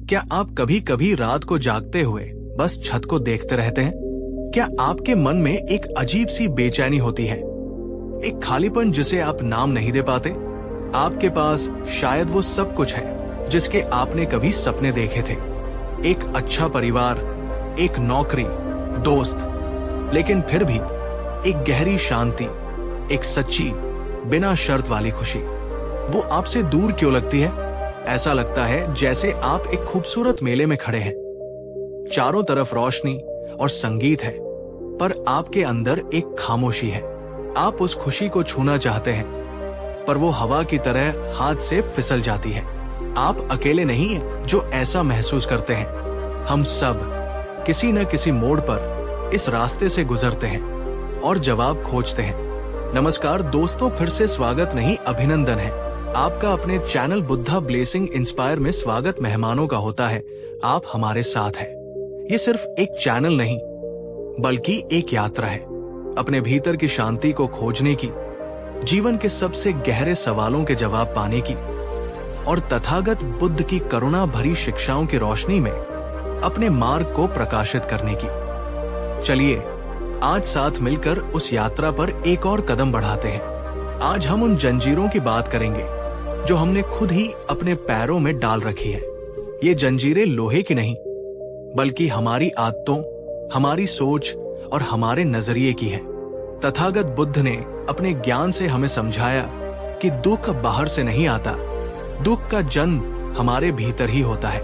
क्या आप कभी कभी रात को जागते हुए बस छत को देखते रहते हैं? क्या आपके मन में एक अजीब सी बेचैनी होती है, एक खालीपन जिसे आप नाम नहीं दे पाते? आपके पास शायद वो सब कुछ है जिसके आपने कभी सपने देखे थे, एक अच्छा परिवार, एक नौकरी, दोस्त, लेकिन फिर भी एक गहरी शांति, एक सच्ची बिना शर्त वाली खुशी। वो आपसे दूर क्यों लगती है? ऐसा लगता है जैसे आप एक खूबसूरत मेले में खड़े हैं, चारों तरफ रोशनी और संगीत है, पर आपके अंदर एक खामोशी है। आप उस खुशी को छूना चाहते हैं, पर वो हवा की तरह हाथ से फिसल जाती है। आप अकेले नहीं हैं जो ऐसा महसूस करते हैं। हम सब किसी न किसी मोड़ पर इस रास्ते से गुजरते हैं और जवाब खोजते हैं। नमस्कार दोस्तों, फिर से स्वागत नहीं अभिनंदन है आपका अपने चैनल बुद्धा ब्लेसिंग इंस्पायर में। स्वागत मेहमानों का होता है, आप हमारे साथ हैं। ये सिर्फ एक चैनल नहीं बल्कि एक यात्रा है, अपने भीतर की शांति को खोजने की, जीवन के सबसे गहरे सवालों के जवाब पाने की और तथागत बुद्ध की करुणा भरी शिक्षाओं की रोशनी में अपने मार्ग को प्रकाशित करने की। चलिए आज साथ मिलकर उस यात्रा पर एक और कदम बढ़ाते हैं। आज हम उन जंजीरों की बात करेंगे जो हमने खुद ही अपने पैरों में डाल रखी है। ये जंजीरें लोहे की नहीं बल्कि हमारी आदतों, हमारी सोच और हमारे नजरिए की है। तथागत बुद्ध ने अपने ज्ञान से हमें समझाया कि दुख बाहर से नहीं आता, दुख का जन्म हमारे भीतर ही होता है।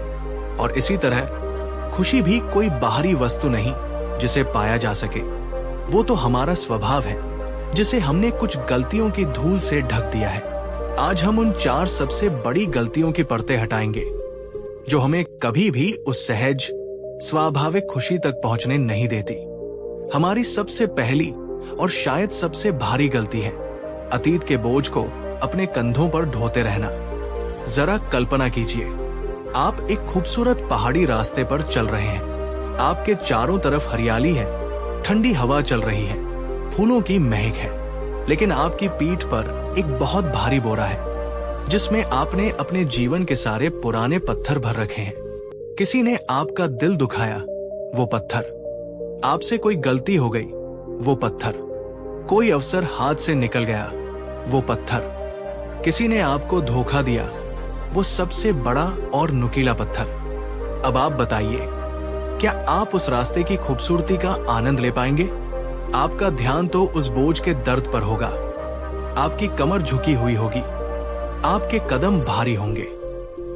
और इसी तरह खुशी भी कोई बाहरी वस्तु नहीं जिसे पाया जा सके, वो तो हमारा स्वभाव है जिसे हमने कुछ गलतियों की धूल से ढक दिया है। आज हम उन 4 सबसे बड़ी गलतियों की परतें हटाएंगे जो हमें कभी भी उस सहज स्वाभाविक खुशी तक पहुंचने नहीं देती। हमारी सबसे पहली और शायद सबसे भारी गलती है अतीत के बोझ को अपने कंधों पर ढोते रहना। जरा कल्पना कीजिए, आप एक खूबसूरत पहाड़ी रास्ते पर चल रहे हैं। आपके चारों तरफ हरियाली है, ठंडी हवा चल रही है, फूलों की महक है, लेकिन आपकी पीठ पर एक बहुत भारी बोरा है जिसमें आपने अपने जीवन के सारे पुराने पत्थर भर रखे हैं। किसी ने आपका दिल दुखाया, वो पत्थर। आपसे कोई गलती हो गई, वो पत्थर। कोई अवसर हाथ से निकल गया, वो पत्थर। किसी ने आपको धोखा दिया, वो सबसे बड़ा और नुकीला पत्थर। अब आप बताइए, क्या आप उस रास्ते की खूबसूरती का आनंद ले पाएंगे? आपका ध्यान तो उस बोझ के दर्द पर होगा, आपकी कमर झुकी हुई होगी, आपके कदम भारी होंगे।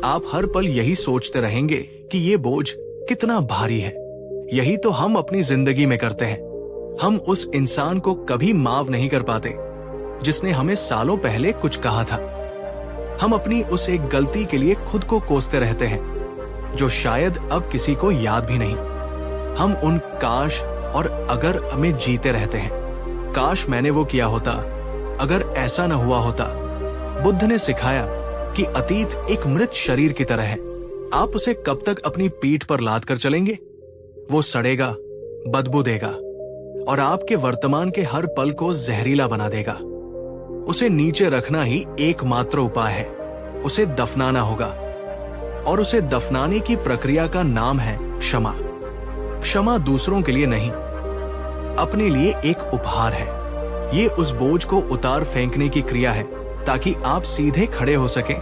आप हर पल यही सोचते रहेंगे कि ये बोझ कितना भारी है। यही तो हम अपनी जिंदगी में करते हैं। हम उस इंसान को कभी माफ नहीं कर पाते जिसने हमें सालों पहले कुछ कहा था। हम अपनी उस एक गलती के लिए खुद को कोसते रहते हैं जो शायद अब किसी को याद भी नहीं। हम उन काश और अगर हमें जीते रहते हैं। काश मैंने वो किया होता, अगर ऐसा न हुआ होता। बुद्ध ने सिखाया कि अतीत एक मृत शरीर की तरह है। आप उसे कब तक अपनी पीठ पर लाद कर चलेंगे? वो सड़ेगा, बदबू देगा और आपके वर्तमान के हर पल को जहरीला बना देगा। उसे नीचे रखना ही एकमात्र उपाय है। उसे दफनाना होगा और उसे दफनाने की प्रक्रिया का नाम है क्षमा। क्षमा दूसरों के लिए नहीं, अपने लिए एक उपहार है। ये उस बोझ को उतार फेंकने की क्रिया है ताकि आप सीधे खड़े हो सकें,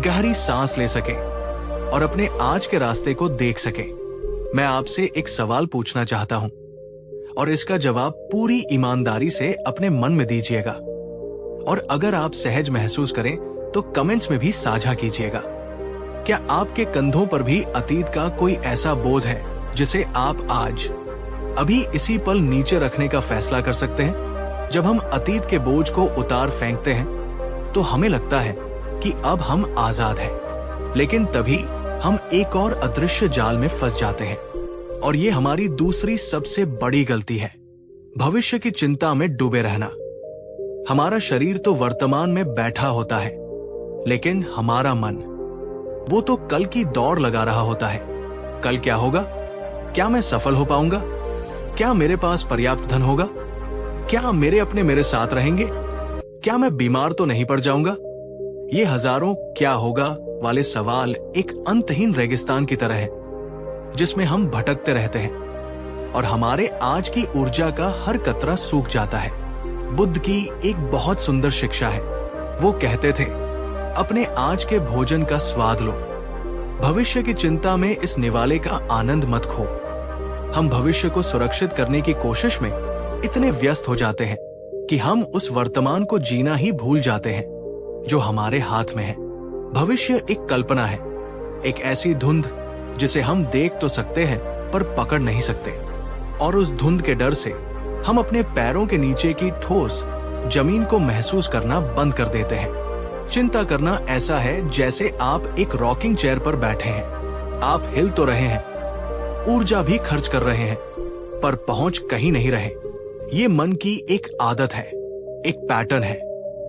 गहरी सांस ले सकें और अपने आज के रास्ते को देख सकें। मैं आपसे एक सवाल पूछना चाहता हूं और इसका जवाब पूरी ईमानदारी से अपने मन में दीजिएगा। और अगर आप सहज महसूस करें तो कमेंट्स में भी साझा कीजिएगा। क्या आपके कंधों पर भी अतीत का कोई ऐसा बोझ है जिसे आप आज अभी इसी पल नीचे रखने का फैसला कर सकते हैं? जब हम अतीत के बोझ को उतार फेंकते हैं तो हमें लगता है कि अब हम आजाद हैं, लेकिन तभी हम एक और अदृश्य जाल में फंस जाते हैं। और ये हमारी दूसरी सबसे बड़ी गलती है, भविष्य की चिंता में डूबे रहना। हमारा शरीर तो वर्तमान में बैठा होता है, लेकिन हमारा मन वो तो कल की दौड़ लगा रहा होता है। कल क्या होगा? क्या मैं सफल हो पाऊंगा? क्या मेरे पास पर्याप्त धन होगा? क्या मेरे अपने मेरे साथ रहेंगे? क्या मैं बीमार तो नहीं पड़ जाऊंगा? ये हजारों क्या होगा वाले सवाल एक अंतहीन रेगिस्तान की तरह है, जिसमें हम भटकते रहते हैं और हमारे आज की ऊर्जा का हर कतरा सूख जाता है। बुद्ध की एक बहुत सुंदर शिक्षा है। वो कहते थे, अपने आज के भोजन का स्वाद लो, भविष्य की चिंता में इस निवाले का आनंद मत खो। हम भविष्य को सुरक्षित करने की कोशिश में इतने व्यस्त हो जाते हैं कि हम उस वर्तमान को जीना ही भूल जाते हैं जो हमारे हाथ में है। भविष्य एक कल्पना है, एक ऐसी धुंध जिसे हम देख तो सकते हैं पर पकड़ नहीं सकते, और उस धुंध के डर से हम अपने पैरों के नीचे की ठोस जमीन को महसूस करना बंद कर देते हैं। चिंता करना ऐसा है जैसे आप एक रॉकिंग चेयर पर बैठे हैं। आप हिल तो रहे हैं, ऊर्जा भी खर्च कर रहे हैं, पर पहुंच कहीं नहीं रहे। ये मन की एक आदत है, एक पैटर्न है,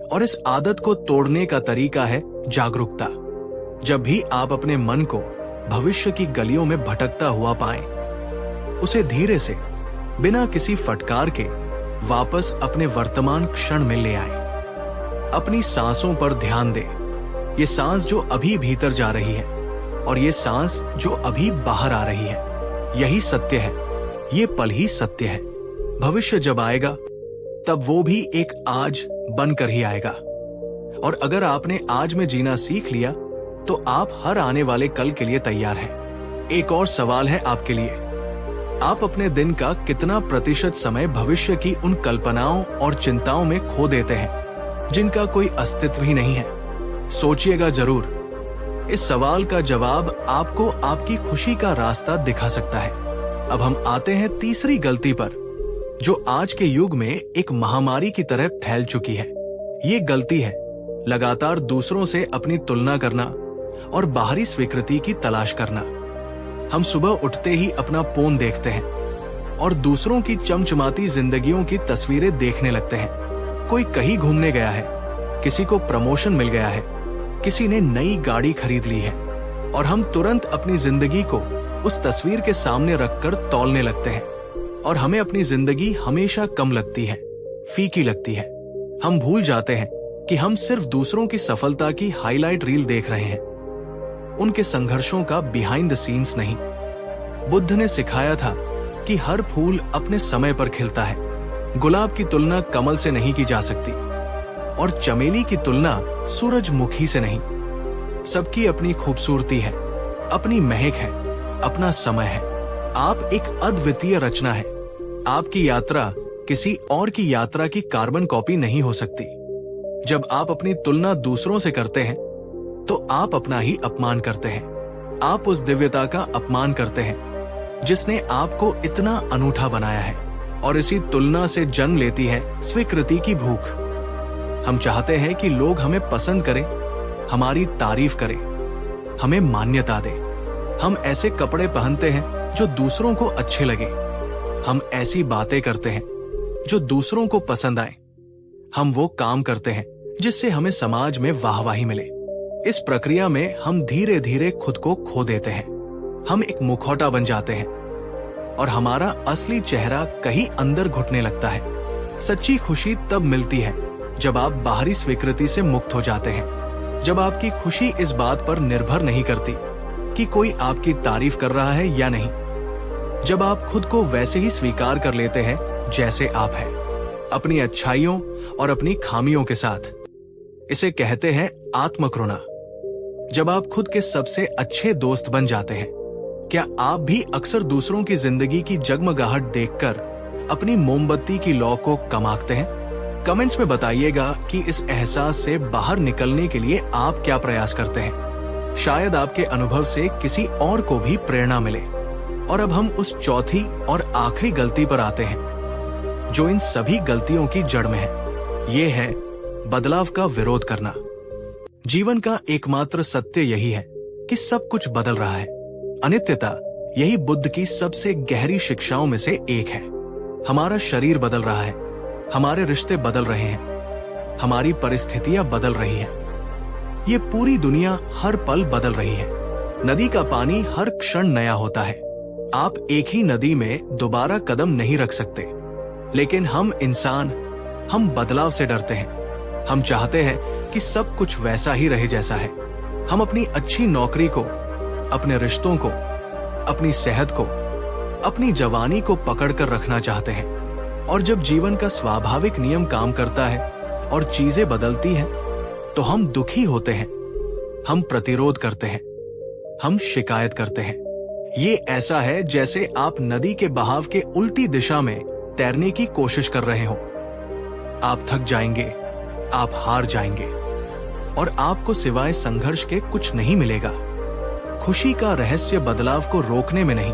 और इस आदत को तोड़ने का तरीका है जागरूकता। जब भी आप अपने मन को भविष्य की गलियों में भटकता हुआ पाएं, उसे धीरे से बिना किसी फटकार के वापस अपने वर्तमान क्षण में ले आएं। अपनी सांसों पर ध्यान दें। ये सांस जो अभी भीतर जा रही है और ये सांस जो अभी बाहर आ रही है, यही सत्य है। ये पल ही सत्य है। भविष्य जब आएगा तब वो भी एक आज बनकर ही आएगा। और अगर आपने आज में जीना सीख लिया तो आप हर आने वाले कल के लिए तैयार हैं। एक और सवाल है आपके लिए, आप अपने दिन का कितना प्रतिशत समय भविष्य की उन कल्पनाओं और चिंताओं में खो देते हैं जिनका कोई अस्तित्व ही नहीं है? सोचिएगा जरूर। इस सवाल का जवाब आपको आपकी खुशी का रास्ता दिखा सकता है। अब हम आते हैं तीसरी गलती पर, जो आज के युग में एक महामारी की तरह फैल चुकी है। ये गलती है लगातार दूसरों से अपनी तुलना करना और बाहरी स्वीकृति की तलाश करना। हम सुबह उठते ही अपना फोन देखते हैं और दूसरों की चमचमाती जिंदगियों की तस्वीरें देखने लगते हैं। कोई कहीं घूमने गया है, किसी को प्रमोशन मिल गया है, किसी ने नई गाड़ी खरीद ली है, और हम तुरंत अपनी जिंदगी को उस तस्वीर के सामने रखकर तौलने लगते हैं। और हमें अपनी जिंदगी हमेशा कम लगती है, फीकी लगती है। हम भूल जाते हैं कि हम सिर्फ दूसरों की सफलता की हाईलाइट रील देख रहे हैं, उनके संघर्षों का बिहाइंड द सीन्स नहीं। बुद्ध ने सिखाया था कि हर फूल अपने समय पर खिलता है। गुलाब की तुलना कमल से नहीं की जा सकती और चमेली की तुलना सूरजमुखी से नहीं। सबकी अपनी खूबसूरती है, अपनी महक है, अपना समय है। आप एक अद्वितीय रचना है। आपकी यात्रा किसी और की यात्रा की कार्बन कॉपी नहीं हो सकती। जब आप अपनी तुलना दूसरों से करते हैं तो आप अपना ही अपमान करते हैं। आप उस दिव्यता का अपमान करते हैं जिसने आपको इतना अनूठा बनाया है। और इसी तुलना से जन्म लेती है स्वीकृति की भूख। हम चाहते हैं कि लोग हमें पसंद करें, हमारी तारीफ करें, हमें मान्यता दें। हम ऐसे कपड़े पहनते हैं जो दूसरों को अच्छे लगे। हम ऐसी बातें करते हैं जो दूसरों को पसंद आए। हम वो काम करते हैं जिससे हमें समाज में वाहवाही मिले। इस प्रक्रिया में हम धीरे धीरे खुद को खो देते हैं। हम एक मुखौटा बन जाते हैं और हमारा असली चेहरा कहीं अंदर घुटने लगता है। सच्ची खुशी तब मिलती है जब आप बाहरी स्वीकृति से मुक्त हो जाते हैं। जब आपकी खुशी इस बात पर निर्भर नहीं करती कि कोई आपकी तारीफ कर रहा है या नहीं। जब आप खुद को वैसे ही स्वीकार कर लेते हैं जैसे आप हैं, अपनी अच्छाइयों और अपनी खामियों के साथ। इसे कहते हैं आत्मकरुणा। जब आप खुद के सबसे अच्छे दोस्त बन जाते हैं, क्या आप भी अक्सर दूसरों की जिंदगी की जगमगाहट देखकर अपनी मोमबत्ती की लौ को कम आंकते हैं? कमेंट्स में बताइएगा कि इस एहसास से बाहर निकलने के लिए आप क्या प्रयास करते हैं। शायद आपके अनुभव से किसी और को भी प्रेरणा मिले। और अब हम उस चौथी और आखिरी गलती पर आते हैं जो इन सभी गलतियों की जड़ में है। ये है बदलाव का विरोध करना। जीवन का एकमात्र सत्य यही है कि सब कुछ बदल रहा है। अनित्यता यही बुद्ध की सबसे गहरी शिक्षाओं में से एक है। हमारा शरीर बदल रहा है, हमारे रिश्ते बदल रहे हैं, हमारी परिस्थितियां बदल रही हैं। ये पूरी दुनिया हर पल बदल रही है। नदी का पानी हर क्षण नया होता है। आप एक ही नदी में दोबारा कदम नहीं रख सकते। लेकिन हम इंसान, हम बदलाव से डरते हैं। हम चाहते हैं कि सब कुछ वैसा ही रहे जैसा है। हम अपनी अच्छी नौकरी को, अपने रिश्तों को, अपनी सेहत को, अपनी जवानी को पकड़ कर रखना चाहते हैं। और जब जीवन का स्वाभाविक नियम काम करता है और चीजें बदलती हैं, तो हम दुखी होते हैं, हम प्रतिरोध करते हैं, हम शिकायत करते हैं। ये ऐसा है जैसे आप नदी के बहाव के उल्टी दिशा में तैरने की कोशिश कर रहे हो। आप थक जाएंगे, आप हार जाएंगे और आपको सिवाय संघर्ष के कुछ नहीं मिलेगा। खुशी का रहस्य बदलाव को रोकने में नहीं,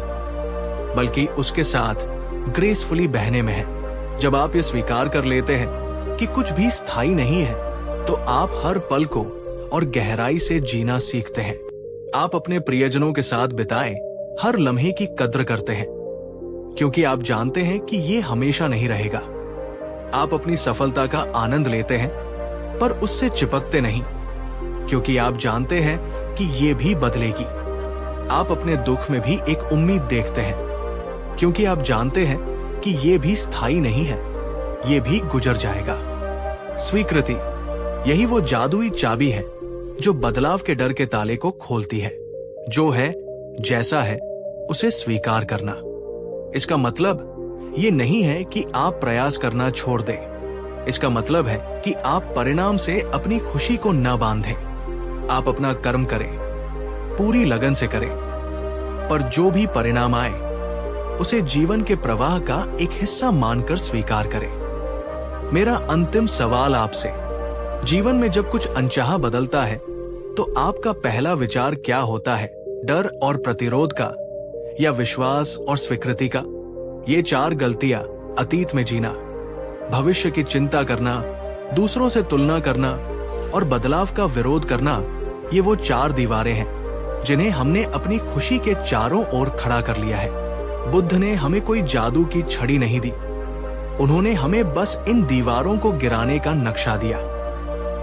बल्कि उसके साथ ग्रेसफुली बहने में है। जब आप ये स्वीकार कर लेते हैं कि कुछ भी स्थायी नहीं है, तो आप हर पल को और गहराई से जीना सीखते हैं। आप अपने प्रियजनों के साथ बिताए हर लम्हे की कद्र करते हैं, क्योंकि आप जानते हैं कि ये हमेशा नहीं रहेगा। आप अपनी सफलता का आनंद लेते हैं, पर उससे चिपकते नहीं, क्योंकि आप जानते हैं कि ये भी बदलेगी। आप अपने दुख में भी एक उम्मीद देखते हैं, क्योंकि आप जानते हैं कि ये भी स्थायी नहीं है, ये भी गुजर जाएगा। स्वीकृति, यही वो जादुई चाबी है जो बदलाव के डर के ताले को खोलती है। जो है, जैसा है, उसे स्वीकार करना। इसका मतलब ये नहीं है कि आप प्रयास करना छोड़ दें। इसका मतलब है कि आप परिणाम से अपनी खुशी को न बांधें। आप अपना कर्म करें, पूरी लगन से करें, पर जो भी परिणाम आए उसे जीवन के प्रवाह का एक हिस्सा मानकर स्वीकार करें। मेरा अंतिम सवाल आपसे, जीवन में जब कुछ अनचाहा बदलता है, तो आपका पहला विचार क्या होता है? डर और प्रतिरोध का, या विश्वास और स्वीकृति का? ये 4 गलतियां, अतीत में जीना, भविष्य की चिंता करना, दूसरों से तुलना करना और बदलाव का विरोध करना, ये वो 4 दीवारें हैं जिन्हें हमने अपनी खुशी के चारों ओर खड़ा कर लिया है। बुद्ध ने हमें कोई जादू की छड़ी नहीं दी, उन्होंने हमें बस इन दीवारों को गिराने का नक्शा दिया।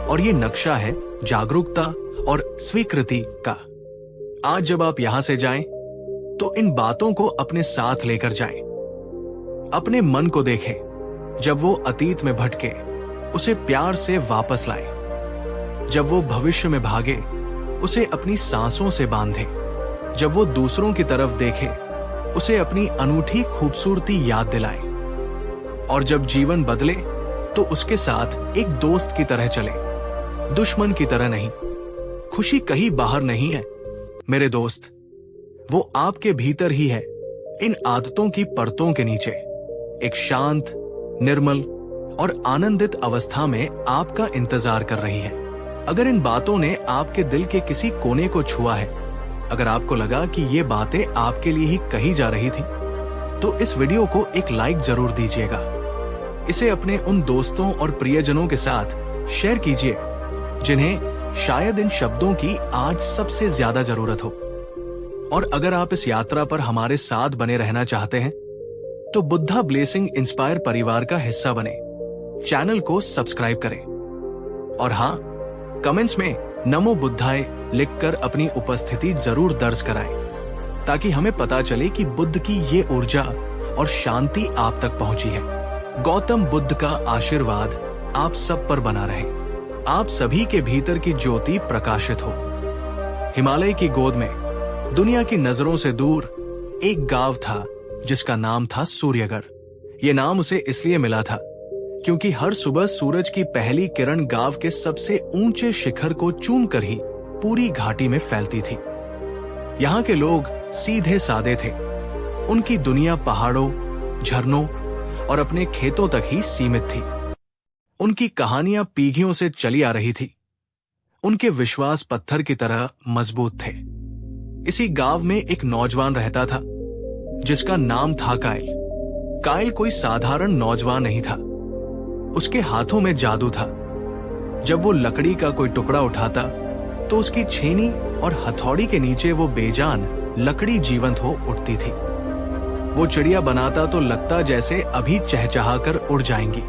और ये नक्शा है जागरूकता और स्वीकृति का। आज जब आप यहां से जाएं, तो इन बातों को अपने साथ लेकर जाएं। अपने मन को देखें, जब वो अतीत में भटके उसे प्यार से वापस लाएं। जब वो भविष्य में भागे उसे अपनी सांसों से बांधे। जब वो दूसरों की तरफ देखे उसे अपनी अनूठी खूबसूरती याद दिलाएं। और जब जीवन बदले तो उसके साथ एक दोस्त की तरह चले, दुश्मन की तरह नहीं। खुशी कहीं बाहर नहीं है मेरे दोस्त, वो आपके भीतर ही है, इन आदतों की परतों के नीचे। एक शांत, निर्मल और आनंदित अवस्था में आपका इंतजार कर रही है। अगर इन बातों ने आपके दिल के किसी कोने को छुआ है, अगर आपको लगा कि ये बातें आपके लिए ही कही जा रही थी, तो इस वीडियो को एक लाइक जरूर दीजिएगा। इसे अपने उन दोस्तों और प्रियजनों के साथ शेयर कीजिए जिन्हें शायद इन शब्दों की आज सबसे ज्यादा जरूरत हो। और अगर आप इस यात्रा पर हमारे साथ बने रहना चाहते हैं, तो बुद्धा ब्लेसिंग इंस्पायर परिवार का हिस्सा बने। चैनल को सब्सक्राइब करें और हाँ, कमेंट्स में नमो बुद्धाय लिखकर अपनी उपस्थिति जरूर दर्ज कराएं, ताकि हमें पता चले कि बुद्ध की ये ऊर्जा और शांति आप तक पहुंची है। गौतम बुद्ध का आशीर्वाद आप सब पर बना रहे। आप सभी के भीतर की ज्योति प्रकाशित हो। हिमालय की गोद में दुनिया की नजरों से दूर एक गांव था जिसका नाम था सूर्यगढ़। ये नाम उसे इसलिए मिला था क्योंकि हर सुबह सूरज की पहली किरण गांव के सबसे ऊंचे शिखर को चूमकर ही पूरी घाटी में फैलती थी। यहाँ के लोग सीधे सादे थे। उनकी दुनिया पहाड़ों, झरनों और अपने खेतों तक ही सीमित थी। उनकी कहानियां पीढ़ियों से चली आ रही थी। उनके विश्वास पत्थर की तरह मजबूत थे। इसी गांव में एक नौजवान रहता था जिसका नाम था कायल। कायल कोई साधारण नौजवान नहीं था। उसके हाथों में जादू था। जब वो लकड़ी का कोई टुकड़ा उठाता तो उसकी छेनी और हथौड़ी के नीचे वो बेजान लकड़ी जीवंत हो उठती थी। वो चिड़िया बनाता तो लगता जैसे अभी चहचहाकर उड़ जाएंगी।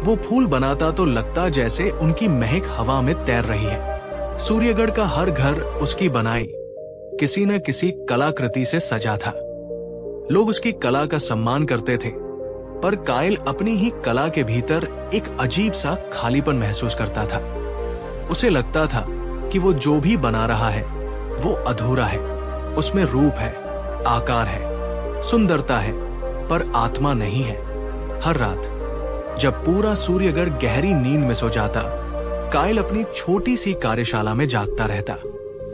वो फूल बनाता तो लगता जैसे उनकी महक हवा में तैर रही है। सूर्यगढ़ का हर घर उसकी बनाई किसी न किसी कलाकृति से सजा था। लोग उसकी कला का सम्मान करते थे, पर कायल अपनी ही कला के भीतर एक अजीब सा खालीपन महसूस करता था। उसे लगता था कि वो जो भी बना रहा है वो अधूरा है। उसमें रूप है, आकार है, सुंदरता है, पर आत्मा नहीं है। हर रात जब पूरा सूर्यगर गहरी नींद में सो जाता, कायल अपनी छोटी सी कार्यशाला में जागता रहता।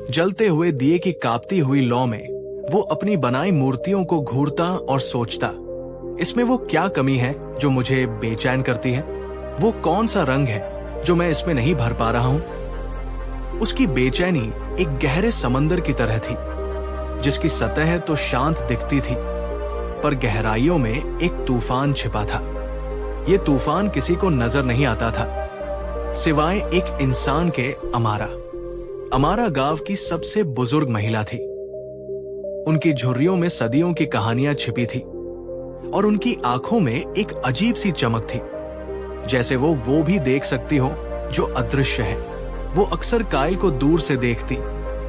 जलते हुए दिए की कांपती हुई लौ में वो अपनी बनाई मूर्तियों को घूरता और सोचता, इसमें वो क्या कमी है जो मुझे बेचैन करती है? वो कौन सा रंग है जो मैं इसमें नहीं भर पा रहा हूं? उसकी बेचैनी एक गहरे समंदर की तरह थी, जिसकी सतह तो शांत दिखती थी, पर गहराइयों में एक तूफान छिपा था। ये तूफान किसी को नजर नहीं आता था, सिवाय एक इंसान के। अमारा गांव की सबसे बुजुर्ग महिला थी। उनकी झुर्रियों में सदियों की कहानियां छिपी थी और उनकी आंखों में एक अजीब सी चमक थी, जैसे वो भी देख सकती हो जो अदृश्य है। वो अक्सर कायल को दूर से देखती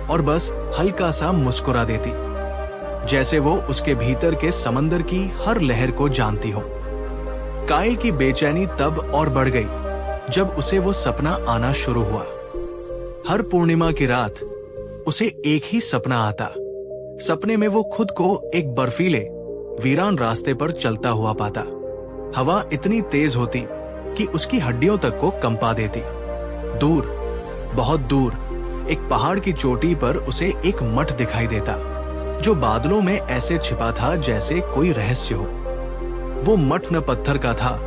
और बस हल्का सा मुस्कुरा देती, जैसे वो उसके भीतर के समंदर की हर लहर को जानती हो। कायल की बेचैनी तब और बढ़ गई जब उसे वो सपना आना शुरू हुआ। हर पूर्णिमा की रात उसे एक ही सपना आता। सपने में वो खुद को एक बर्फीले वीरान रास्ते पर चलता हुआ पाता। हवा इतनी तेज होती कि उसकी हड्डियों तक को कंपा देती। दूर, बहुत दूर एक पहाड़ की चोटी पर उसे एक मठ दिखाई देता, जो बादलों में ऐसे छिपा था जैसे कोई रहस्य हो। वो मठ न पत्थर का था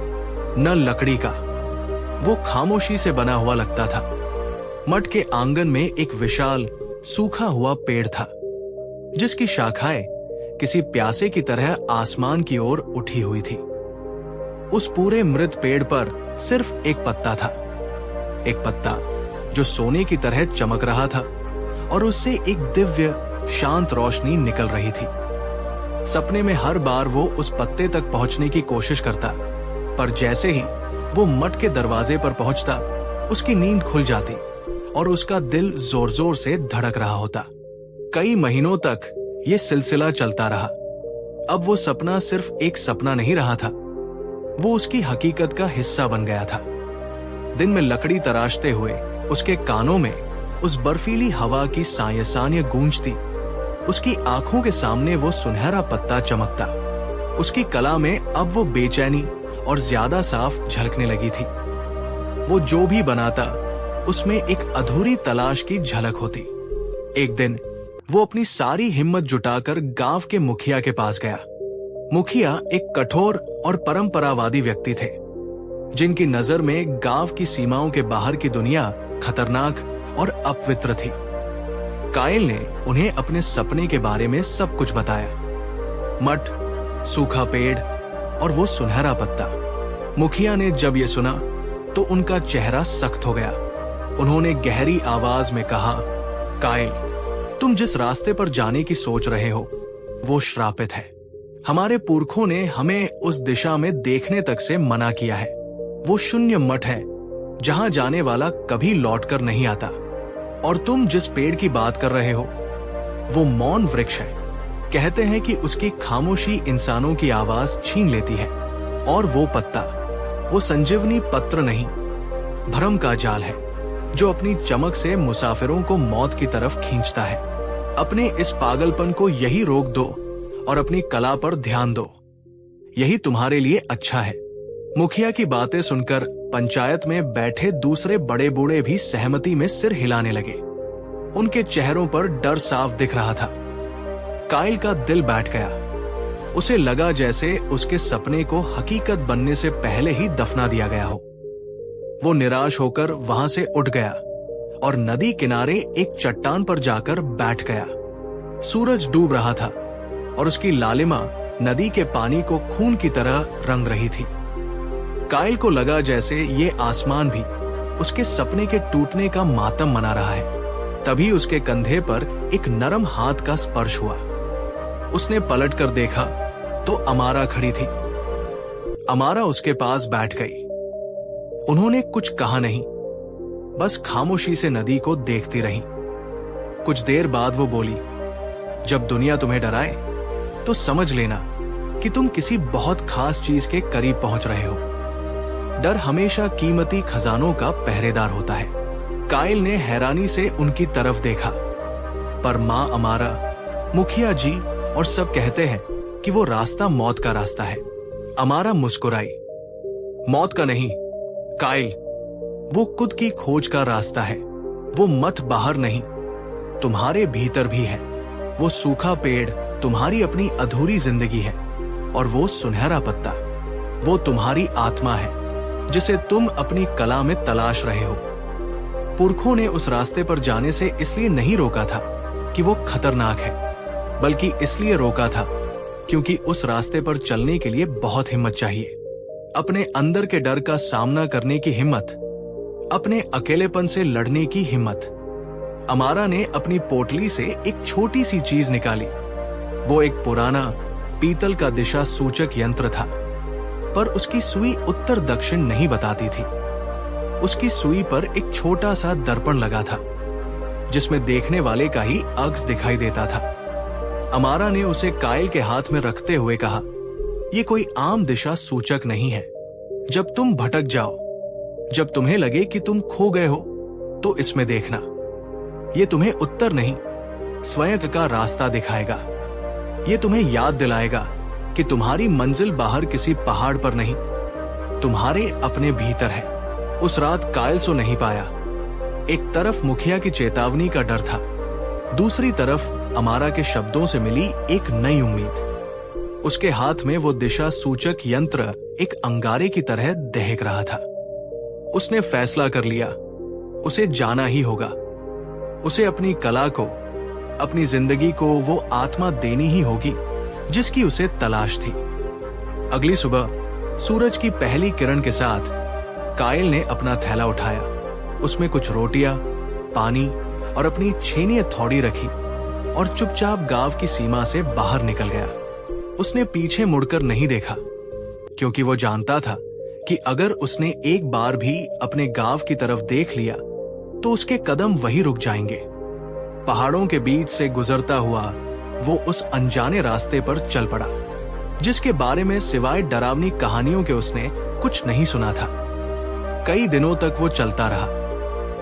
न लकड़ी का, वो खामोशी से बना हुआ लगता था। मठ के आंगन में एक विशाल सूखा हुआ पेड़ था, जिसकी शाखाएं किसी प्यासे की तरह आसमान की ओर उठी हुई थी। उस पूरे मृत पेड़ पर सिर्फ एक पत्ता था, एक पत्ता जो सोने की तरह चमक रहा था और उससे एक दिव्य शांत रोशनी निकल रही थी। सपने में हर बार वो उस पत्ते तक पहुंचने की कोशिश करता, पर जैसे ही वो मठ के दरवाजे पर पहुंचता, उसकी नींद खुल जाती और उसका दिल जोर जोर से धड़क रहा होता। कई महीनों तक ये सिलसिला चलता रहा। अब वो सपना सिर्फ एक सपना नहीं रहा था, वो उसकी हकीकत का हिस्सा बन गया था। दिन में लकड़ी तराशते हुए उसके कानों में उस बर्फीली हवा की साय गूंजती। उसकी आंखों के सामने वो सुनहरा पत्ता चमकता। उसकी कला में अब वो बेचैनी और ज्यादा साफ झलकने लगी थी। वो जो भी बनाता उसमें एक अधूरी तलाश की झलक होती। एक दिन वो अपनी सारी हिम्मत जुटाकर गांव के मुखिया के पास गया। मुखिया एक कठोर और परंपरावादी व्यक्ति थे, जिनकी नजर में गांव की सीमाओं के बाहर की दुनिया खतरनाक और अपवित्र थी। कायल ने उन्हें अपने सपने के बारे में सब कुछ बताया, मठ, सूखा पेड़ और वो सुनहरा पत्ता। मुखिया ने जब ये सुना तो उनका चेहरा सख्त हो गया। उन्होंने गहरी आवाज में कहा, कायल, तुम जिस रास्ते पर जाने की सोच रहे हो वो श्रापित है। हमारे पुरखों ने हमें उस दिशा में देखने तक से मना किया है। वो शून्य मठ है जहां जाने वाला कभी लौटकर नहीं आता। और तुम जिस पेड़ की बात कर रहे हो वो मौन वृक्ष है। कहते हैं कि उसकी खामोशी इंसानों की आवाज छीन लेती है। और वो पत्ता, वो संजीवनी पत्र नहीं, भ्रम का जाल है, जो अपनी चमक से मुसाफिरों को मौत की तरफ खींचता है। अपने इस पागलपन को यही रोक दो और अपनी कला पर ध्यान दो। यही तुम्हारे लिए अच्छा है। मुखिया की बातें सुनकर पंचायत में बैठे दूसरे बड़े बूढ़े भी सहमति में सिर हिलाने लगे। उनके चेहरों पर डर साफ दिख रहा था। कायल का दिल बैठ गया। उसे लगा जैसे उसके सपने को हकीकत बनने से पहले ही दफना दिया गया हो। वो निराश होकर वहां से उठ गया और नदी किनारे एक चट्टान पर जाकर बैठ गया। सूरज डूब रहा था और उसकी लालिमा नदी के पानी को खून की तरह रंग रही थी। कायल को लगा जैसे ये आसमान भी उसके सपने के टूटने का मातम मना रहा है। तभी उसके कंधे पर एक नरम हाथ का स्पर्श हुआ। उसने पलट कर देखा तो अमारा खड़ी थी। अमारा उसके पास बैठ गई। उन्होंने कुछ कहा नहीं, बस खामोशी से नदी को देखती रही। कुछ देर बाद वो बोली, जब दुनिया तुम्हें डराए तो समझ लेना कि तुम किसी बहुत खास चीज के करीब पहुंच रहे हो। डर हमेशा कीमती खजानों का पहरेदार होता है। काइल ने हैरानी से उनकी तरफ देखा, पर माँ अमारा, मुखिया जी और सब कहते हैं कि वो रास्ता मौत का रास्ता है। अमारा मुस्कुराई। मौत का नहीं काइल, वो खुद की खोज का रास्ता है। वो मत बाहर नहीं, तुम्हारे भीतर भी है। वो सूखा पेड़ तुम्हारी अपनी अधूरी जिंदगी है, और वो सुनहरा पत्ता वो तुम्हारी आत्मा है जिसे तुम अपनी कला में तलाश रहे हो। पुरखों ने उस रास्ते पर जाने से इसलिए नहीं रोका था कि वो खतरनाक है, बल्कि इसलिए रोका था क्योंकि उस रास्ते पर चलने के लिए बहुत हिम्मत चाहिए। अपने अंदर के डर का सामना करने की हिम्मत, अपने अकेलेपन से लड़ने की हिम्मत। अमारा ने अपनी पोटली से एक छोटी सी चीज निकाली। वो एक पुराना पीतल का दिशा सूचक यंत्र था, पर उसकी सुई उत्तर दक्षिण नहीं बताती थी। उसकी सुई पर एक छोटा सा दर्पण लगा था, जिसमें देखने वाले का ही अक्स दिखाई देता था। अमारा ने उसे काइल के हाथ में रखते हुए कहा, ये कोई आम दिशा सूचक नहीं है। जब तुम भटक जाओ, जब तुम्हें लगे कि तुम खो गए हो, तो इसमें देखना। ये तुम्हें उत्तर नहीं, स्वयं का रास्ता दिखाएगा। ये तुम्हें याद दिलाएगा कि तुम्हारी मंजिल बाहर किसी पहाड़ पर नहीं, तुम्हारे अपने भीतर है। उस रात काइल सो नहीं पाया। एक तरफ मुखिया की चेतावनी का डर था, दूसरी तरफ अमारा के शब्दों से मिली एक नई उम्मीद। उसके हाथ में वो दिशा सूचक यंत्र एक अंगारे की तरह दहक रहा था। उसने फैसला कर लिया, उसे जाना ही होगा। उसे अपनी कला को, अपनी जिंदगी को वो आत्मा देनी ही होगी जिसकी उसे तलाश थी। अगली सुबह सूरज की पहली किरण के साथ काइल ने अपना थैला उठाया। उसमें कुछ रोटियां, पानी और अपनी छेनी हथौड़ी रखी और चुपचाप गांव की सीमा से बाहर निकल गया। उसने पीछे मुड़कर नहीं देखा, क्योंकि वो जानता था कि अगर उसने एक बार भी अपने गांव की तरफ देख लिया तो उसके कदम वहीं रुक जाएंगे। पहाड़ों के बीच से गुजरता हुआ वो उस अनजाने रास्ते पर चल पड़ा, जिसके बारे में सिवाय डरावनी कहानियों के उसने कुछ नहीं सुना था। कई दिनों तक वो चलता रहा।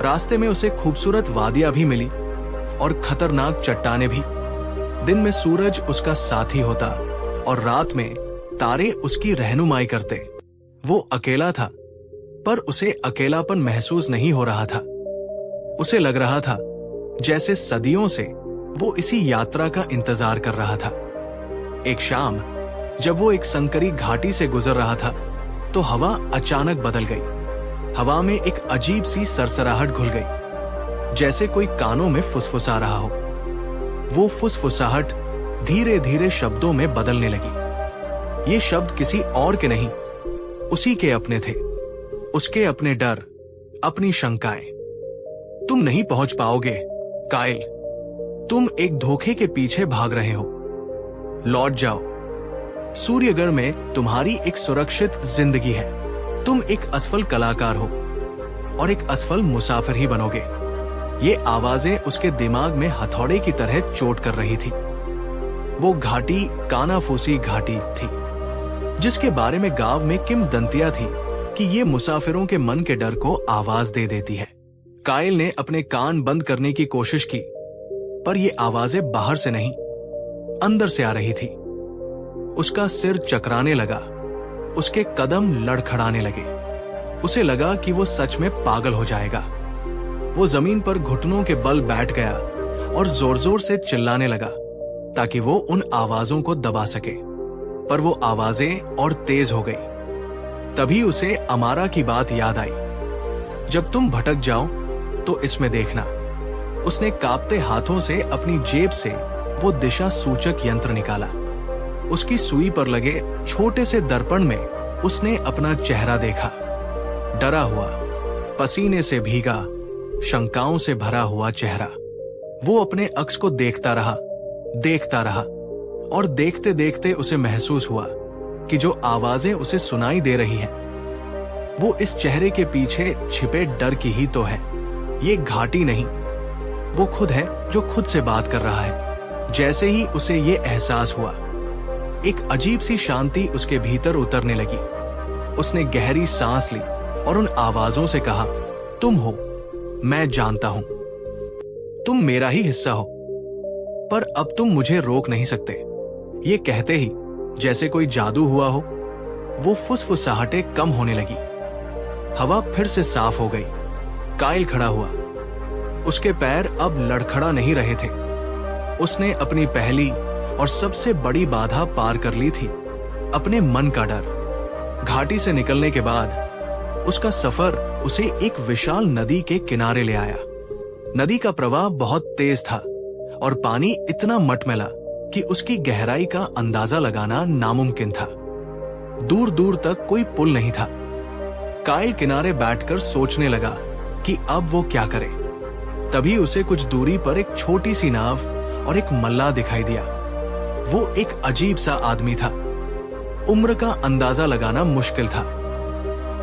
रास्ते में उसे खूबसूरत वादियां भी मिली और खतरनाक चट्टानें भी। दिन में सूरज उसका साथी होता और रात में तारे उसकी रहनुमाई करते। वो अकेला था, पर उसे अकेलापन महसूस नहीं हो रहा था। उसे लग रहा था जैसे सदियों से वो इसी यात्रा का इंतजार कर रहा था। एक शाम जब वो एक संकरी घाटी से गुजर रहा था, तो हवा अचानक बदल गई। हवा में एक अजीब सी सरसराहट घुल गई, जैसे कोई कानों में फुसफुसा रहा हो। वो फुसफुसाहट धीरे धीरे शब्दों में बदलने लगी। ये शब्द किसी और के नहीं, उसी के अपने थे। उसके अपने डर, अपनी शंकाएं। तुम नहीं पहुंच पाओगे काइल, तुम एक धोखे के पीछे भाग रहे हो। लौट जाओ। सूर्यगढ़ में तुम्हारी एक सुरक्षित जिंदगी है। तुम एक असफल कलाकार हो और एक असफल मुसाफिर ही बनोगे। ये आवाजें उसके दिमाग में हथौड़े की तरह चोट कर रही थी। वो घाटी कानाफूसी घाटी थी, जिसके बारे में गांव में किंवदंतियां थी कि ये मुसाफिरों के मन के डर को आवाज दे देती है। काइल ने अपने कान बंद करने की कोशिश की, पर ये आवाजें बाहर से नहीं, अंदर से आ रही थी। उसका सिर चकराने लगा, उसके कदम लड़खड़ाने लगे। उसे लगा कि वो सच में पागल हो जाएगा। वो जमीन पर घुटनों के बल बैठ गया और जोर जोर से चिल्लाने लगा ताकि वो उन आवाजों को दबा सके, पर वो आवाजें और तेज हो गई। तभी उसे अमारा की बात याद आई। जब तुम भटक जाओ तो इसमें देखना। उसने कांपते हाथों से अपनी जेब से वो दिशा सूचक यंत्र निकाला। उसकी सुई पर लगे छोटे से दर्पण में उसने अपना चेहरा देखा। डरा हुआ, पसीने से भीगा, शंकाओं से भरा हुआ चेहरा। वो अपने अक्स को देखता रहा और देखते देखते उसे महसूस हुआ कि जो आवाजें उसे सुनाई दे रही हैं, वो इस चेहरे के पीछे छिपे डर की ही तो है। ये घाटी नहीं, वो खुद है जो खुद से बात कर रहा है। जैसे ही उसे ये एहसास हुआ, एक अजीब सी शांति उसके भीतर उतरने लगी। उसने गहरी सांस ली और उन आवाजों से कहा, तुम हो, मैं जानता हूं, तुम मेरा ही हिस्सा हो, पर अब तुम मुझे रोक नहीं सकते। ये कहते ही जैसे कोई जादू हुआ हो, वो फुसफुसाहटें कम होने लगी। हवा फिर से साफ हो गई। काइल खड़ा हुआ। उसके पैर अब लड़खड़ा नहीं रहे थे। उसने अपनी पहली और सबसे बड़ी बाधा पार कर ली थी, अपने मन का डर। घाटी से निकलने के बाद उसका सफर उसे एक विशाल नदी के किनारे ले आया। नदी का प्रवाह बहुत तेज था और पानी इतना मटमैला कि उसकी गहराई का अंदाजा लगाना नामुमकिन था। दूर दूर तक कोई पुल नहीं था। काइल किनारे बैठकर सोचने लगा कि अब वो क्या करे। तभी उसे कुछ दूरी पर एक छोटी सी नाव और एक मल्लाह दिखाई दिया। वो एक अजीब सा आदमी था। उम्र का अंदाजा लगाना मुश्किल था।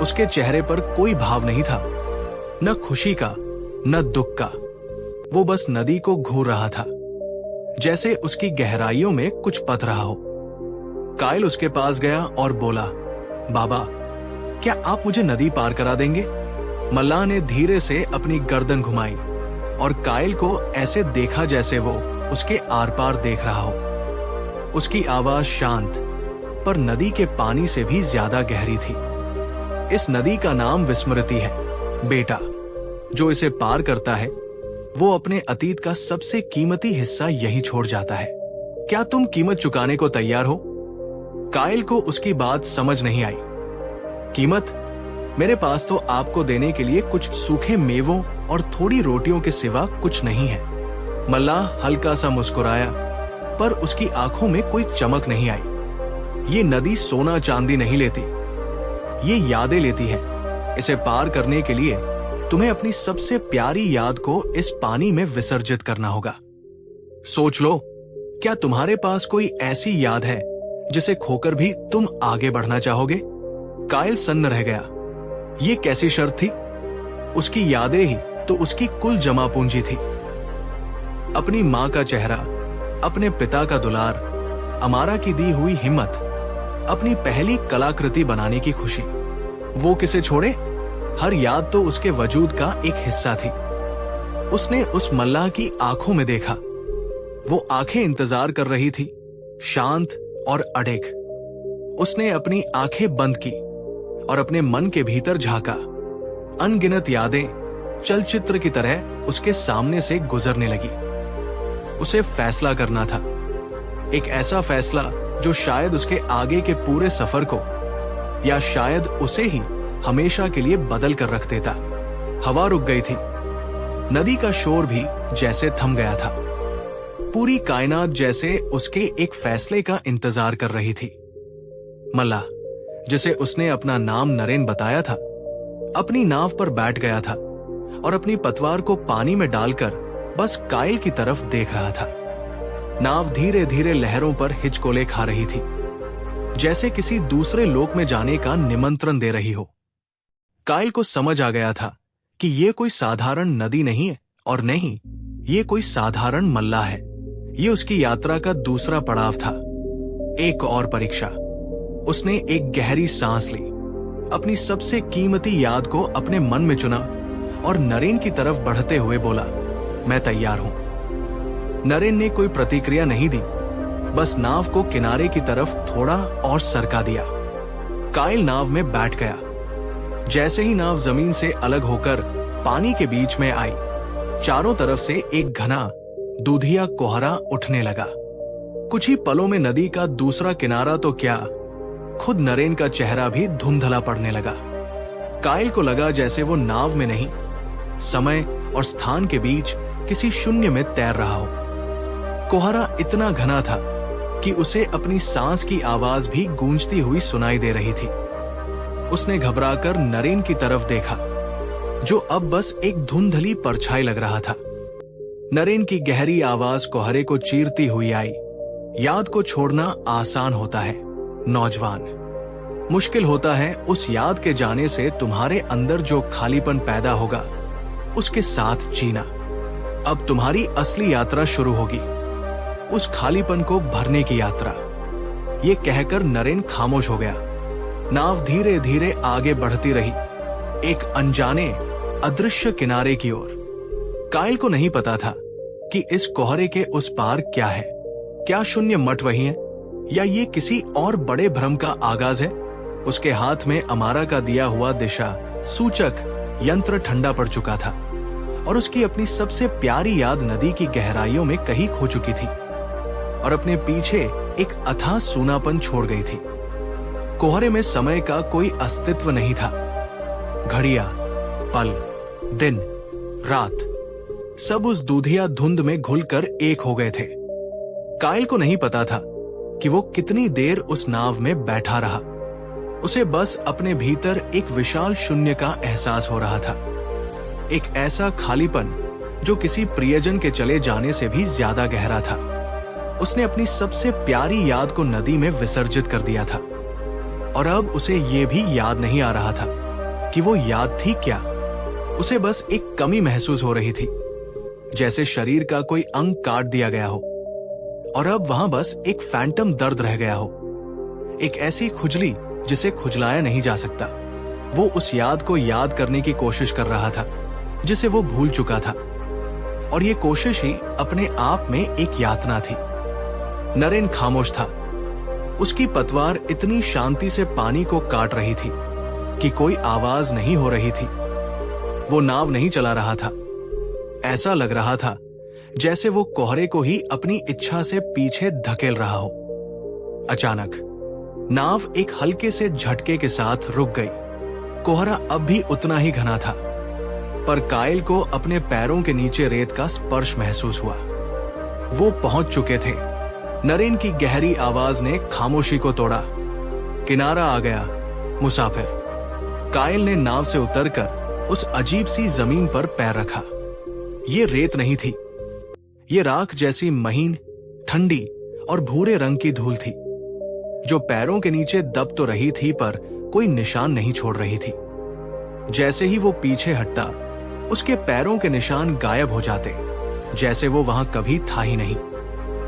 उसके चेहरे पर कोई भाव नहीं था, न खुशी का न दुख का। वो बस नदी को घूर रहा था, जैसे उसकी गहराइयों में कुछ पथ रहा हो। काइल उसके पास गया और बोला, बाबा, क्या आप मुझे नदी पार करा देंगे? मल्लाह ने धीरे से अपनी गर्दन घुमाई और काइल को ऐसे देखा जैसे वो उसके आर पार देख रहा हो। उसकी आवाज शांत पर नदी के पानी से भी ज्यादा गहरी थी। इस नदी का नाम विस्मृति है। बेटा, जो इसे पार करता है वो अपने अतीत का सबसे कीमती हिस्सा यही छोड़ जाता है। क्या तुम कीमत चुकाने को तैयार हो? काइल को उसकी बात समझ नहीं आई। कीमत? मेरे पास तो आपको देने के लिए कुछ सूखे मेवों और थोड़ी रोटियों के सिवा कुछ नहीं है। मल्लाह हल्का सा मुस्कुराया, पर उसकी आंखों में कोई चमक नहीं आई। ये नदी सोना चांदी नहीं लेती, ये यादें लेती है। इसे पार करने के लिए तुम्हें अपनी सबसे प्यारी याद को इस पानी में विसर्जित करना होगा। सोच लो, क्या तुम्हारे पास कोई ऐसी याद है जिसे खोकर भी तुम आगे बढ़ना चाहोगे? काइल सन्न रह गया। ये कैसी शर्त थी? उसकी यादें ही तो उसकी कुल जमा पूंजी थी। अपनी मां का चेहरा, अपने पिता का दुलार, अमारा की दी हुई हिम्मत, अपनी पहली कलाकृति बनाने की खुशी, वो किसे छोड़े? हर याद तो उसके वजूद का एक हिस्सा थी। उसने उस मल्लाह की आंखों में देखा। वो आंखें इंतजार कर रही थी, शांत और अड़ेग। उसने अपनी आंखें बंद की और अपने मन के भीतर झांका। अनगिनत यादें चलचित्र की तरह उसके सामने से गुजरने लगी। उसे फैसला करना था, एक ऐसा फैसला जो शायद उसके आगे के पूरे सफर को, या शायद उसे ही हमेशा के लिए बदल कर रख देता। हवा रुक गई थी। नदी का शोर भी जैसे थम गया था। पूरी कायनात जैसे उसके एक फैसले का इंतजार कर रही थी। मल्लाह, जिसे उसने अपना नाम नरेन बताया था, अपनी नाव पर बैठ गया था और अपनी पतवार को पानी में डालकर बस काइल की तरफ देख रहा था। नाव धीरे धीरे लहरों पर हिचकोले खा रही थी, जैसे किसी दूसरे लोक में जाने का निमंत्रण दे रही हो। काइल को समझ आ गया था कि ये कोई साधारण नदी नहीं है और नहीं, ये कोई साधारण मल्लाह है। ये उसकी यात्रा का दूसरा पड़ाव था, एक और परीक्षा। उसने एक गहरी सांस ली, अपनी सबसे कीमती याद को अपने मन में चुना और नरेन की तरफ बढ़ते हुए बोला, मैं तैयार हूं। नरेन ने कोई प्रतिक्रिया नहीं दी, बस नाव को किनारे की तरफ थोड़ा और सरका दिया। काइल नाव में बैठ गया। जैसे ही नाव जमीन से अलग होकर पानी के बीच में आई, चारों तरफ से एक घना दूधिया कोहरा उठने लगा। कुछ ही पलों में नदी का दूसरा किनारा तो क्या, खुद नरेन का चेहरा भी धुंधला पड़ने लगा। काइल को लगा जैसे वो नाव में नहीं, समय और स्थान के बीच किसी शून्य में तैर रहा हो। कोहरा इतना घना था कि उसे अपनी सांस की आवाज भी गूंजती हुई सुनाई दे रही थी। उसने घबराकर नरेन की तरफ देखा, जो अब बस एक धुंधली परछाई लग रहा था। नरेन की गहरी आवाज कोहरे को चीरती हुई आई, याद को छोड़ना आसान होता है नौजवान, मुश्किल होता है उस याद के जाने से तुम्हारे अंदर जो खालीपन पैदा होगा उसके साथ जीना। अब तुम्हारी असली यात्रा शुरू होगी, उस खालीपन को भरने की यात्रा। ये कहकर नरेन खामोश हो गया। नाव धीरे धीरे आगे बढ़ती रही, एक अनजाने अदृश्य किनारे की ओर। कायल को नहीं पता था कि इस कोहरे के उस पार क्या है। क्या शून्य मठ वही है, या ये किसी और बड़े भ्रम का आगाज है? उसके हाथ में अमारा का दिया हुआ दिशा सूचक यंत्र ठंडा पड़ चुका था और उसकी अपनी सबसे प्यारी याद नदी की गहराइयों में कहीं खो चुकी थी और अपने पीछे एक अथाह सूनापन छोड़ गई थी। कोहरे में समय का कोई अस्तित्व नहीं था। घड़ियां, पल, दिन, रात सब उस दूधिया धुंध में घुलकर एक हो गए थे। कायल को नहीं पता था कि वो कितनी देर उस नाव में बैठा रहा। उसे बस अपने भीतर एक विशाल शून्य का एहसास हो रहा था, एक ऐसा खालीपन जो किसी प्रियजन के चले जाने से भी ज्यादा गहरा था। उसने अपनी सबसे प्यारी याद को नदी में विसर्जित कर दिया था और अब उसे ये भी याद नहीं आ रहा था कि वो याद थी क्या। उसे बस एक कमी महसूस हो रही थी, जैसे शरीर का कोई अंग काट दिया गया हो और अब वहां बस एक फैंटम दर्द रह गया हो, एक ऐसी खुजली जिसे खुजलाया नहीं जा सकता। वो उस याद को याद करने की कोशिश कर रहा था जिसे वो भूल चुका था, और ये कोशिश ही अपने आप में एक यातना थी। नरेन खामोश था। उसकी पतवार इतनी शांति से पानी को काट रही थी कि कोई आवाज नहीं हो रही थी। वो नाव नहीं चला रहा था। ऐसा लग रहा था जैसे वो कोहरे को ही अपनी इच्छा से पीछे धकेल रहा हो। अचानक नाव एक हल्के से झटके के साथ रुक गई। कोहरा अब भी उतना ही घना था, पर कायल को अपने पैरों के नीचे रेत का स्पर्श महसूस हुआ। वो पहुंच चुके थे। नरेन की गहरी आवाज ने खामोशी को तोड़ा। किनारा आ गया मुसाफिर। कायल ने नाव से उतरकर उस अजीब सी जमीन पर पैर रखा। ये रेत नहीं थी, ये राख जैसी महीन, ठंडी और भूरे रंग की धूल थी, जो पैरों के नीचे दब तो रही थी पर कोई निशान नहीं छोड़ रही थी। जैसे ही वो पीछे हटता, उसके पैरों के निशान गायब हो जाते, जैसे वो वहां कभी था ही नहीं।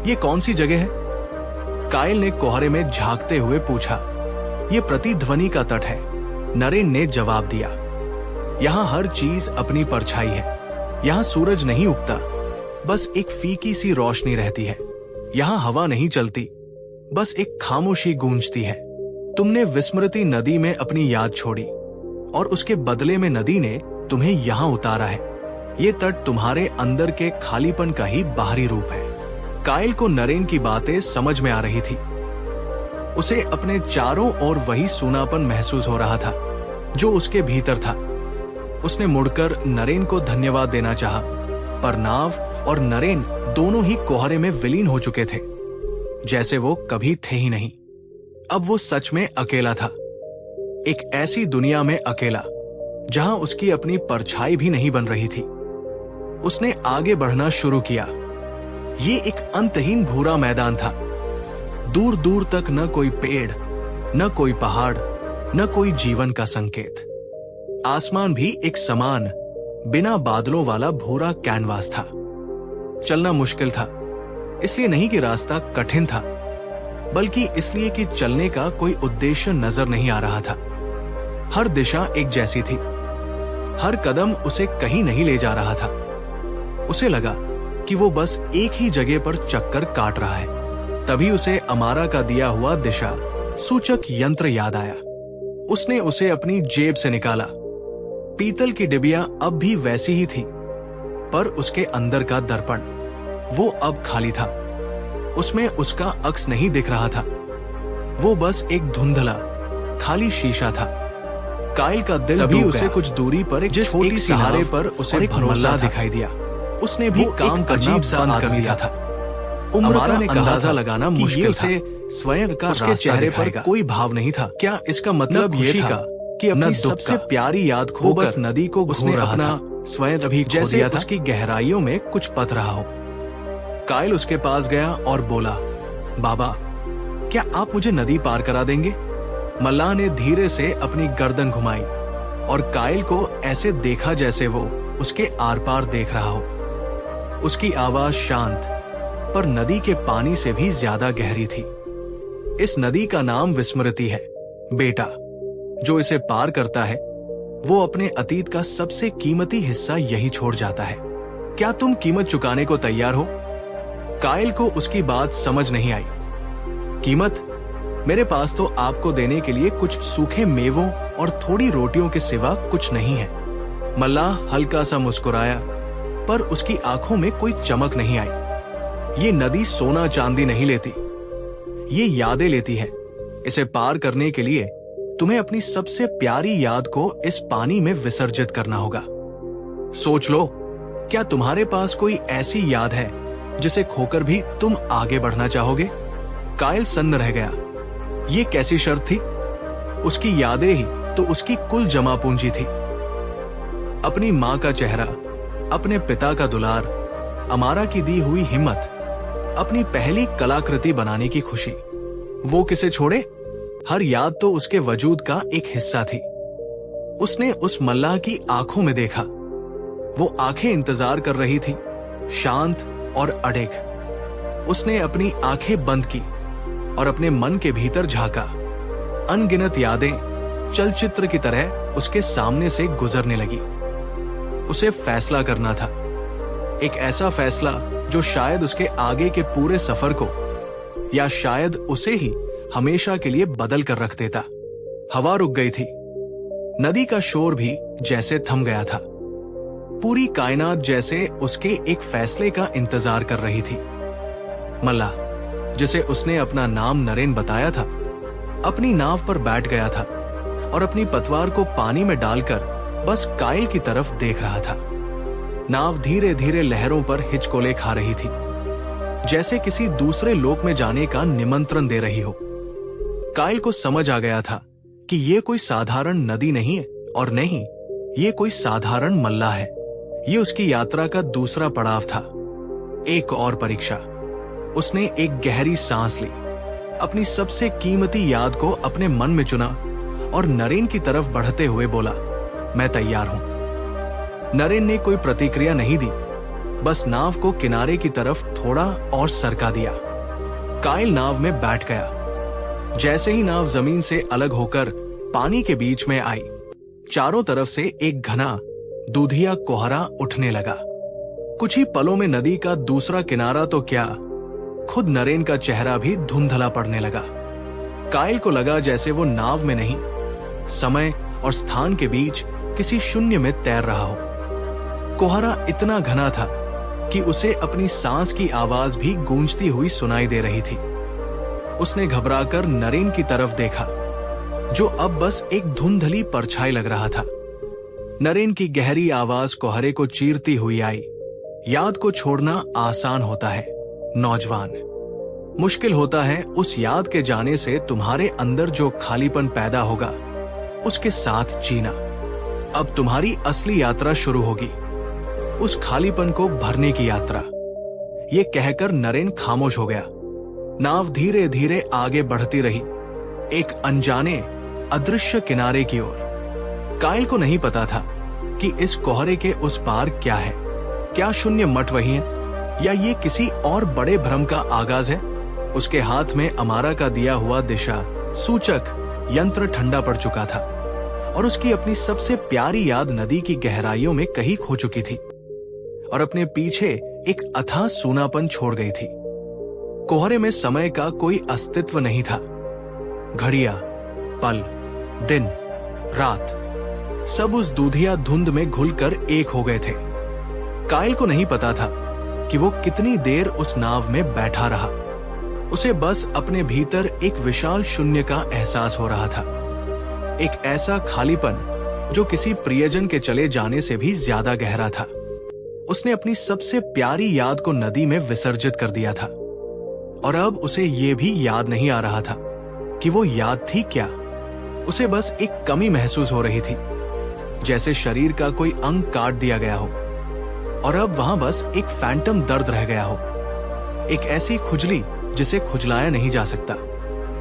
ये कौन सी जगह है? कायल ने कोहरे में झांकते हुए पूछा। ये प्रतिध्वनि का तट है, नरेन ने जवाब दिया। यहां हर चीज अपनी परछाई है। यहां सूरज नहीं उगता, बस एक फीकी सी रोशनी रहती है। यहां हवा नहीं चलती, बस एक खामोशी गूंजती है। तुमने विस्मृति नदी में अपनी याद छोड़ी और उसके बदले में नदी ने तुम्हें यहां उतारा है। ये तट तुम्हारे अंदर के खालीपन का ही बाहरी रूप है। कायल को नरेन की बातें समझ में आ रही थी। उसे अपने चारों ओर वही सूनापन महसूस हो रहा था जो उसके भीतर था। उसने मुड़कर नरेन को धन्यवाद देना चाहा, पर नाव और नरेन दोनों ही कोहरे में विलीन हो चुके थे, जैसे वो कभी थे ही नहीं। अब वो सच में अकेला था, एक ऐसी दुनिया में अकेला जहां उसकी अपनी परछाई भी नहीं बन रही थी। उसने आगे बढ़ना शुरू किया। ये एक अंतहीन भूरा मैदान था। दूर दूर तक न कोई पेड़, न कोई पहाड़, न कोई जीवन का संकेत। आसमान भी एक समान, बिना बादलों वाला भूरा कैनवास था। चलना मुश्किल था, इसलिए नहीं कि रास्ता कठिन था, बल्कि इसलिए कि चलने का कोई उद्देश्य नजर नहीं आ रहा था। हर दिशा एक जैसी थी, हर कदम उसे कहीं नहीं ले जा रहा था। उसे लगा कि वो बस एक ही जगह पर चक्कर काट रहा है। तभी उसे अमारा का दिया हुआ दिशा सूचक यंत्र याद आया। उसने उसे अपनी जेब से निकाला। पीतल की डिबिया अब भी वैसी ही थी, पर उसके अंदर का दर्पण वो अब खाली था। उसमें उसका अक्स नहीं दिख रहा था, वो बस एक धुंधला खाली शीशा था। कायल का दिल तभी उसे कुछ दूरी पर एक छोटी सी नारे पर उसे भरोसा दिखाई दिया। उसने भी काम का अजीब सा बंद कर दिया था। उम्र ने अंदाजा लगाना मुश्किल से स्वयं का उसके चेहरे पर कोई भाव नहीं था। क्या इसका मतलब ये था कि अपनी सबसे प्यारी याद खो बस नदी को घूम रहा था, स्वयं अभी जैसे उसकी गहराइयों में कुछ पथ रहा हो। कायल उसके पास गया और बोला, बाबा, क्या आप मुझे नदी पार करा देंगे? मल्लाह ने धीरे से अपनी गर्दन घुमाई और कायल को ऐसे देखा जैसे वो उसके आर पार देख रहा हो। उसकी आवाज शांत, पर नदी के पानी से भी ज्यादा गहरी थी। इस नदी का नाम विस्मृति है। बेटा, जो इसे पार करता है वो अपने अतीत का सबसे कीमती हिस्सा यही छोड़ जाता है। क्या तुम कीमत चुकाने को तैयार हो? कायल को उसकी बात समझ नहीं आई। कीमत? मेरे पास तो आपको देने के लिए कुछ सूखे मेवों और थोड़ी रोटियों के सिवा कुछ नहीं है। मल्लाह हल्का सा मुस्कुराया, पर उसकी आंखों में कोई चमक नहीं आई। ये नदी सोना चांदी नहीं लेती, ये यादें लेती है। इसे पार करने के लिए तुम्हें अपनी सबसे प्यारी याद को इस पानी में विसर्जित करना होगा। सोच लो, क्या तुम्हारे पास कोई ऐसी याद है जिसे खोकर भी तुम आगे बढ़ना चाहोगे? कायल सन्न रह गया। ये कैसी शर्त थी? उसकी यादें ही तो उसकी कुल जमा पूंजी थी। अपनी मां का चेहरा, अपने पिता का दुलार, अमारा की दी हुई हिम्मत, अपनी पहली कलाकृति बनाने की खुशी, वो किसे छोड़े? हर याद तो उसके वजूद का एक हिस्सा थी। उसने उस मल्लाह की आंखों में देखा। वो आंखें इंतजार कर रही थी, शांत और अडिग। उसने अपनी आंखें बंद की और अपने मन के भीतर झांका। अनगिनत यादें चलचित्र की तरह उसके सामने से गुजरने लगी। उसे फैसला करना था, एक ऐसा फैसला जो शायद उसके आगे के पूरे सफर को, या शायद उसे ही हमेशा के लिए बदल कर रख देता। हवा रुक गई थी। नदी का शोर भी जैसे थम गया था। पूरी कायनात जैसे उसके एक फैसले का इंतजार कर रही थी। मल्लाह, जिसे उसने अपना नाम नरेन बताया था, अपनी नाव पर बैठ गया था और अपनी पतवार को पानी में डालकर बस कायल की तरफ देख रहा था। नाव धीरे धीरे लहरों पर हिचकोले खा रही थी, जैसे किसी दूसरे लोक में जाने का निमंत्रण दे रही हो। कायल को समझ आ गया था कि ये कोई साधारण नदी नहीं है, और नहीं, ये कोई साधारण मल्लाह है। ये उसकी यात्रा का दूसरा पड़ाव था, एक और परीक्षा। उसने एक गहरी सांस ली, अपनी सबसे कीमती याद को अपने मन में चुना और नरेन की तरफ बढ़ते हुए बोला, मैं तैयार हूं। नरेन ने कोई प्रतिक्रिया नहीं दी, बस नाव को किनारे की तरफ थोड़ा और सरका दिया। कायल नाव में बैठ गया। जैसे ही नाव जमीन से अलग होकर पानी के बीच में आई, चारों तरफ से एक घना दूधिया कोहरा उठने लगा। कुछ ही पलों में नदी का दूसरा किनारा तो क्या, खुद नरेन का चेहरा भी धुंधला पड़ने लगा। कायल को लगा जैसे वो नाव में नहीं, समय और स्थान के बीच किसी शून्य में तैर रहा हो। कोहरा इतना घना था कि उसे अपनी सांस की आवाज भी गूंजती हुई सुनाई दे रही थी। उसने घबराकर नरेन की तरफ देखा, जो अब बस एक धुंधली परछाई लग रहा था। नरेन की गहरी आवाज कोहरे को चीरती हुई आई, याद को छोड़ना आसान होता है नौजवान, मुश्किल होता है उस याद के जाने से तुम्हारे अंदर जो खालीपन पैदा होगा उसके साथ जीना। अब तुम्हारी असली यात्रा शुरू होगी, उस खालीपन को भरने की यात्रा। ये कहकर नरेन खामोश हो गया। नाव धीरे धीरे आगे बढ़ती रही, एक अनजाने अदृश्य किनारे की ओर। कायल को नहीं पता था कि इस कोहरे के उस पार क्या है। क्या शून्य मठ वही है, या ये किसी और बड़े भ्रम का आगाज है? उसके हाथ में अमारा का दिया हुआ दिशा सूचक यंत्र ठंडा पड़ चुका था और उसकी अपनी सबसे प्यारी याद नदी की गहराइयों में कहीं खो चुकी थी और अपने पीछे एक अथाह सूनापन छोड़ गई थी। कोहरे में समय का कोई अस्तित्व नहीं था। घड़ियां, पल, दिन, रात, सब उस दूधिया धुंध में घुलकर एक हो गए थे। कायल को नहीं पता था कि वो कितनी देर उस नाव में बैठा रहा। उसे बस अपने भीतर एक विशाल शून्य का एहसास हो रहा था, एक ऐसा खालीपन जो किसी प्रियजन के चले जाने से भी ज्यादा गहरा था। उसने अपनी सबसे प्यारी याद को नदी में विसर्जित कर दिया था और अब उसे ये भी याद नहीं आ रहा था कि वो याद थी क्या। उसे बस एक कमी महसूस हो रही थी, जैसे शरीर का कोई अंग काट दिया गया हो और अब वहां बस एक फैंटम दर्द रह गया हो, एक ऐसी खुजली जिसे खुजलाया नहीं जा सकता।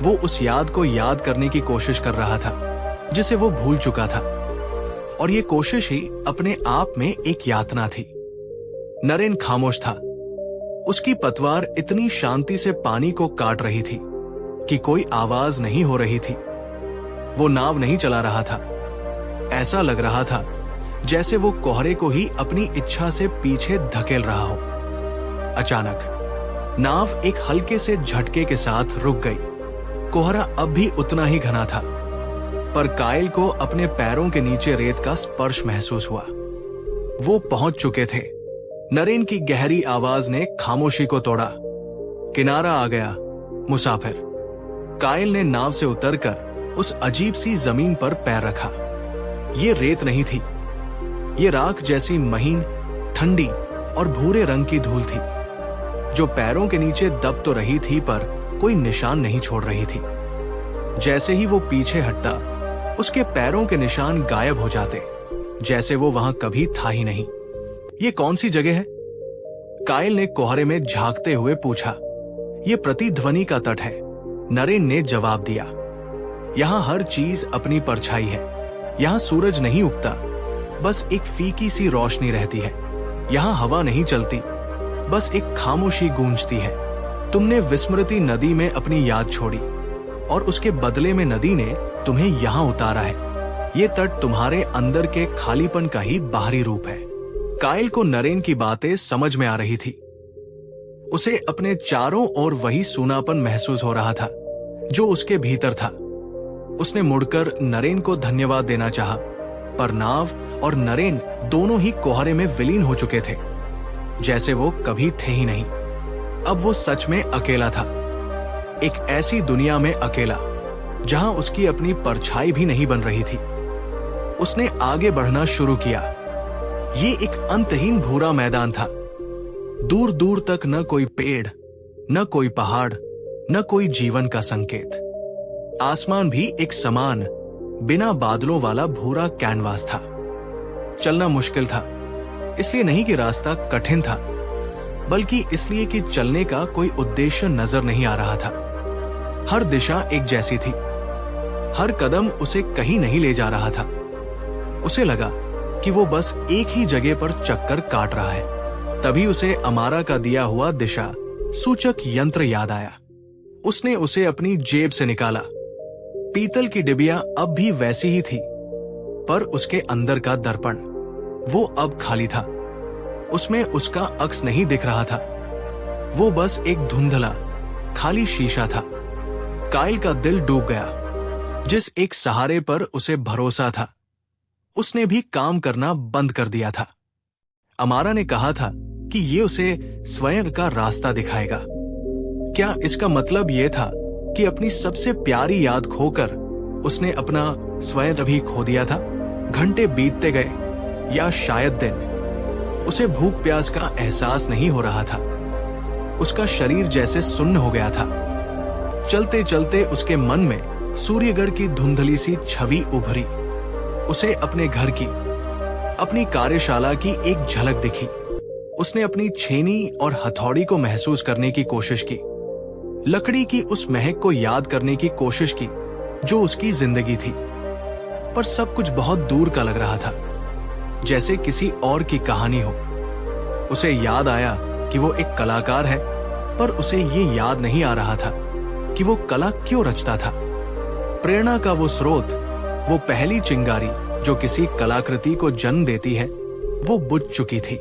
वो उस याद को याद करने की कोशिश कर रहा था जिसे वो भूल चुका था, और ये कोशिश ही अपने आप में एक यातना थी। नरेन खामोश था। उसकी पतवार इतनी शांति से पानी को काट रही थी कि कोई आवाज नहीं हो रही थी। वो नाव नहीं चला रहा था। ऐसा लग रहा था जैसे वो कोहरे को ही अपनी इच्छा से पीछे धकेल रहा हो। अचानक नाव एक हल्के से झटके के साथ रुक गई। कोहरा अब भी उतना ही घना था, पर कायल को अपने पैरों के नीचे रेत का स्पर्श महसूस हुआ। वो पहुंच चुके थे। नरेन की गहरी आवाज ने खामोशी को तोड़ा। किनारा आ गया मुसाफिर। कायल ने नाव से उतरकर उस अजीब सी जमीन पर पैर रखा। ये रेत नहीं थी, ये राख जैसी महीन, ठंडी और भूरे रंग की धूल थी, जो पैरों के नीचे दब तो रही थी पर कोई निशान नहीं छोड़ रही थी। जैसे ही वो पीछे हटता, उसके पैरों के निशान गायब हो जाते, जैसे वो वहां कभी था ही नहीं। ये कौन सी जगह है? कायल ने कोहरे में झांकते हुए पूछा। ये प्रतिध्वनि का तट है, नरेन ने जवाब दिया। यहां हर चीज अपनी परछाई है। यहां सूरज नहीं उगता, बस एक फीकी सी रोशनी रहती है। यहां हवा नहीं चलती, बस एक खामोशी गूंजती है। तुमने विस्मृति नदी में अपनी याद छोड़ी और उसके बदले में नदी ने तुम्हें यहां उतारा है। ये तट तुम्हारे अंदर के खालीपन का ही बाहरी रूप है। कायल को नरेन की बातें समझ में आ रही थी। उसे अपने चारों ओर वही सूनापन महसूस हो रहा था जो उसके भीतर था। उसने मुड़कर नरेन को धन्यवाद देना चाहा, पर नाव और नरेन दोनों ही कोहरे में विलीन हो चुके थे, जैसे वो कभी थे ही नहीं। अब वो सच में अकेला था, एक ऐसी दुनिया में अकेला जहां उसकी अपनी परछाई भी नहीं बन रही थी। उसने आगे बढ़ना शुरू किया। ये एक अंतहीन भूरा मैदान था। दूर दूर तक न कोई पेड़, न कोई पहाड़, न कोई जीवन का संकेत। आसमान भी एक समान, बिना बादलों वाला भूरा कैनवास था। चलना मुश्किल था, इसलिए नहीं कि रास्ता कठिन था, बल्कि इसलिए कि चलने का कोई उद्देश्य नजर नहीं आ रहा था। हर दिशा एक जैसी थी, हर कदम उसे कहीं नहीं ले जा रहा था। उसे लगा कि वो बस एक ही जगह पर चक्कर काट रहा है। तभी उसे अमारा का दिया हुआ दिशा सूचक यंत्र याद आया। उसने उसे अपनी जेब से निकाला। पीतल की डिबिया अब भी वैसी ही थी, पर उसके अंदर का दर्पण वो अब खाली था। उसमें उसका अक्स नहीं दिख रहा था, वो बस एक धुंधला खाली शीशा था। कायल का दिल डूब गया। जिस एक सहारे पर उसे भरोसा था, उसने भी काम करना बंद कर दिया था। अमारा ने कहा था कि ये उसे स्वयं का रास्ता दिखाएगा। क्या इसका मतलब यह था कि अपनी सबसे प्यारी याद खोकर उसने अपना स्वयं तभी खो दिया था? घंटे बीतते गए, या शायद दिन। उसे भूख प्यास का एहसास नहीं हो रहा था। उसका शरीर जैसे सुन्न हो गया था। चलते चलते उसके मन में सूर्यगढ़ की धुंधली सी छवि उभरी। उसे अपने घर की, अपनी कार्यशाला की एक झलक दिखी। उसने अपनी छेनी और हथौड़ी को महसूस करने की कोशिश की, लकड़ी की उस महक को याद करने की कोशिश की जो उसकी जिंदगी थी। पर सब कुछ बहुत दूर का लग रहा था, जैसे किसी और की कहानी हो। उसे याद आया कि वो एक कलाकार है, पर उसे ये याद नहीं आ रहा था कि वो कला क्यों रचता था। प्रेरणा का वो स्रोत, वो पहली चिंगारी जो किसी कलाकृति को जन्म देती है, वो बुझ चुकी थी।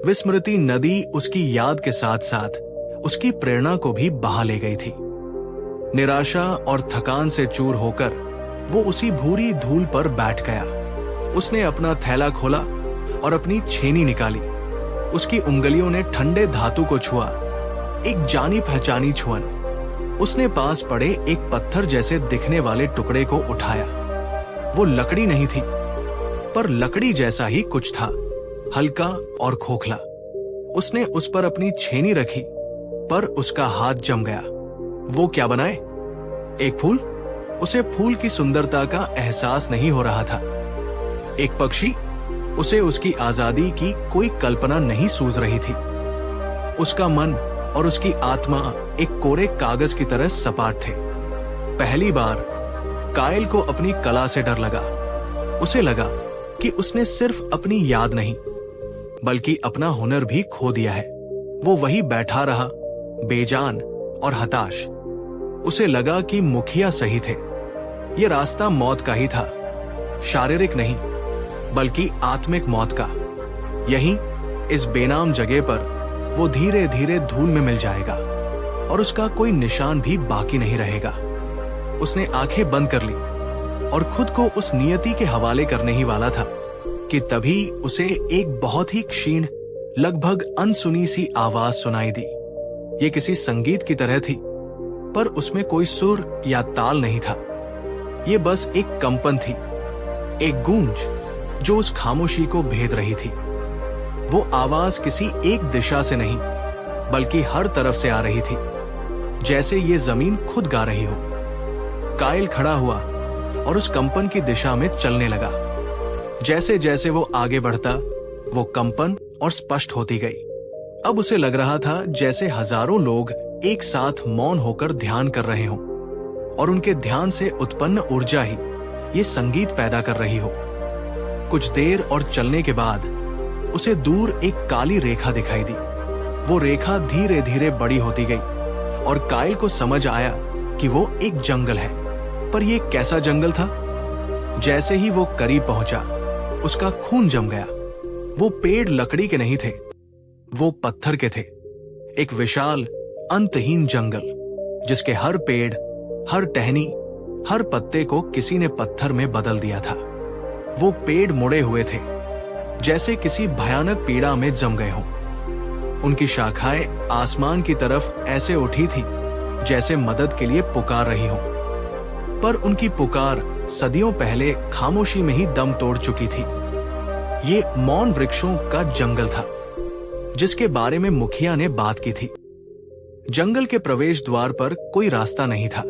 विस्मृति नदी उसकी याद के साथ साथ उसकी प्रेरणा को भी बहा ले गई थी। निराशा और थकान से चूर होकर वो उसी भूरी धूल पर बैठ गया। उसने अपना थैला खोला और अपनी छेनी निकाली। उसकी उंगलियों ने ठंडे धातु को छुआ, एक जानी पहचानी छुअन। उसने पास पड़े एक पत्थर जैसे दिखने वाले टुकड़े को उठाया। वो लकड़ी नहीं थी, पर लकड़ी जैसा ही कुछ था, हल्का और खोखला। उसने उस पर अपनी छेनी रखी, पर उसका हाथ जम गया। वो क्या बनाए? एक फूल? उसे फूल की सुंदरता का एहसास नहीं हो रहा था। एक पक्षी? उसे उसकी आजादी की कोई कल्पना नहीं सूझ रही थी। उसका मन और उसकी आत्मा एक कोरे कागज की तरह सपाट थे। पहली बार कायल को अपनी कला से डर लगा। उसे लगा कि उसने सिर्फ अपनी याद नहीं, बल्कि अपना हुनर भी खो दिया है। वो वहीं बैठा रहा, बेजान और हताश। उसे लगा कि मुखिया सही थे। ये रास्ता मौत का ही था, शारीरिक नहीं बल्कि आत्मिक मौत का। यहीं इस बेनाम जगह पर वो धीरे धीरे धूल में मिल जाएगा और उसका कोई निशान भी बाकी नहीं रहेगा। उसने आंखें बंद कर ली और खुद को उस नियति के हवाले करने ही वाला था कि तभी उसे एक बहुत ही क्षीण, लगभग अनसुनी सी आवाज सुनाई दी। ये किसी संगीत की तरह थी, पर उसमें कोई सुर या ताल नहीं था। ये बस एक कंपन थी, एक गूंज जो उस खामोशी को भेद रही थी। वो आवाज किसी एक दिशा से नहीं बल्कि हर तरफ से आ रही थी, जैसे ये जमीन खुद गा रही हो। कायल खड़ा हुआ और उस कंपन की दिशा में चलने लगा। जैसे जैसे वो आगे बढ़ता, वो कंपन और स्पष्ट होती गई। अब उसे लग रहा था जैसे हजारों लोग एक साथ मौन होकर ध्यान कर रहे हों और उनके ध्यान से उत्पन्न ऊर्जा ही ये संगीत पैदा कर रही हो। कुछ देर और चलने के बाद उसे दूर एक काली रेखा दिखाई दी। वो रेखा धीरे धीरे बड़ी होती गई और कायल को समझ आया कि वो एक जंगल है। पर ये कैसा जंगल था? जैसे ही वो करीब पहुंचा, उसका खून जम गया। वो पेड़ लकड़ी के नहीं थे, वो पत्थर के थे। एक विशाल अंतहीन जंगल जिसके हर पेड़, हर टहनी, हर पत्ते को किसी ने पत्थर में बदल दिया था। वो पेड़ मुड़े हुए थे, जैसे किसी भयानक पीड़ा में जम गए हों। उनकी शाखाएं आसमान की तरफ ऐसे उठी थी जैसे मदद के लिए पुकार रही हों। पर उनकी पुकार सदियों पहले खामोशी में ही दम तोड़ चुकी थी। ये मौन वृक्षों का जंगल था जिसके बारे में मुखिया ने बात की थी। जंगल के प्रवेश द्वार पर कोई रास्ता नहीं था।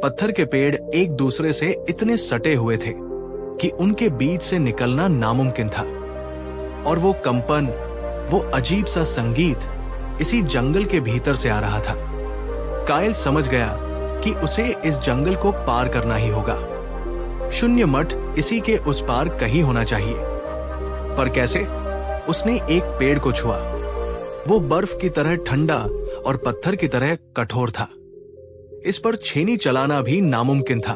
पत्थर के पेड़ एक दूसरे से इतने सटे हुए थे कि उनके बीच से निकलना नामुमकिन था। और वो कंपन, वो अजीब सा संगीत इसी जंगल के भीतर से आ रहा था। कायल समझ गया कि उसे इस जंगल को पार करना ही होगा। शून्य मठ इसी के उस पार कहीं होना चाहिए। पर कैसे? उसने एक पेड़ को छुआ। वो बर्फ की तरह ठंडा और पत्थर की तरह कठोर था। इस पर छेनी चलाना भी नामुमकिन था।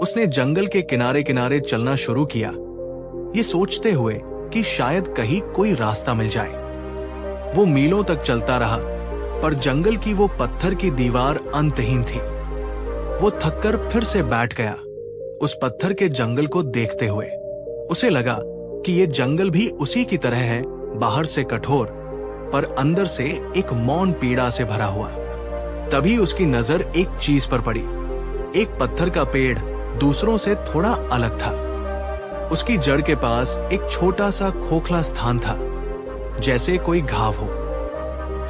उसने जंगल के किनारे किनारे चलना शुरू किया, ये सोचते हुए कि शायद कहीं कोई रास्ता मिल जाए। वो मीलों तक चलता रहा, पर जंगल की वो पत्थर की दीवार अंतहीन थी। वो थककर फिर से बैठ गया, उस पत्थर के जंगल को देखते हुए। उसे लगा कि ये जंगल भी उसी की तरह है, बाहर से कठोर पर अंदर से एक मौन पीड़ा से भरा हुआ। तभी उसकी नजर एक चीज पर पड़ी। एक पत्थर का पेड़ दूसरों से थोड़ा अलग था। उसकी जड़ के पास एक छोटा सा खोखला स्थान था, जैसे कोई घाव हो।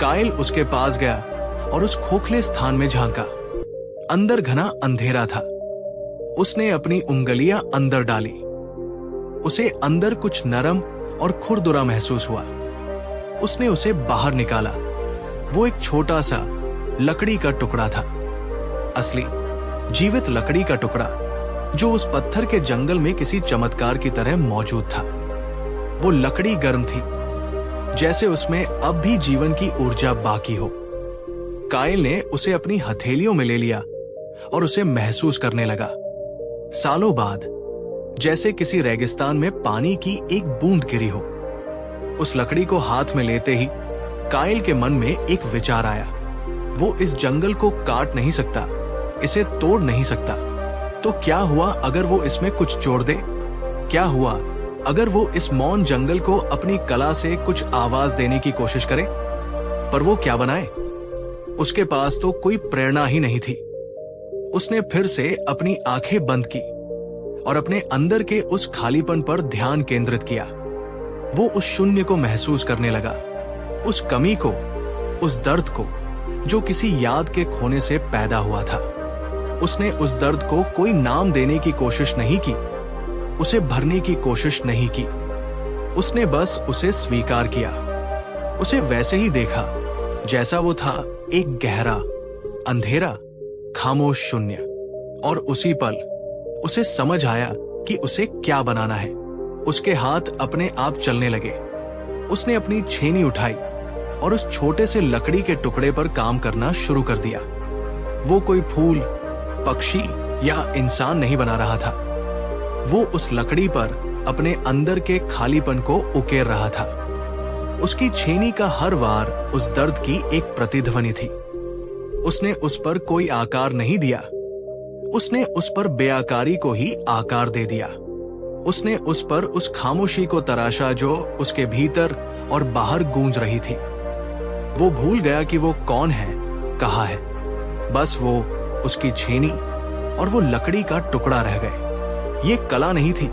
कायल उसके पास गया और उस खोखले स्थान में झांका। अंदर घना अंधेरा था। उसने अपनी उंगलियां अंदर डाली। उसे अंदर कुछ नरम और खुरदुरा महसूस हुआ। उसने उसे बाहर निकाला। वो एक छोटा सा लकड़ी का टुकड़ा था, असली जीवित लकड़ी का टुकड़ा जो उस पत्थर के जंगल में किसी चमत्कार की तरह मौजूद था। वो लकड़ी गर्म थी, जैसे उसमें अब भी जीवन की ऊर्जा बाकी हो। कायल ने उसे अपनी हथेलियों में ले लिया और उसे महसूस करने लगा। सालों बाद जैसे किसी रेगिस्तान में पानी की एक बूंद गिरी हो। उस लकड़ी को हाथ में लेते ही कायल के मन में एक विचार आया। वो इस जंगल को काट नहीं सकता, इसे तोड़ नहीं सकता, तो क्या हुआ अगर वो इसमें कुछ जोड़ दे? क्या हुआ अगर वो इस मौन जंगल को अपनी कला से कुछ आवाज देने की कोशिश करे? पर वो क्या बनाए? उसके पास तो कोई प्रेरणा ही नहीं थी। उसने फिर से अपनी आंखें बंद की और अपने अंदर के उस खालीपन पर ध्यान केंद्रित किया। वो उस शून्य को महसूस करने लगा, उस कमी को, उस दर्द को जो किसी याद के खोने से पैदा हुआ था। उसने उस दर्द को कोई नाम देने की कोशिश नहीं की, उसे भरने की कोशिश नहीं की। उसने बस उसे स्वीकार किया, उसे वैसे ही देखा जैसा वो था, एक गहरा, अंधेरा, खामोश शून्य। और उसी पल उसे समझ आया कि उसे क्या बनाना है। उसके हाथ अपने आप चलने लगे। उसने अपनी छेनी उठाई और उस छोटे से लकड़ी के टुकड़े पर काम करना शुरू कर दिया। वो कोई फूल, पक्षी या इंसान नहीं बना रहा था। वो उस लकड़ी पर अपने अंदर के खालीपन को उकेर रहा था। उसकी छेनी का हर वार उस दर्द की एक प्रतिध्वनि थी। उसने उस पर कोई आकार नहीं दिया, उसने उस पर बेआकारी को ही आकार दे दिया। उसने उस पर उस खामोशी को तराशा जो उसके भीतर और बाहर गूंज रही थी। वो भूल गया कि वो कौन है, कहाँ है। बस वो, उसकी छेनी और वो लकड़ी का टुकड़ा रह गए। ये कला नहीं थी,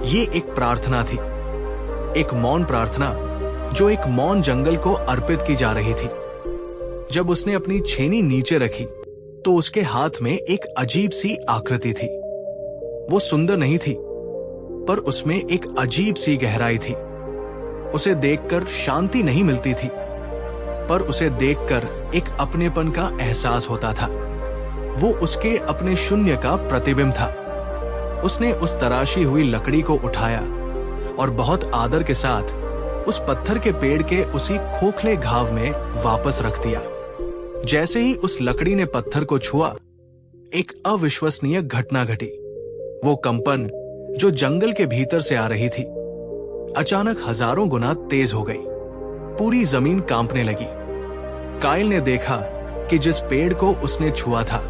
ये एक प्रार्थना थी, एक मौन प्रार्थना जो एक मौन जंगल को अर्पित की जा रही थी। जब उसने अपनी छेनी नीचे रखी तो उसके हाथ में एक अजीब सी आकृति थी। वो सुंदर नहीं थी, पर उसमें एक अजीब सी गहराई थी। उसे देखकर शांति नहीं मिलती थी, पर उसे देखकर एक अपनेपन का एहसास होता था। वो उसके अपने शून्य का प्रतिबिंब था। उसने उस तराशी हुई लकड़ी को उठाया और बहुत आदर के साथ उस पत्थर के पेड़ के उसी खोखले घाव में वापस रख दिया। जैसे ही उस लकड़ी ने पत्थर को छुआ, एक अविश्वसनीय घटना घटी। वो कंपन जो जंगल के भीतर से आ रही थी, अचानक हजारों गुना तेज हो गई। पूरी जमीन कांपने लगी। काइल ने देखा कि जिस पेड़ को उसने छुआ था,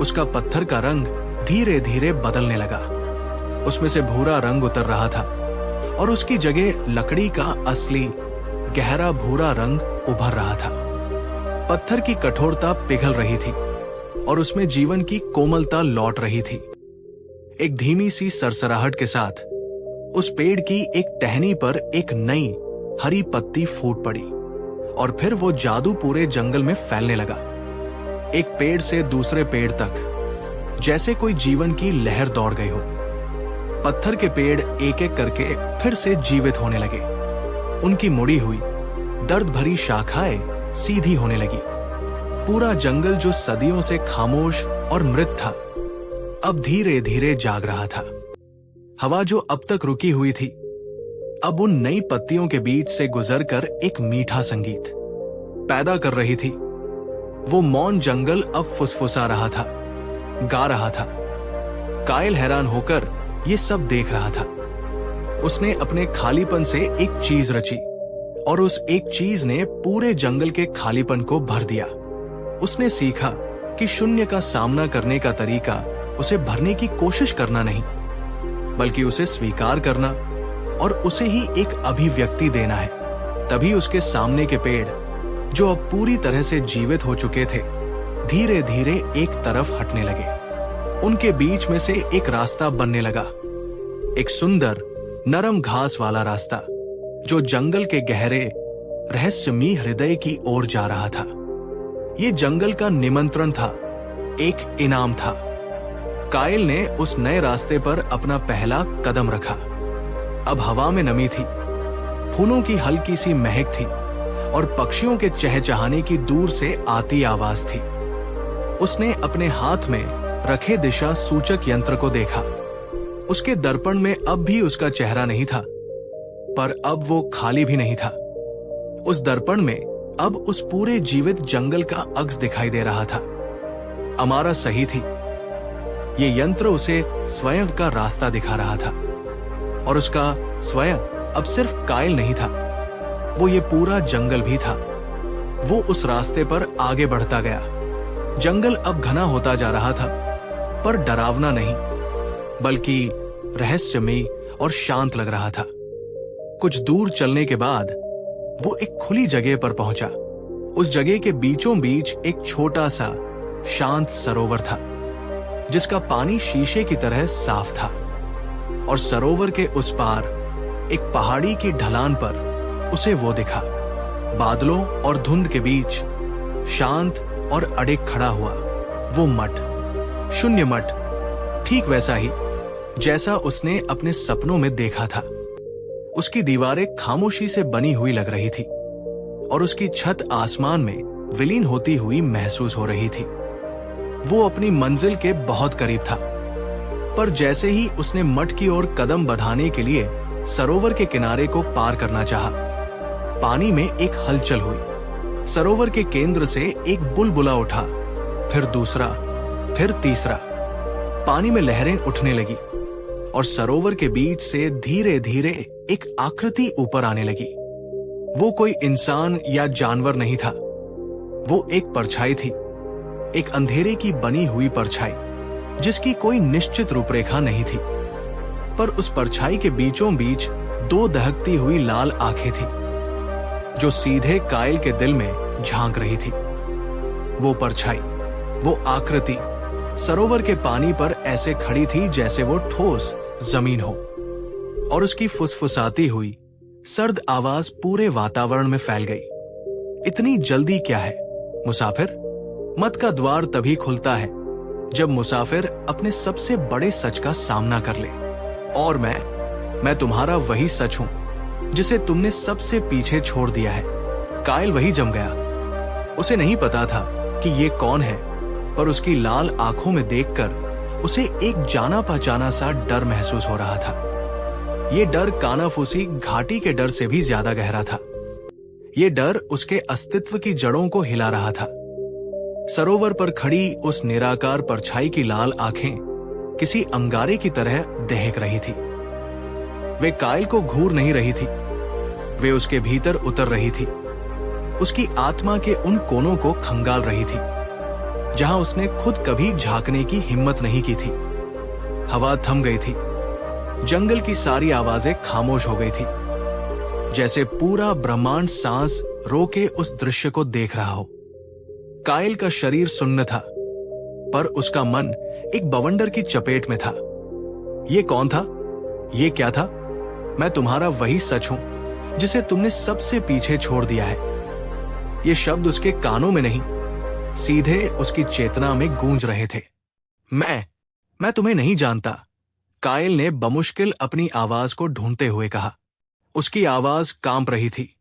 उसका पत्थर का रंग धीरे धीरे बदलने लगा। उसमें से भूरा रंग उतर रहा था और उसकी जगह लकड़ी का असली गहरा भूरा रंग उभर रहा था। पत्थर की कठोरता पिघल रही थी और उसमें जीवन की कोमलता लौट रही थी। एक धीमी सी सरसराहट के साथ उस पेड़ की एक टहनी पर एक नई हरी पत्ती फूट पड़ी और फिर वो जादू पूरे जंगल में फैलने लगा। एक पेड़ से दूसरे पेड़ तक जैसे कोई जीवन की लहर दौड़ गई हो। पत्थर के पेड़ एक एक करके फिर से जीवित होने लगे। उनकी मुड़ी हुई दर्द भरी शाखाएं सीधी होने लगी। पूरा जंगल जो सदियों से खामोश और मृत था, अब धीरे धीरे जाग रहा था। हवा जो अब तक रुकी हुई थी, अब उन नई पत्तियों के बीच से गुजरकर एक मीठा संगीत पैदा कर रही थी। वो मौन जंगल अब फुसफुसा रहा था, गा रहा था। काइल हैरान होकर ये सब देख रहा था। उसने अपने खालीपन से एक चीज रची और उस एक चीज ने पूरे जंगल के खालीपन को भर दिया। उसने सीखा कि शून्य का सामना करने का तरीका उसे भरने की कोशिश करना नहीं, बल्कि उसे स्वीकार करना और उसे ही एक अभिव्यक्ति देना है। तभी उसके सामने के पेड़, जो अब पूरी तरह से जीवित हो चुके थे, धीरे धीरे एक तरफ हटने लगे। उनके बीच में से एक रास्ता बनने लगा, एक सुंदर नरम घास वाला रास्ता जो जंगल के गहरे रहस्यमयी हृदय की ओर जा रहा था। ये जंगल का निमंत्रण था, एक इनाम था। काइल ने उस नए रास्ते पर अपना पहला कदम रखा। अब हवा में नमी थी, फूलों की हल्की सी महक थी और पक्षियों के चहचहाने की दूर से आती आवाज थी। उसने अपने हाथ में रखे दिशा सूचक यंत्र को देखा। उसके दर्पण में अब भी उसका चेहरा नहीं था, पर अब वो खाली भी नहीं था। उस दर्पण में अब उस पूरे जीवित जंगल का अक्स दिखाई दे रहा था। अमारा सही थी, ये यंत्र उसे स्वयं का रास्ता दिखा रहा था और उसका स्वयं अब सिर्फ काइल नहीं था, वो ये पूरा जंगल भी था। वो उस रास्ते पर आगे बढ़ता गया। जंगल अब घना होता जा रहा था, पर डरावना नहीं, बल्कि रहस्यमयी और शांत लग रहा था। कुछ दूर चलने के बाद वो एक खुली जगह पर पहुंचा। उस जगह के बीचों बीच एक छोटा सा शांत सरोवर था, जिसका पानी शीशे की तरह साफ था। और सरोवर के उस पार एक पहाड़ी की ढलान पर उसे वो दिखा, बादलों और धुंध के बीच शांत और अड़िग खड़ा हुआ वो मठ, शून्य मठ, ठीक वैसा ही जैसा उसने अपने सपनों में देखा था। उसकी दीवारें खामोशी से बनी हुई लग रही थी और उसकी छत आसमान में विलीन होती हुई महसूस हो रही थी। वो अपनी मंजिल के बहुत करीब था, पर जैसे ही उसने मठ की ओर कदम बढ़ाने के लिए सरोवर के किनारे को पार करना चाहा, पानी में एक हलचल हुई। सरोवर के केंद्र से एक बुलबुला उठा, फिर दूसरा, फिर तीसरा। पानी में लहरें उठने लगी और सरोवर के बीच से धीरे धीरे एक आकृति ऊपर आने लगी। वो कोई इंसान या जानवर नहीं था, वो एक परछाई थी, एक अंधेरे की बनी हुई परछाई जिसकी कोई निश्चित रूपरेखा नहीं थी। पर उस परछाई के बीचों बीच दो दहकती हुई लाल आंखें थी जो सीधे कायल के दिल में झांक रही थी। वो परछाई, वो आकृति सरोवर के पानी पर ऐसे खड़ी थी जैसे वो ठोस जमीन हो, और उसकी फुसफुसाती हुई सर्द आवाज पूरे वातावरण में फैल गई। इतनी जल्दी क्या है मुसाफिर? मत का द्वार तभी खुलता है जब मुसाफिर अपने सबसे बड़े सच का सामना कर ले। और मैं तुम्हारा वही सच हूं जिसे तुमने सबसे पीछे छोड़ दिया है। कायल वही जम गया। उसे नहीं पता था कि ये कौन है, पर उसकी लाल आंखों में देखकर उसे एक जाना पहचाना सा डर महसूस हो रहा था। ये डर कानाफूसी घाटी के डर से भी ज्यादा गहरा था। ये डर उसके अस्तित्व की जड़ों को हिला रहा था। सरोवर पर खड़ी उस निराकार परछाई की लाल आंखें किसी अंगारे की तरह दहक रही थी। वे कायल को घूर नहीं रही थी, वे उसके भीतर उतर रही थी, उसकी आत्मा के उन कोनों को खंगाल रही थी जहां उसने खुद कभी झांकने की हिम्मत नहीं की थी। हवा थम गई थी, जंगल की सारी आवाजें खामोश हो गई थी, जैसे पूरा ब्रह्मांड सांस रोके उस दृश्य को देख रहा हो। कायल का शरीर सुन्न था, पर उसका मन एक बवंडर की चपेट में था। ये कौन था? ये क्या था? मैं तुम्हारा वही सच हूं जिसे तुमने सबसे पीछे छोड़ दिया है। ये शब्द उसके कानों में नहीं, सीधे उसकी चेतना में गूंज रहे थे। मैं तुम्हें नहीं जानता, कायल ने बमुश्किल अपनी आवाज को ढूंढते हुए कहा। उसकी आवाज कांप रही थी।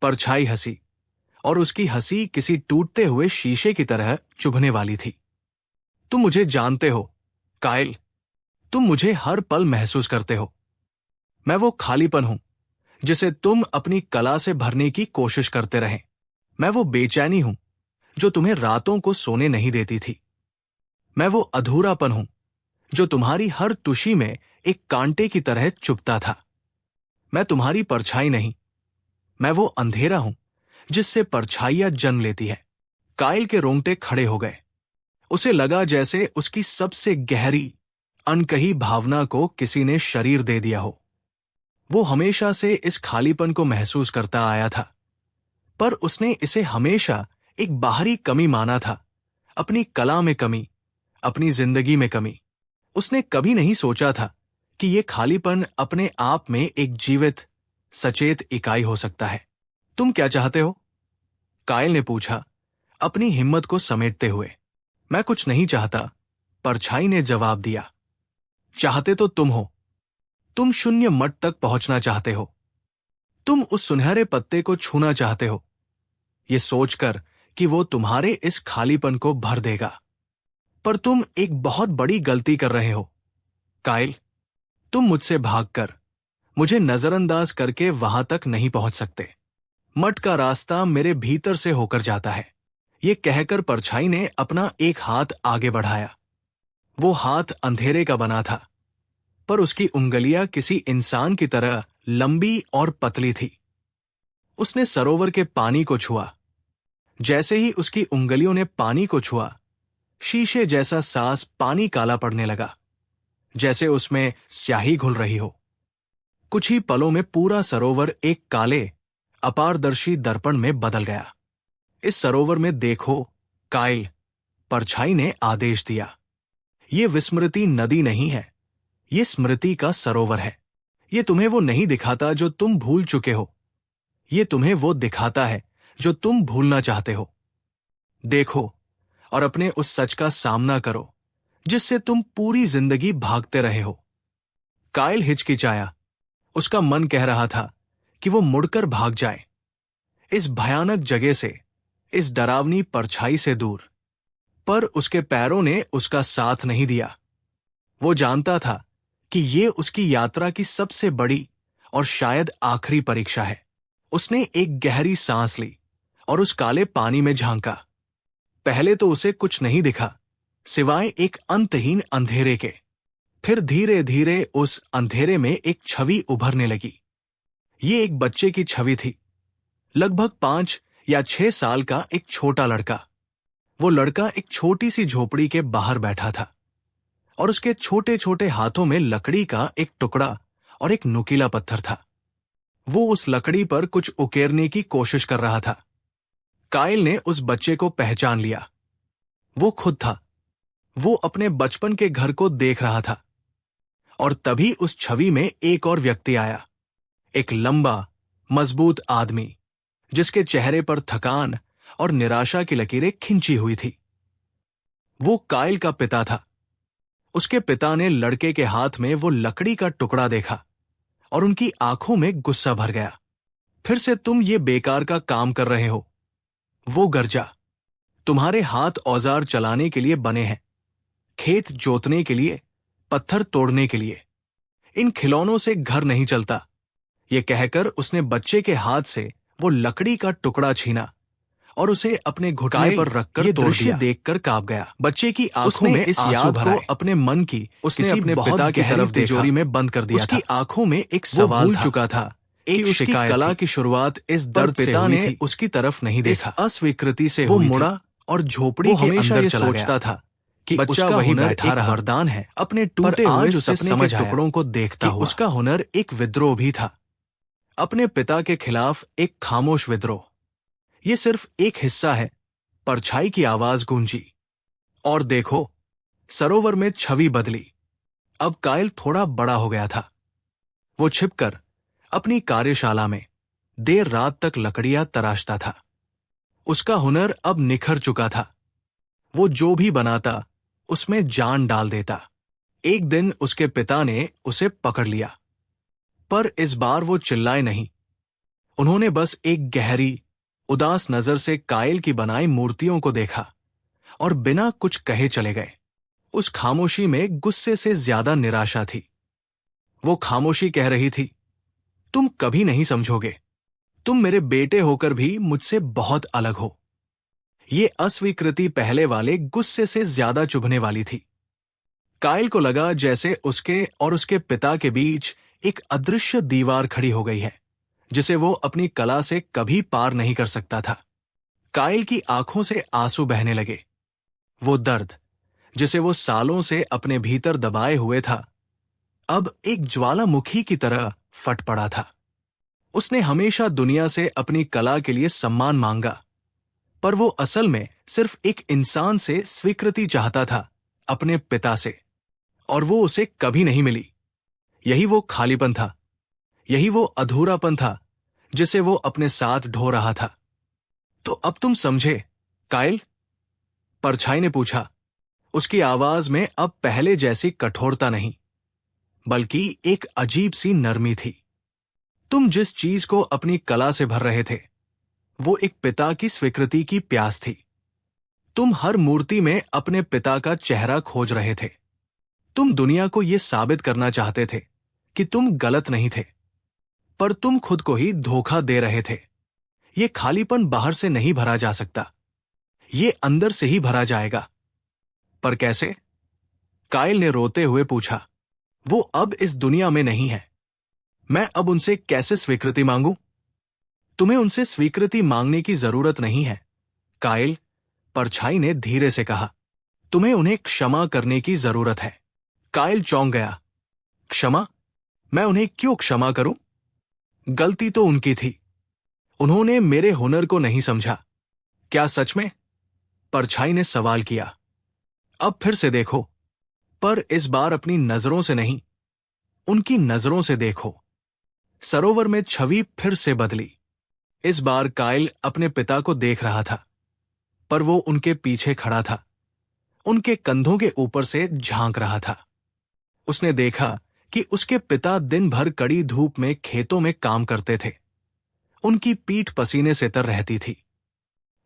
परछाई हंसी, और उसकी हंसी किसी टूटते हुए शीशे की तरह चुभने वाली थी। तुम मुझे जानते हो कायल, तुम मुझे हर पल महसूस करते हो। मैं वो खालीपन हूं जिसे तुम अपनी कला से भरने की कोशिश करते रहे। मैं वो बेचैनी हूं जो तुम्हें रातों को सोने नहीं देती थी। मैं वो अधूरापन हूं जो तुम्हारी हर तुशी में एक कांटे की तरह चुभता था। मैं तुम्हारी परछाई नहीं, मैं वो अंधेरा हूं जिससे परछाइयां जन्म लेती है। कायल के रोंगटे खड़े हो गए। उसे लगा जैसे उसकी सबसे गहरी अनकही भावना को किसी ने शरीर दे दिया हो। वो हमेशा से इस खालीपन को महसूस करता आया था, पर उसने इसे हमेशा एक बाहरी कमी माना था, अपनी कला में कमी, अपनी जिंदगी में कमी। उसने कभी नहीं सोचा था कि यह खालीपन अपने आप में एक जीवित, सचेत इकाई हो सकता है। तुम क्या चाहते हो? कायल ने पूछा, अपनी हिम्मत को समेटते हुए। मैं कुछ नहीं चाहता, परछाई ने जवाब दिया। चाहते तो तुम हो। तुम शून्य मट तक पहुंचना चाहते हो। तुम उस सुनहरे पत्ते को छूना चाहते हो, ये सोचकर कि वो तुम्हारे इस खालीपन को भर देगा। पर तुम एक बहुत बड़ी गलती कर रहे हो कायल। तुम मुझसे भागकर, मुझे नजरअंदाज करके वहां तक नहीं पहुंच सकते। मठ का रास्ता मेरे भीतर से होकर जाता है। ये कहकर परछाई ने अपना एक हाथ आगे बढ़ाया। वो हाथ अंधेरे का बना था, पर उसकी उंगलियां किसी इंसान की तरह लंबी और पतली थी। उसने सरोवर के पानी को छुआ। जैसे ही उसकी उंगलियों ने पानी को छुआ, शीशे जैसा सांस पानी काला पड़ने लगा, जैसे उसमें स्याही घुल रही हो। कुछ ही पलों में पूरा सरोवर एक काले, अपारदर्शी दर्पण में बदल गया। इस सरोवर में देखो कायल, परछाई ने आदेश दिया। ये विस्मृति नदी नहीं है, ये स्मृति का सरोवर है। ये तुम्हें वो नहीं दिखाता जो तुम भूल चुके हो, ये तुम्हें वो दिखाता है जो तुम भूलना चाहते हो। देखो और अपने उस सच का सामना करो जिससे तुम पूरी जिंदगी भागते रहे हो। कायल हिचकिचाया। उसका मन कह रहा था कि वो मुड़कर भाग जाए, इस भयानक जगह से, इस डरावनी परछाई से दूर। पर उसके पैरों ने उसका साथ नहीं दिया। वो जानता था कि ये उसकी यात्रा की सबसे बड़ी और शायद आखिरी परीक्षा है। उसने एक गहरी सांस ली और उस काले पानी में झांका। पहले तो उसे कुछ नहीं दिखा सिवाय एक अंतहीन अंधेरे के। फिर धीरे धीरे उस अंधेरे में एक छवि उभरने लगी। ये एक बच्चे की छवि थी, लगभग 5 या 6 साल का एक छोटा लड़का। वो लड़का एक छोटी सी झोपड़ी के बाहर बैठा था और उसके छोटे छोटे हाथों में लकड़ी का एक टुकड़ा और एक नुकीला पत्थर था। वो उस लकड़ी पर कुछ उकेरने की कोशिश कर रहा था। काइल ने उस बच्चे को पहचान लिया। वो खुद था। वो अपने बचपन के घर को देख रहा था और तभी उस छवि में एक और व्यक्ति आया, एक लंबा मजबूत आदमी जिसके चेहरे पर थकान और निराशा की लकीरें खिंची हुई थी। वो काइल का पिता था। उसके पिता ने लड़के के हाथ में वो लकड़ी का टुकड़ा देखा और उनकी आंखों में गुस्सा भर गया। फिर से तुम ये बेकार का काम कर रहे हो, वो गरजा। तुम्हारे हाथ औजार चलाने के लिए बने हैं, खेत जोतने के लिए, पत्थर तोड़ने के लिए। इन खिलौनों से घर नहीं चलता। ये कहकर उसने बच्चे के हाथ से वो लकड़ी का टुकड़ा छीना और उसे अपने घुटने पर रखकर तोड़ दिया। देखकर कांप गया। बच्चे की आंखों में इस याद को अपने मन की उसने अपने पिता की तरफ तिजोरी में बंद कर दिया। उसकी आंखों में एक सवाल भूल चुका था। एक शिकायत कला की शुरुआत इस दर्द से हुई थी। उसकी तरफ नहीं देखा, अस्वीकृति से वो मुड़ा और झोपड़ी के अंदर सोचता था कि बच्चा वही बैठा रहा। वरदान है अपने टूटे हुए सपने के टुकड़ों को देखता हुआ। उसका हुनर एक विद्रोह भी था, अपने पिता के खिलाफ एक खामोश विद्रोह। ये सिर्फ एक हिस्सा है। परछाई की आवाज गूंजी और देखो, सरोवर में छवि बदली। अब काइल थोड़ा बड़ा हो गया था। वो छिपकर अपनी कार्यशाला में देर रात तक लकड़ियां तराशता था। उसका हुनर अब निखर चुका था। वो जो भी बनाता उसमें जान डाल देता। एक दिन उसके पिता ने उसे पकड़ लिया, पर इस बार वो चिल्लाए नहीं। उन्होंने बस एक गहरी उदास नजर से काइल की बनाई मूर्तियों को देखा और बिना कुछ कहे चले गए। उस खामोशी में गुस्से से ज्यादा निराशा थी। वो खामोशी कह रही थी, तुम कभी नहीं समझोगे। तुम मेरे बेटे होकर भी मुझसे बहुत अलग हो। ये अस्वीकृति पहले वाले गुस्से से ज्यादा चुभने वाली थी। काइल को लगा जैसे उसके और उसके पिता के बीच एक अदृश्य दीवार खड़ी हो गई है, जिसे वो अपनी कला से कभी पार नहीं कर सकता था। काइल की आंखों से आंसू बहने लगे। वो दर्द जिसे वो सालों से अपने भीतर दबाए हुए था, अब एक ज्वालामुखी की तरह फट पड़ा था। उसने हमेशा दुनिया से अपनी कला के लिए सम्मान मांगा, पर वो असल में सिर्फ एक इंसान से स्वीकृति चाहता था, अपने पिता से, और वो उसे कभी नहीं मिली। यही वो खालीपन था, यही वो अधूरापन था जिसे वो अपने साथ ढो रहा था। तो अब तुम समझे, काइल? परछाई ने पूछा। उसकी आवाज में अब पहले जैसी कठोरता नहीं, बल्कि एक अजीब सी नरमी थी। तुम जिस चीज को अपनी कला से भर रहे थे, वो एक पिता की स्वीकृति की प्यास थी। तुम हर मूर्ति में अपने पिता का चेहरा खोज रहे थे। तुम दुनिया को यह साबित करना चाहते थे कि तुम गलत नहीं थे, पर तुम खुद को ही धोखा दे रहे थे। ये खालीपन बाहर से नहीं भरा जा सकता, ये अंदर से ही भरा जाएगा। पर कैसे? काइल ने रोते हुए पूछा। वो अब इस दुनिया में नहीं है। मैं अब उनसे कैसे स्वीकृति मांगूं? तुम्हें उनसे स्वीकृति मांगने की जरूरत नहीं है, काइल, परछाई ने धीरे से कहा। तुम्हें उन्हें क्षमा करने की जरूरत है। काइल चौंक गया। क्षमा? मैं उन्हें क्यों क्षमा करूं? गलती तो उनकी थी। उन्होंने मेरे हुनर को नहीं समझा। क्या सच में? परछाई ने सवाल किया। अब फिर से देखो, पर इस बार अपनी नजरों से नहीं, उनकी नजरों से देखो। सरोवर में छवि फिर से बदली। इस बार काइल अपने पिता को देख रहा था, पर वो उनके पीछे खड़ा था, उनके कंधों के ऊपर से झांक रहा था। उसने देखा कि उसके पिता दिन भर कड़ी धूप में खेतों में काम करते थे। उनकी पीठ पसीने से तर रहती थी।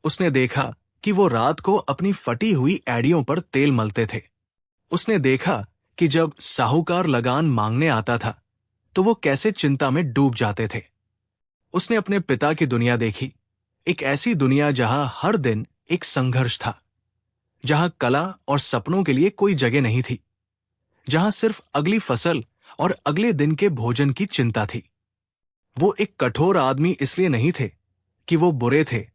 उसने देखा कि वो रात को अपनी फटी हुई एड़ियों पर तेल मलते थे। उसने देखा कि जब साहूकार लगान मांगने आता था तो वो कैसे चिंता में डूब जाते थे। उसने अपने पिता की दुनिया देखी, एक ऐसी दुनिया जहां हर दिन एक संघर्ष था, जहां कला और सपनों के लिए कोई जगह नहीं थी, जहां सिर्फ अगली फसल और अगले दिन के भोजन की चिंता थी। वो एक कठोर आदमी इसलिए नहीं थे कि वो बुरे थे,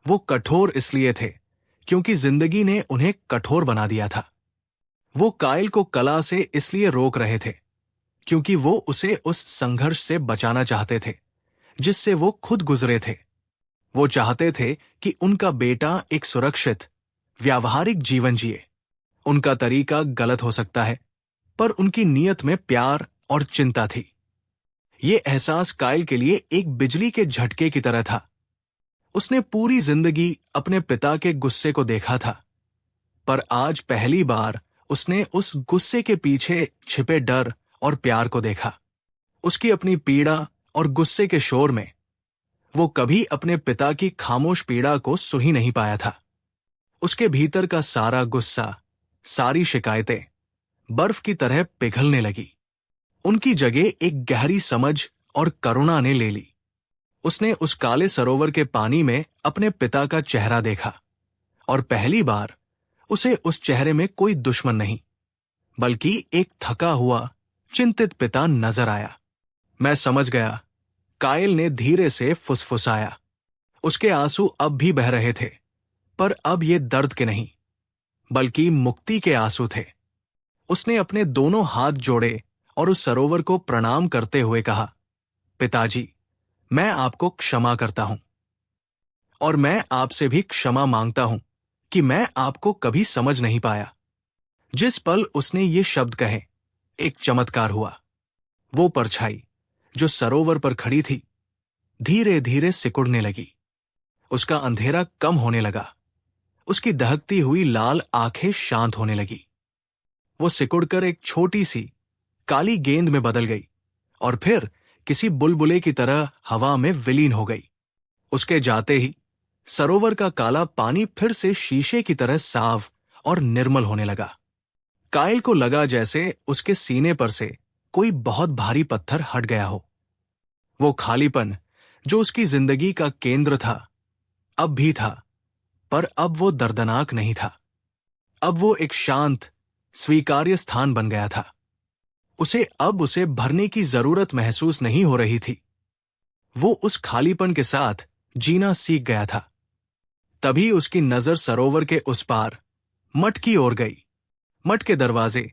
वो कठोर इसलिए थे क्योंकि जिंदगी ने उन्हें कठोर बना दिया था। वो काइल को कला से इसलिए रोक रहे थे क्योंकि वो उसे उस संघर्ष से बचाना चाहते थे जिससे वो खुद गुजरे थे। वो चाहते थे कि उनका बेटा एक सुरक्षित, व्यावहारिक जीवन जिए। उनका तरीका गलत हो सकता है, पर उनकी नीयत में प्यार और चिंता थी। ये एहसास काइल के लिए एक बिजली के झटके की तरह था। उसने पूरी जिंदगी अपने पिता के गुस्से को देखा था, पर आज पहली बार उसने उस गुस्से के पीछे छिपे डर और प्यार को देखा। उसकी अपनी पीड़ा और गुस्से के शोर में वो कभी अपने पिता की खामोश पीड़ा को सुन ही नहीं पाया था। उसके भीतर का सारा गुस्सा, सारी शिकायतें बर्फ की तरह पिघलने लगी। उनकी जगह एक गहरी समझ और करुणा ने ले ली। उसने उस काले सरोवर के पानी में अपने पिता का चेहरा देखा, और पहली बार उसे उस चेहरे में कोई दुश्मन नहीं, बल्कि एक थका हुआ, चिंतित पिता नजर आया। मैं समझ गया, काइल ने धीरे से फुसफुसाया। उसके आंसू अब भी बह रहे थे, पर अब ये दर्द के नहीं, बल्कि मुक्ति के आंसू थे। उसने अपने दोनों हाथ जोड़े और उस सरोवर को प्रणाम करते हुए कहा, पिताजी, मैं आपको क्षमा करता हूं, और मैं आपसे भी क्षमा मांगता हूं कि मैं आपको कभी समझ नहीं पाया। जिस पल उसने ये शब्द कहे, एक चमत्कार हुआ। वो परछाई जो सरोवर पर खड़ी थी, धीरे धीरे सिकुड़ने लगी। उसका अंधेरा कम होने लगा। उसकी दहकती हुई लाल आंखें शांत होने लगी। वो सिकुड़कर एक छोटी सी काली गेंद में बदल गई और फिर किसी बुलबुले की तरह हवा में विलीन हो गई। उसके जाते ही सरोवर का काला पानी फिर से शीशे की तरह साफ और निर्मल होने लगा। काइल को लगा जैसे उसके सीने पर से कोई बहुत भारी पत्थर हट गया हो। वो खालीपन जो उसकी जिंदगी का केंद्र था, अब भी था, पर अब वो दर्दनाक नहीं था। अब वो एक शांत, स्वीकार्य स्थान बन गया था। उसे भरने की जरूरत महसूस नहीं हो रही थी। वो उस खालीपन के साथ जीना सीख गया था। तभी उसकी नजर सरोवर के उस पार मठ की ओर गई। मठ के दरवाजे,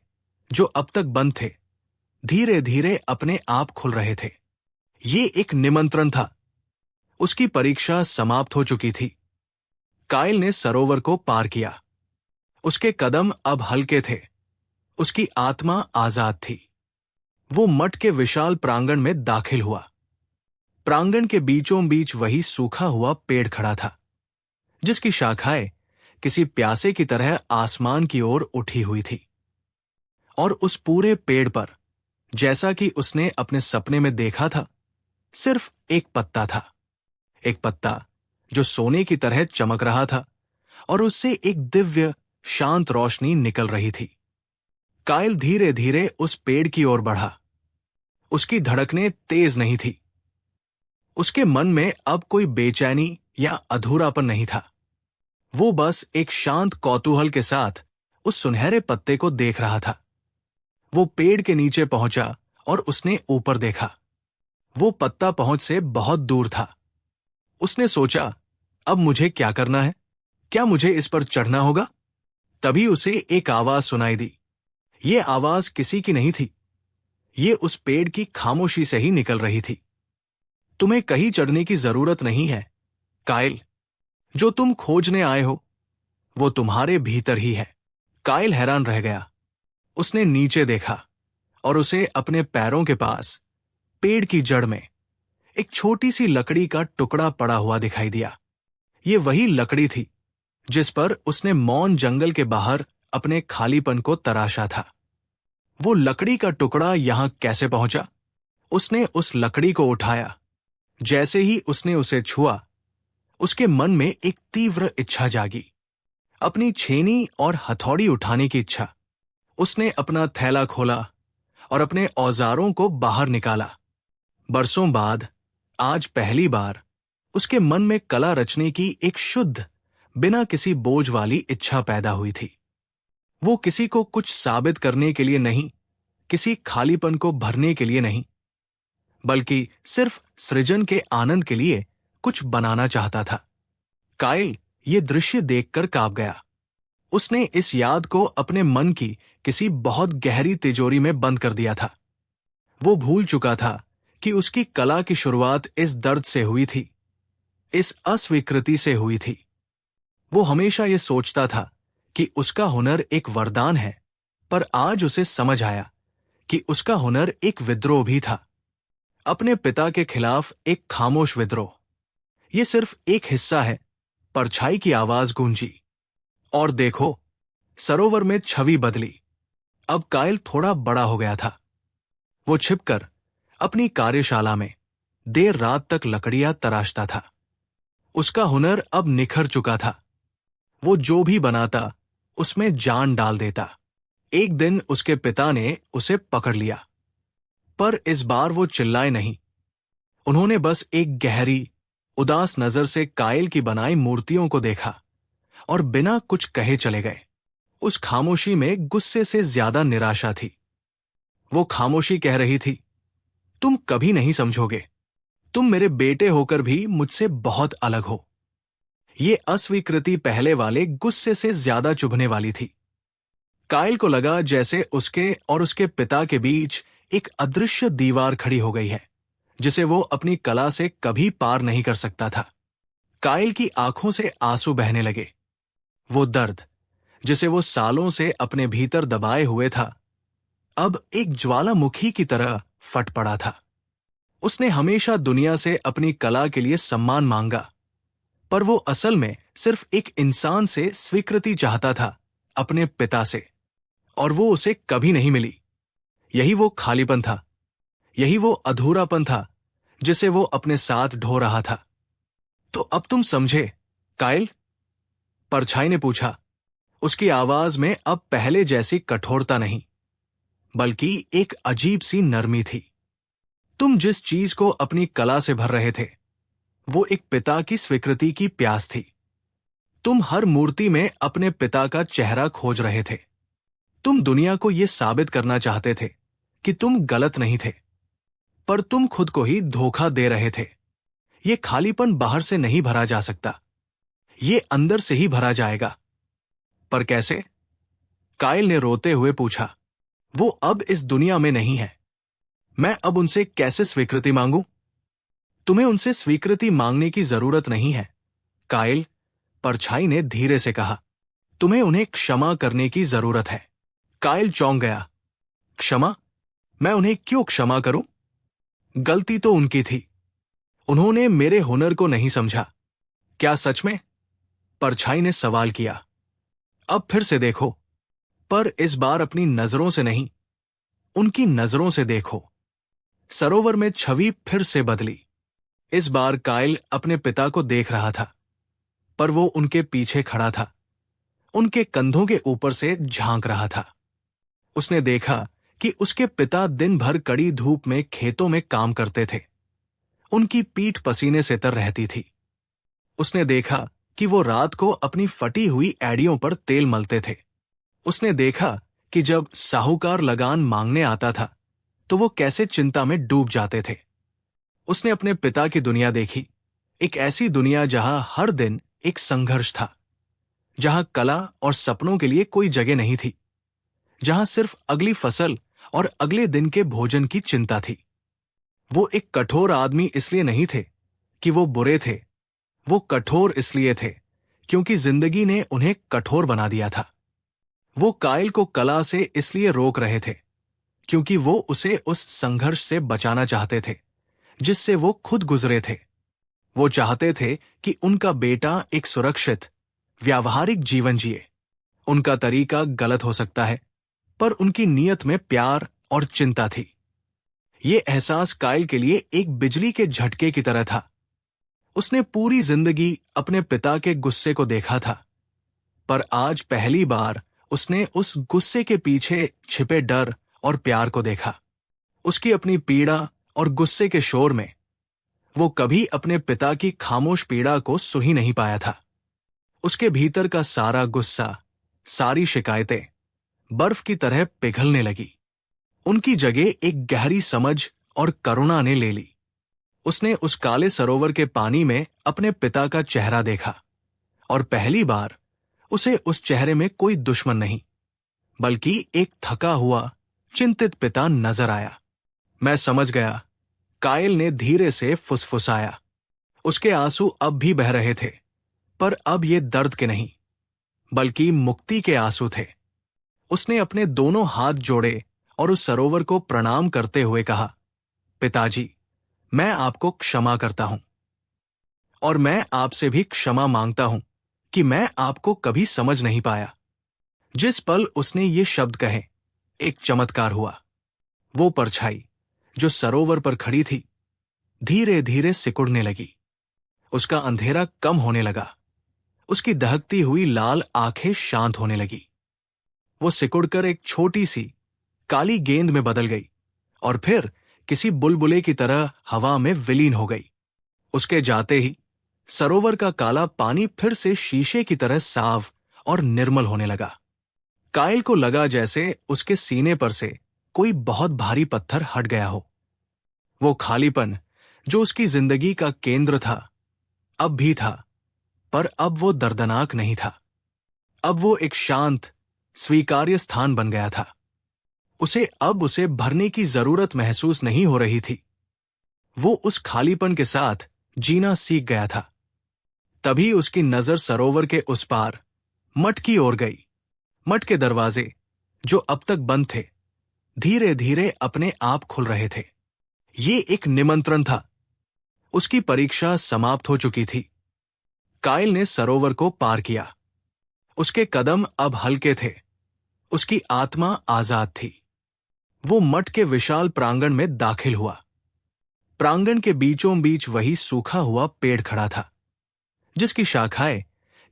जो अब तक बंद थे, धीरे धीरे अपने आप खुल रहे थे। ये एक निमंत्रण था। उसकी परीक्षा समाप्त हो चुकी थी। काइल ने सरोवर को पार किया। उसके कदम अब हल्के थे। उसकी आत्मा आजाद थी। वो मठ के विशाल प्रांगण में दाखिल हुआ। प्रांगण के बीचों बीच वही सूखा हुआ पेड़ खड़ा था, जिसकी शाखाएं किसी प्यासे की तरह आसमान की ओर उठी हुई थी। और उस पूरे पेड़ पर, जैसा कि उसने अपने सपने में देखा था, सिर्फ एक पत्ता था। एक पत्ता जो सोने की तरह चमक रहा था, और उससे एक दिव्य, शांत रोशनी निकल रही थी। काइल धीरे धीरे उस पेड़ की ओर बढ़ा। उसकी धड़कनें तेज नहीं थी। उसके मन में अब कोई बेचैनी या अधूरापन नहीं था। वो बस एक शांत कौतूहल के साथ उस सुनहरे पत्ते को देख रहा था। वो पेड़ के नीचे पहुंचा और उसने ऊपर देखा। वो पत्ता पहुंच से बहुत दूर था। उसने सोचा, अब मुझे क्या करना है? क्या मुझे इस पर चढ़ना होगा? तभी उसे एक आवाज सुनाई दी। ये आवाज किसी की नहीं थी। ये उस पेड़ की खामोशी से ही निकल रही थी। तुम्हें कहीं चढ़ने की जरूरत नहीं है, काइल। जो तुम खोजने आए हो, वो तुम्हारे भीतर ही है। काइल हैरान रह गया। उसने नीचे देखा और उसे अपने पैरों के पास, पेड़ की जड़ में, एक छोटी सी लकड़ी का टुकड़ा पड़ा हुआ दिखाई दिया। ये वही लकड़ी थी जिस पर उसने मौन जंगल के बाहर अपने खालीपन को तराशा था। वो लकड़ी का टुकड़ा यहां कैसे पहुंचा? उसने उस लकड़ी को उठाया। जैसे ही उसने उसे छुआ, उसके मन में एक तीव्र इच्छा जागी। अपनी छेनी और हथौड़ी उठाने की इच्छा। उसने अपना थैला खोला और अपने औजारों को बाहर निकाला। बरसों बाद आज पहली बार उसके मन में कला रचने की एक शुद्ध, बिना किसी बोझ वाली इच्छा पैदा हुई थी। वो किसी को कुछ साबित करने के लिए नहीं, किसी खालीपन को भरने के लिए नहीं, बल्कि सिर्फ सृजन के आनंद के लिए कुछ बनाना चाहता था। काइल ये दृश्य देखकर कांप गया। उसने इस याद को अपने मन की किसी बहुत गहरी तिजोरी में बंद कर दिया था। वो भूल चुका था कि उसकी कला की शुरुआत इस दर्द से हुई थी, इस अस्वीकृति से हुई थी। वो हमेशा ये सोचता था कि उसका हुनर एक वरदान है, पर आज उसे समझ आया कि उसका हुनर एक विद्रोह भी था, अपने पिता के खिलाफ एक खामोश विद्रोह। ये सिर्फ एक हिस्सा है। परछाई की आवाज गूंजी, और देखो, सरोवर में छवि बदली। अब काइल थोड़ा बड़ा हो गया था। वो छिपकर अपनी कार्यशाला में देर रात तक लकड़ियां तराशता था। उसका हुनर अब निखर चुका था। वो जो भी बनाता उसमें जान डाल देता। एक दिन उसके पिता ने उसे पकड़ लिया, पर इस बार वो चिल्लाए नहीं। उन्होंने बस एक गहरी, उदास नजर से काइल की बनाई मूर्तियों को देखा और बिना कुछ कहे चले गए। उस खामोशी में गुस्से से ज्यादा निराशा थी। वो खामोशी कह रही थी, तुम कभी नहीं समझोगे। तुम मेरे बेटे होकर भी मुझसे बहुत अलग हो। ये अस्वीकृति पहले वाले गुस्से से ज्यादा चुभने वाली थी। काइल को लगा जैसे उसके और उसके पिता के बीच एक अदृश्य दीवार खड़ी हो गई है, जिसे वो अपनी कला से कभी पार नहीं कर सकता था। काइल की आंखों से आंसू बहने लगे। वो दर्द, जिसे वो सालों से अपने भीतर दबाए हुए था, अब एक ज्वालामुखी की तरह फट पड़ा था। उसने हमेशा दुनिया से अपनी कला के लिए सम्मान मांगा, पर वो असल में सिर्फ एक इंसान से स्वीकृति चाहता था, अपने पिता से, और वो उसे कभी नहीं मिली। यही वो खालीपन था, यही वो अधूरापन था जिसे वो अपने साथ ढो रहा था। तो अब तुम समझे, काइल? परछाई ने पूछा। उसकी आवाज में अब पहले जैसी कठोरता नहीं, बल्कि एक अजीब सी नरमी थी। तुम जिस चीज को अपनी कला से भर रहे थे, वो एक पिता की स्वीकृति की प्यास थी। तुम हर मूर्ति में अपने पिता का चेहरा खोज रहे थे। तुम दुनिया को यह साबित करना चाहते थे कि तुम गलत नहीं थे, पर तुम खुद को ही धोखा दे रहे थे। ये खालीपन बाहर से नहीं भरा जा सकता, ये अंदर से ही भरा जाएगा। पर कैसे? काइल ने रोते हुए पूछा। वो अब इस दुनिया में नहीं है। मैं अब उनसे कैसे स्वीकृति मांगूं? तुम्हें उनसे स्वीकृति मांगने की जरूरत नहीं है, काइल, परछाई ने धीरे से कहा। तुम्हें उन्हें क्षमा करने की जरूरत है। काइल चौंक गया। क्षमा? मैं उन्हें क्यों क्षमा करूं? गलती तो उनकी थी। उन्होंने मेरे हुनर को नहीं समझा। क्या सच में? परछाई ने सवाल किया। अब फिर से देखो, पर इस बार अपनी नजरों से नहीं, उनकी नजरों से देखो। सरोवर में छवि फिर से बदली। इस बार काइल अपने पिता को देख रहा था, पर वो उनके पीछे खड़ा था, उनके कंधों के ऊपर से झांक रहा था। उसने देखा कि उसके पिता दिन भर कड़ी धूप में खेतों में काम करते थे। उनकी पीठ पसीने से तर रहती थी। उसने देखा कि वो रात को अपनी फटी हुई एड़ियों पर तेल मलते थे। उसने देखा कि जब साहूकार लगान मांगने आता था तो वो कैसे चिंता में डूब जाते थे। उसने अपने पिता की दुनिया देखी, एक ऐसी दुनिया जहां हर दिन एक संघर्ष था, जहां कला और सपनों के लिए कोई जगह नहीं थी, जहां सिर्फ अगली फसल और अगले दिन के भोजन की चिंता थी। वो एक कठोर आदमी इसलिए नहीं थे कि वो बुरे थे, वो कठोर इसलिए थे क्योंकि जिंदगी ने उन्हें कठोर बना दिया था। वो काइल को कला से इसलिए रोक रहे थे क्योंकि वो उसे उस संघर्ष से बचाना चाहते थे जिससे वो खुद गुजरे थे। वो चाहते थे कि उनका बेटा एक सुरक्षित, व्यावहारिक जीवन जिए। उनका तरीका गलत हो सकता है, पर उनकी नीयत में प्यार और चिंता थी। ये एहसास काइल के लिए एक बिजली के झटके की तरह था। उसने पूरी जिंदगी अपने पिता के गुस्से को देखा था, पर आज पहली बार उसने उस गुस्से के पीछे छिपे डर और प्यार को देखा। उसकी अपनी पीड़ा और गुस्से के शोर में वो कभी अपने पिता की खामोश पीड़ा को सुन ही नहीं पाया था। उसके भीतर का सारा गुस्सा, सारी शिकायतें बर्फ की तरह पिघलने लगी। उनकी जगह एक गहरी समझ और करुणा ने ले ली। उसने उस काले सरोवर के पानी में अपने पिता का चेहरा देखा, और पहली बार उसे उस चेहरे में कोई दुश्मन नहीं, बल्कि एक थका हुआ, चिंतित पिता नजर आया। मैं समझ गया, कायल ने धीरे से फुसफुसाया। उसके आंसू अब भी बह रहे थे, पर अब ये दर्द के नहीं, बल्कि मुक्ति के आंसू थे। उसने अपने दोनों हाथ जोड़े और उस सरोवर को प्रणाम करते हुए कहा, पिताजी, मैं आपको क्षमा करता हूं, और मैं आपसे भी क्षमा मांगता हूं कि मैं आपको कभी समझ नहीं पाया। जिस पल उसने ये शब्द कहे, एक चमत्कार हुआ। वो परछाई जो सरोवर पर खड़ी थी, धीरे धीरे सिकुड़ने लगी। उसका अंधेरा कम होने लगा। उसकी दहकती हुई लाल आंखें शांत होने लगी। वो सिकुड़कर एक छोटी सी काली गेंद में बदल गई और फिर किसी बुलबुले की तरह हवा में विलीन हो गई। उसके जाते ही सरोवर का काला पानी फिर से शीशे की तरह साफ और निर्मल होने लगा। कायल को लगा जैसे उसके सीने पर से कोई बहुत भारी पत्थर हट गया हो। वो खालीपन जो उसकी जिंदगी का केंद्र था, अब भी था, पर अब वो दर्दनाक नहीं था। अब वो एक शांत, स्वीकार्य स्थान बन गया था। उसे भरने की जरूरत महसूस नहीं हो रही थी। वो उस खालीपन के साथ जीना सीख गया था। तभी उसकी नजर सरोवर के उस पार मठ की ओर गई। मठ के दरवाजे, जो अब तक बंद थे, धीरे धीरे अपने आप खुल रहे थे। ये एक निमंत्रण था। उसकी परीक्षा समाप्त हो चुकी थी। कायल ने सरोवर को पार किया। उसके कदम अब हल्के थे। उसकी आत्मा आजाद थी। वो मठ के विशाल प्रांगण में दाखिल हुआ। प्रांगण के बीचों बीच वही सूखा हुआ पेड़ खड़ा था, जिसकी शाखाएं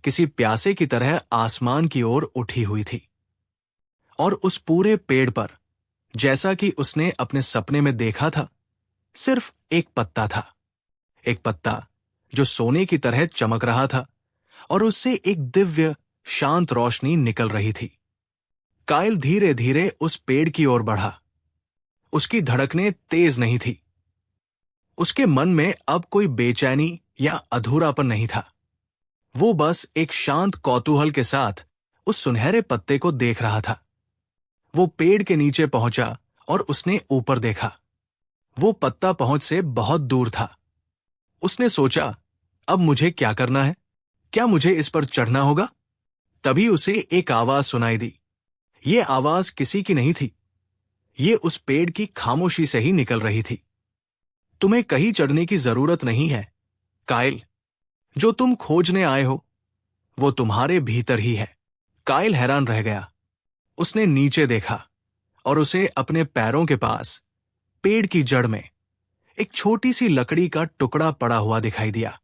किसी प्यासे की तरह आसमान की ओर उठी हुई थी। और उस पूरे पेड़ पर, जैसा कि उसने अपने सपने में देखा था, सिर्फ एक पत्ता था। एक पत्ता जो सोने की तरह चमक रहा था, और उससे एक दिव्य, शांत रोशनी निकल रही थी। कायल धीरे धीरे उस पेड़ की ओर बढ़ा। उसकी धड़कनें तेज नहीं थी। उसके मन में अब कोई बेचैनी या अधूरापन नहीं था। वो बस एक शांत कौतूहल के साथ उस सुनहरे पत्ते को देख रहा था। वो पेड़ के नीचे पहुंचा और उसने ऊपर देखा। वो पत्ता पहुंच से बहुत दूर था। उसने सोचा, अब मुझे क्या करना है? क्या मुझे इस पर चढ़ना होगा? तभी उसे एक आवाज सुनाई दी। ये आवाज किसी की नहीं थी। ये उस पेड़ की खामोशी से ही निकल रही थी। तुम्हें कहीं चढ़ने की जरूरत नहीं है, कायल। जो तुम खोजने आए हो, वो तुम्हारे भीतर ही है। कायल हैरान रह गया। उसने नीचे देखा और उसे अपने पैरों के पास, पेड़ की जड़ में, एक छोटी सी लकड़ी का टुकड़ा पड़ा हुआ दिखाई दिया।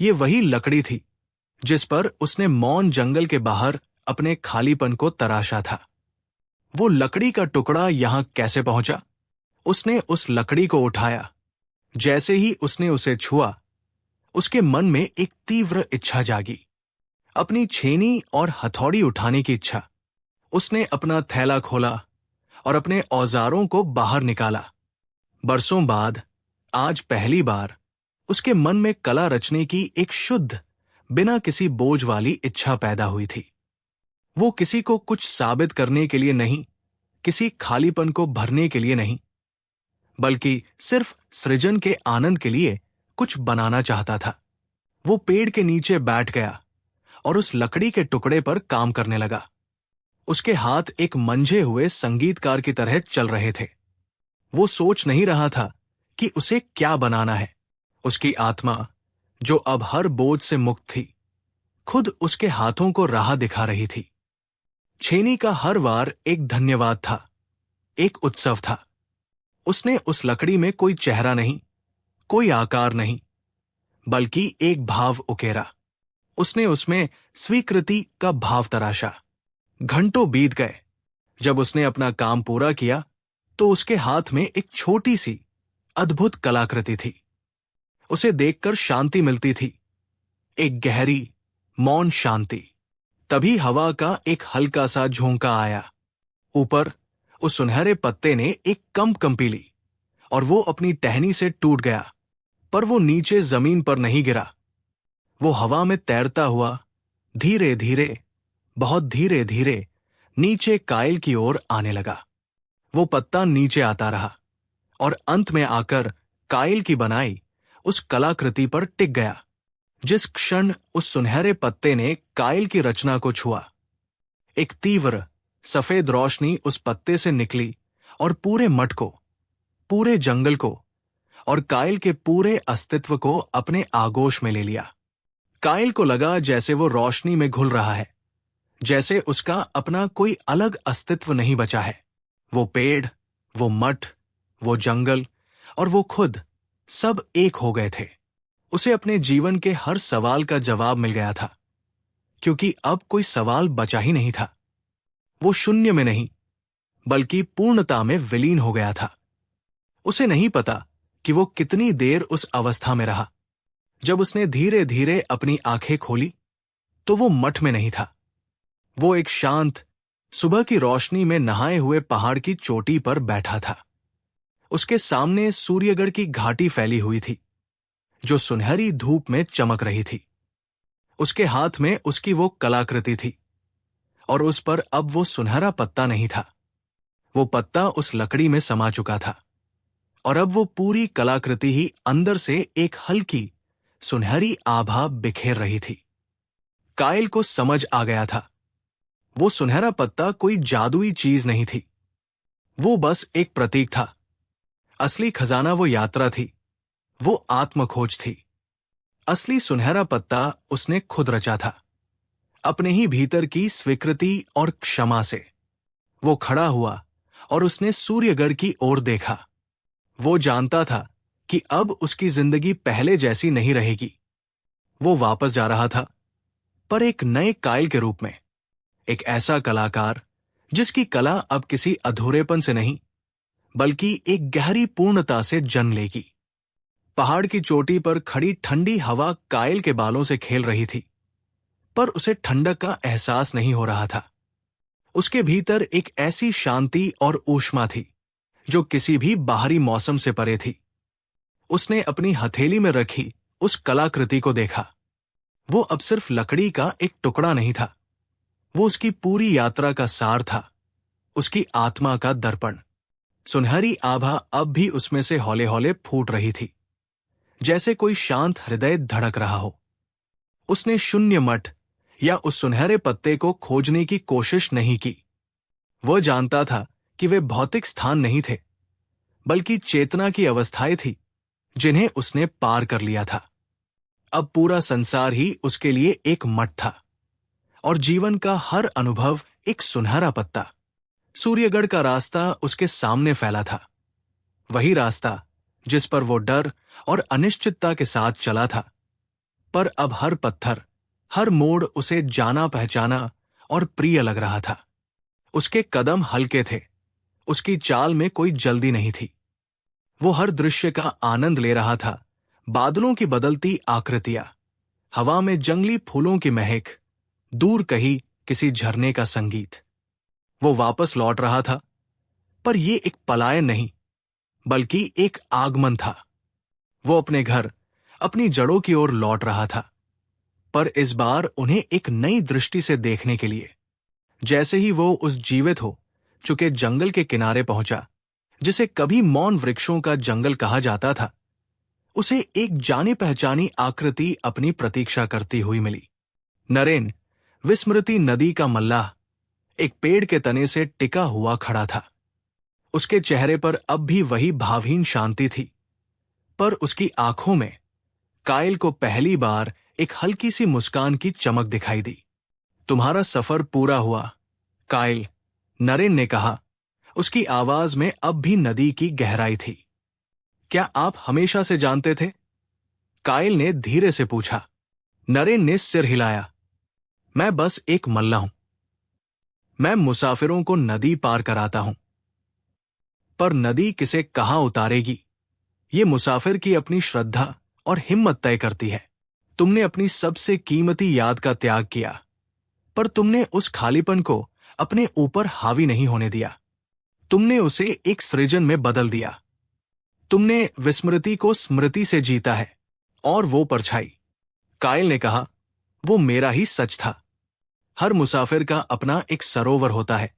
ये वही लकड़ी थी जिस पर उसने मौन जंगल के बाहर अपने खालीपन को तराशा था। वो लकड़ी का टुकड़ा यहां कैसे पहुंचा? उसने उस लकड़ी को उठाया। जैसे ही उसने उसे छुआ, उसके मन में एक तीव्र इच्छा जागी। अपनी छेनी और हथौड़ी उठाने की इच्छा। उसने अपना थैला खोला और अपने औजारों को बाहर निकाला। बरसों बाद आज पहली बार उसके मन में कला रचने की एक शुद्ध, बिना किसी बोझ वाली इच्छा पैदा हुई थी। वो किसी को कुछ साबित करने के लिए नहीं, किसी खालीपन को भरने के लिए नहीं, बल्कि सिर्फ सृजन के आनंद के लिए कुछ बनाना चाहता था। वो पेड़ के नीचे बैठ गया और उस लकड़ी के टुकड़े पर काम करने लगा। उसके हाथ एक मंझे हुए संगीतकार की तरह चल रहे थे। वो सोच नहीं रहा था कि उसे क्या बनाना है। उसकी आत्मा, जो अब हर बोझ से मुक्त थी, खुद उसके हाथों को राह दिखा रही थी। छेनी का हर वार एक धन्यवाद था, एक उत्सव था। उसने उस लकड़ी में कोई चेहरा नहीं, कोई आकार नहीं, बल्कि एक भाव उकेरा। उसने उसमें स्वीकृति का भाव तराशा। घंटों बीत गए। जब उसने अपना काम पूरा किया, तो उसके हाथ में एक छोटी सी, अद्भुत कलाकृति थी। उसे देखकर शांति मिलती थी। एक गहरी, मौन शांति। तभी हवा का एक हल्का सा झोंका आया। ऊपर उस सुनहरे पत्ते ने एक कंपी ली और वो अपनी टहनी से टूट गया, पर वो नीचे जमीन पर नहीं गिरा। वो हवा में तैरता हुआ धीरे धीरे, बहुत धीरे धीरे नीचे कायल की ओर आने लगा। वो पत्ता नीचे आता रहा और अंत में आकर कायल की बनाई उस कलाकृति पर टिक गया। जिस क्षण उस सुनहरे पत्ते ने कायल की रचना को छुआ, एक तीव्र सफेद रोशनी उस पत्ते से निकली और पूरे मठ को, पूरे जंगल को और कायल के पूरे अस्तित्व को अपने आगोश में ले लिया। कायल को लगा जैसे वो रोशनी में घुल रहा है, जैसे उसका अपना कोई अलग अस्तित्व नहीं बचा है। वो पेड़, वो मठ, वो जंगल और वो खुद सब एक हो गए थे। उसे अपने जीवन के हर सवाल का जवाब मिल गया था, क्योंकि अब कोई सवाल बचा ही नहीं था। वो शून्य में नहीं, बल्कि पूर्णता में विलीन हो गया था। उसे नहीं पता कि वो कितनी देर उस अवस्था में रहा। जब उसने धीरे धीरे अपनी आंखें खोली तो वो मठ में नहीं था। वो एक शांत सुबह की रोशनी में नहाए हुए पहाड़ की चोटी पर बैठा था। उसके सामने सूर्यगढ़ की घाटी फैली हुई थी, जो सुनहरी धूप में चमक रही थी। उसके हाथ में उसकी वो कलाकृति थी और उस पर अब वो सुनहरा पत्ता नहीं था। वो पत्ता उस लकड़ी में समा चुका था और अब वो पूरी कलाकृति ही अंदर से एक हल्की सुनहरी आभा बिखेर रही थी। कायल को समझ आ गया था, वो सुनहरा पत्ता कोई जादुई चीज नहीं थी। वो बस एक प्रतीक था। असली खजाना वो यात्रा थी, वो आत्मखोज थी। असली सुनहरा पत्ता उसने खुद रचा था, अपने ही भीतर की स्वीकृति और क्षमा से। वो खड़ा हुआ और उसने सूर्यगढ़ की ओर देखा। वो जानता था कि अब उसकी जिंदगी पहले जैसी नहीं रहेगी। वो वापस जा रहा था, पर एक नए कायल के रूप में, एक ऐसा कलाकार जिसकी कला अब किसी अधूरेपन से नहीं, बल्कि एक गहरी पूर्णता से जन्म लेगी। पहाड़ की चोटी पर खड़ी ठंडी हवा कायल के बालों से खेल रही थी, पर उसे ठंडक का एहसास नहीं हो रहा था। उसके भीतर एक ऐसी शांति और ऊष्मा थी जो किसी भी बाहरी मौसम से परे थी। उसने अपनी हथेली में रखी उस कलाकृति को देखा। वो अब सिर्फ लकड़ी का एक टुकड़ा नहीं था, वो उसकी पूरी यात्रा का सार था, उसकी आत्मा का दर्पण। सुनहरी आभा अब भी उसमें से हौले हौले फूट रही थी, जैसे कोई शांत हृदय धड़क रहा हो। उसने शून्य मठ या उस सुनहरे पत्ते को खोजने की कोशिश नहीं की। वह जानता था कि वे भौतिक स्थान नहीं थे, बल्कि चेतना की अवस्थाएं थी जिन्हें उसने पार कर लिया था। अब पूरा संसार ही उसके लिए एक मठ था और जीवन का हर अनुभव एक सुनहरा पत्ता। सूर्यगढ़ का रास्ता उसके सामने फैला था, वही रास्ता जिस पर वो डर और अनिश्चितता के साथ चला था। पर अब हर पत्थर, हर मोड़ उसे जाना पहचाना और प्रिय लग रहा था। उसके कदम हल्के थे, उसकी चाल में कोई जल्दी नहीं थी। वो हर दृश्य का आनंद ले रहा था, बादलों की बदलती आकृतियां, हवा में जंगली फूलों की महक, दूर कहीं किसी झरने का संगीत। वो वापस लौट रहा था, पर यह एक पलायन नहीं, बल्कि एक आगमन था। वो अपने घर, अपनी जड़ों की ओर लौट रहा था, पर इस बार उन्हें एक नई दृष्टि से देखने के लिए। जैसे ही वो उस जीवित हो चुके जंगल के किनारे पहुंचा, जिसे कभी मौन वृक्षों का जंगल कहा जाता था, उसे एक जानी पहचानी आकृति अपनी प्रतीक्षा करती हुई मिली। नरेन, विस्मृति नदी का मल्लाह, एक पेड़ के तने से टिका हुआ खड़ा था। उसके चेहरे पर अब भी वही भावहीन शांति थी, पर उसकी आंखों में कायल को पहली बार एक हल्की सी मुस्कान की चमक दिखाई दी। तुम्हारा सफर पूरा हुआ, कायल, नरेन ने कहा। उसकी आवाज में अब भी नदी की गहराई थी। क्या आप हमेशा से जानते थे? कायल ने धीरे से पूछा। नरेन ने सिर हिलाया। मैं बस एक मल्ला हूं। मैं मुसाफिरों को नदी पार कराता हूं, पर नदी किसे कहां उतारेगी, ये मुसाफिर की अपनी श्रद्धा और हिम्मत तय करती है। तुमने अपनी सबसे कीमती याद का त्याग किया, पर तुमने उस खालीपन को अपने ऊपर हावी नहीं होने दिया। तुमने उसे एक सृजन में बदल दिया। तुमने विस्मृति को स्मृति से जीता है। और वो परछाई, कायल ने कहा, वो मेरा ही सच था। हर मुसाफिर का अपना एक सरोवर होता है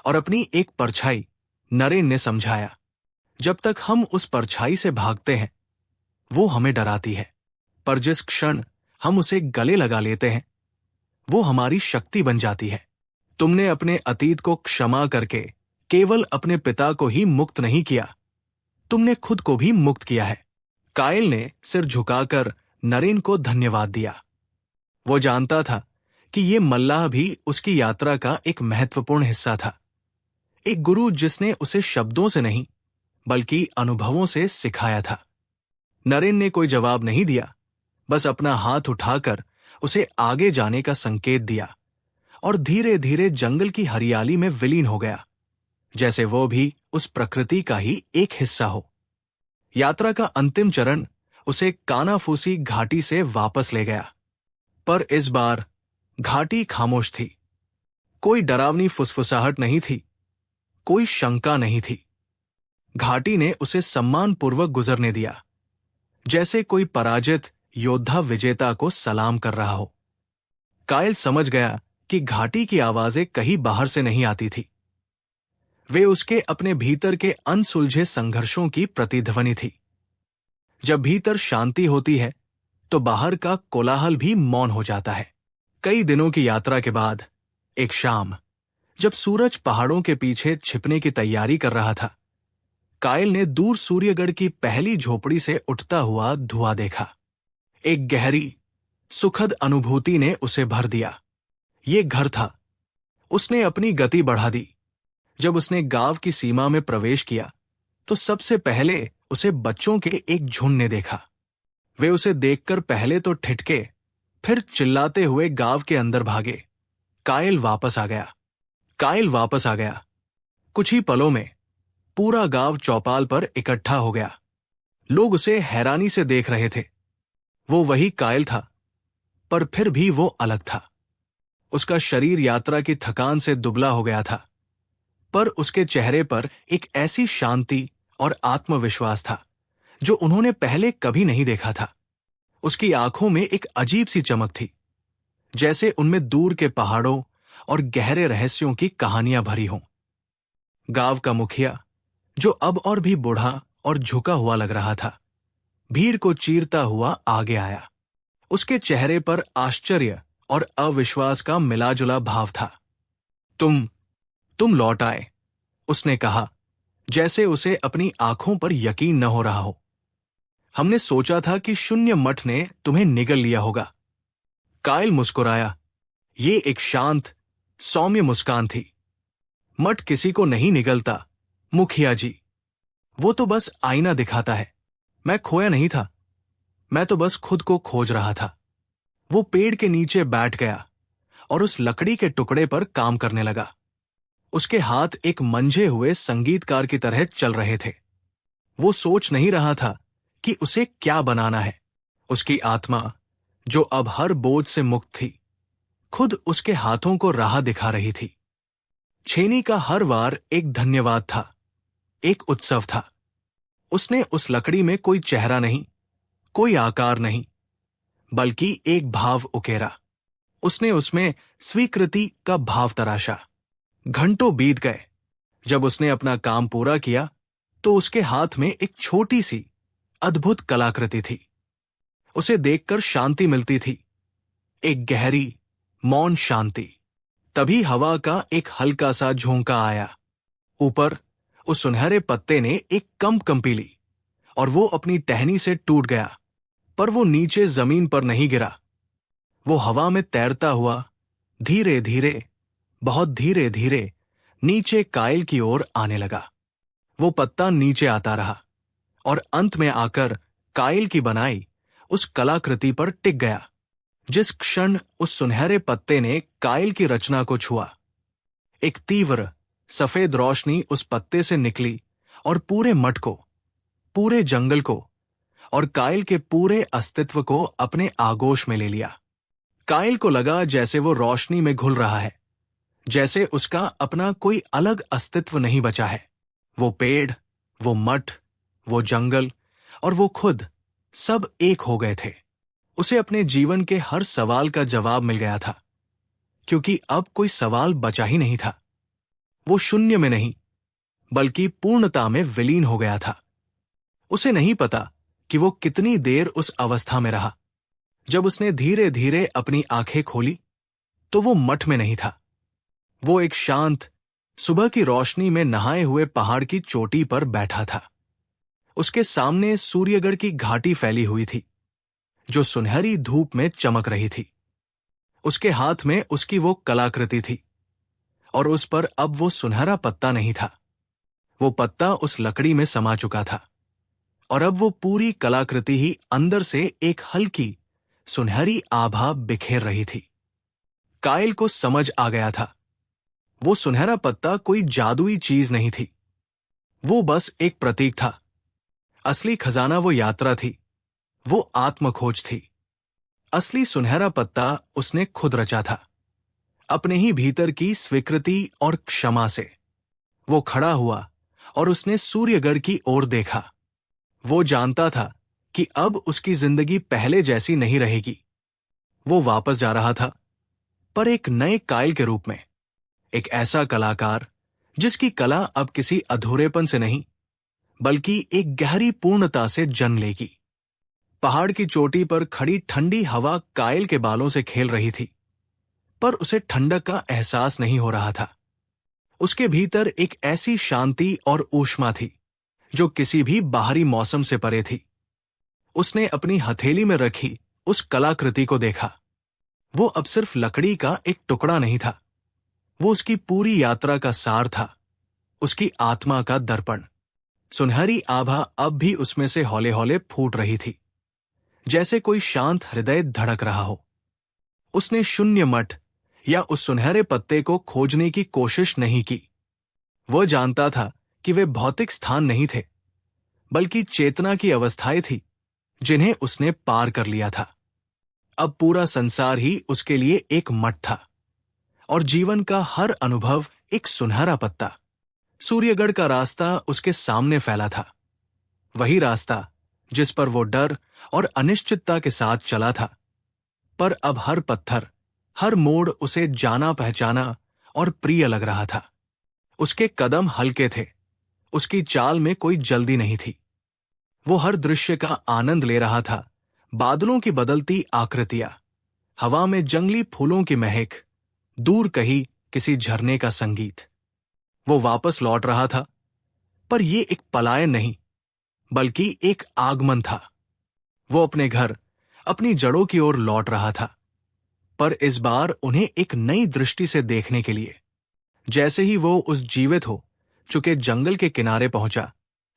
और अपनी एक परछाई, नरेन ने समझाया। जब तक हम उस परछाई से भागते हैं, वो हमें डराती है, पर जिस क्षण हम उसे गले लगा लेते हैं, वो हमारी शक्ति बन जाती है। तुमने अपने अतीत को क्षमा करके केवल अपने पिता को ही मुक्त नहीं किया, तुमने खुद को भी मुक्त किया है। कायल ने सिर झुकाकर नरेन को धन्यवाद दिया। वो जानता था कि ये मल्लाह भी उसकी यात्रा का एक महत्वपूर्ण हिस्सा था, एक गुरु जिसने उसे शब्दों से नहीं बल्कि अनुभवों से सिखाया था। नरेन ने कोई जवाब नहीं दिया, बस अपना हाथ उठाकर उसे आगे जाने का संकेत दिया और धीरे धीरे जंगल की हरियाली में विलीन हो गया, जैसे वो भी उस प्रकृति का ही एक हिस्सा हो। यात्रा का अंतिम चरण उसे कानाफूसी घाटी से वापस ले गया, पर इस बार घाटी खामोश थी। कोई डरावनी फुसफुसाहट नहीं थी, कोई शंका नहीं थी। घाटी ने उसे सम्मानपूर्वक गुजरने दिया, जैसे कोई पराजित योद्धा विजेता को सलाम कर रहा हो। कायल समझ गया कि घाटी की आवाजें कहीं बाहर से नहीं आती थी, वे उसके अपने भीतर के अनसुलझे संघर्षों की प्रतिध्वनि थी। जब भीतर शांति होती है तो बाहर का कोलाहल भी मौन हो जाता है। कई दिनों की यात्रा के बाद एक शाम, जब सूरज पहाड़ों के पीछे छिपने की तैयारी कर रहा था, कायल ने दूर सूर्यगढ़ की पहली झोपड़ी से उठता हुआ धुआं देखा। एक गहरी, सुखद अनुभूति ने उसे भर दिया। ये घर था। उसने अपनी गति बढ़ा दी। जब उसने गांव की सीमा में प्रवेश किया तो सबसे पहले उसे बच्चों के एक झुंड ने देखा। वे उसे देखकर पहले तो ठिठके, फिर चिल्लाते हुए गांव के अंदर भागे। कायल वापस आ गया। कायल वापस आ गया। कुछ ही पलों में पूरा गांव चौपाल पर इकट्ठा हो गया। लोग उसे हैरानी से देख रहे थे। वो वही कायल था, पर फिर भी वो अलग था। उसका शरीर यात्रा की थकान से दुबला हो गया था, पर उसके चेहरे पर एक ऐसी शांति और आत्मविश्वास था जो उन्होंने पहले कभी नहीं देखा था। उसकी आंखों में एक अजीब सी चमक थी, जैसे उनमें दूर के पहाड़ों और गहरे रहस्यों की कहानियां भरी हों। गांव का मुखिया, जो अब और भी बूढ़ा और झुका हुआ लग रहा था, भीड़ को चीरता हुआ आगे आया। उसके चेहरे पर आश्चर्य और अविश्वास का मिलाजुला भाव था। तुम लौट आए, उसने कहा, जैसे उसे अपनी आंखों पर यकीन न हो रहा हो। हमने सोचा था कि शून्य मठ ने तुम्हें निगल लिया होगा। कायल मुस्कुराया। ये एक शांत, सौम्य मुस्कान थी। मठ किसी को नहीं निगलता, मुखिया जी। वो तो बस आईना दिखाता है। मैं खोया नहीं था, मैं तो बस खुद को खोज रहा था। वो पेड़ के नीचे बैठ गया और उस लकड़ी के टुकड़े पर काम करने लगा। उसके हाथ एक मंझे हुए संगीतकार की तरह चल रहे थे। वो सोच नहीं रहा था कि उसे क्या बनाना है। उसकी आत्मा, जो अब हर बोझ से मुक्त थी, खुद उसके हाथों को राह दिखा रही थी। छेनी का हर वार एक धन्यवाद था, एक उत्सव था। उसने उस लकड़ी में कोई चेहरा नहीं, कोई आकार नहीं, बल्कि एक भाव उकेरा। उसने उसमें स्वीकृति का भाव तराशा। घंटों बीत गए। जब उसने अपना काम पूरा किया तो उसके हाथ में एक छोटी सी अद्भुत कलाकृति थी। उसे देखकर शांति मिलती थी, एक गहरी, मौन शांति। तभी हवा का एक हल्का सा झोंका आया। ऊपर उस सुनहरे पत्ते ने एक कंपी ली और वो अपनी टहनी से टूट गया, पर वो नीचे जमीन पर नहीं गिरा। वो हवा में तैरता हुआ धीरे धीरे, बहुत धीरे धीरे नीचे कायल की ओर आने लगा। वो पत्ता नीचे आता रहा और अंत में आकर कायल की बनाई उस कलाकृति पर टिक गया। जिस क्षण उस सुनहरे पत्ते ने कायल की रचना को छुआ, एक तीव्र सफेद रोशनी उस पत्ते से निकली और पूरे मठ को, पूरे जंगल को और कायल के पूरे अस्तित्व को अपने आगोश में ले लिया। कायल को लगा जैसे वो रोशनी में घुल रहा है, जैसे उसका अपना कोई अलग अस्तित्व नहीं बचा है। वो पेड़, वो मठ, वो जंगल और वो खुद सब एक हो गए थे। उसे अपने जीवन के हर सवाल का जवाब मिल गया था, क्योंकि अब कोई सवाल बचा ही नहीं था। वो शून्य में नहीं, बल्कि पूर्णता में विलीन हो गया था। उसे नहीं पता कि वो कितनी देर उस अवस्था में रहा। जब उसने धीरे धीरे अपनी आंखें खोली तो वो मठ में नहीं था। वो एक शांत, सुबह की रोशनी में नहाए हुए पहाड़ की चोटी पर बैठा था। उसके सामने सूर्यगढ़ की घाटी फैली हुई थी, जो सुनहरी धूप में चमक रही थी। उसके हाथ में उसकी वो कलाकृति थी, और उस पर अब वो सुनहरा पत्ता नहीं था। वो पत्ता उस लकड़ी में समा चुका था, और अब वो पूरी कलाकृति ही अंदर से एक हल्की सुनहरी आभा बिखेर रही थी। कायल को समझ आ गया था, वो सुनहरा पत्ता कोई जादुई चीज नहीं थी। वो बस एक प्रतीक था। असली खजाना वो यात्रा थी, वो आत्मखोज थी। असली सुनहरा पत्ता उसने खुद रचा था, अपने ही भीतर की स्वीकृति और क्षमा से। वो खड़ा हुआ और उसने सूर्यगढ़ की ओर देखा। वो जानता था कि अब उसकी जिंदगी पहले जैसी नहीं रहेगी। वो वापस जा रहा था, पर एक नए कायल के रूप में। एक ऐसा कलाकार जिसकी कला अब किसी अधूरेपन से नहीं, बल्कि एक गहरी पूर्णता से जन्म लेगी। पहाड़ की चोटी पर खड़ी ठंडी हवा कायल के बालों से खेल रही थी, पर उसे ठंडक का एहसास नहीं हो रहा था। उसके भीतर एक ऐसी शांति और ऊष्मा थी जो किसी भी बाहरी मौसम से परे थी। उसने अपनी हथेली में रखी उस कलाकृति को देखा। वो अब सिर्फ लकड़ी का एक टुकड़ा नहीं था, वो उसकी पूरी यात्रा का सार था, उसकी आत्मा का दर्पण। सुनहरी आभा अब भी उसमें से हौले हौले फूट रही थी, जैसे कोई शांत हृदय धड़क रहा हो। उसने शून्य मठ या उस सुनहरे पत्ते को खोजने की कोशिश नहीं की। वह जानता था कि वे भौतिक स्थान नहीं थे, बल्कि चेतना की अवस्थाएं थी जिन्हें उसने पार कर लिया था। अब पूरा संसार ही उसके लिए एक मठ था, और जीवन का हर अनुभव एक सुनहरा पत्ता। सूर्यगढ़ का रास्ता उसके सामने फैला था, वही रास्ता जिस पर वो डर और अनिश्चितता के साथ चला था। पर अब हर पत्थर, हर मोड़ उसे जाना पहचाना और प्रिय लग रहा था। उसके कदम हल्के थे, उसकी चाल में कोई जल्दी नहीं थी। वो हर दृश्य का आनंद ले रहा था। बादलों की बदलती आकृतियां, हवा में जंगली फूलों की महक, दूर कहीं किसी झरने का संगीत। वो वापस लौट रहा था, पर यह एक पलायन नहीं, बल्कि एक आगमन था। वो अपने घर, अपनी जड़ों की ओर लौट रहा था, पर इस बार उन्हें एक नई दृष्टि से देखने के लिए। जैसे ही वो उस जीवित हो चुके जंगल के किनारे पहुंचा,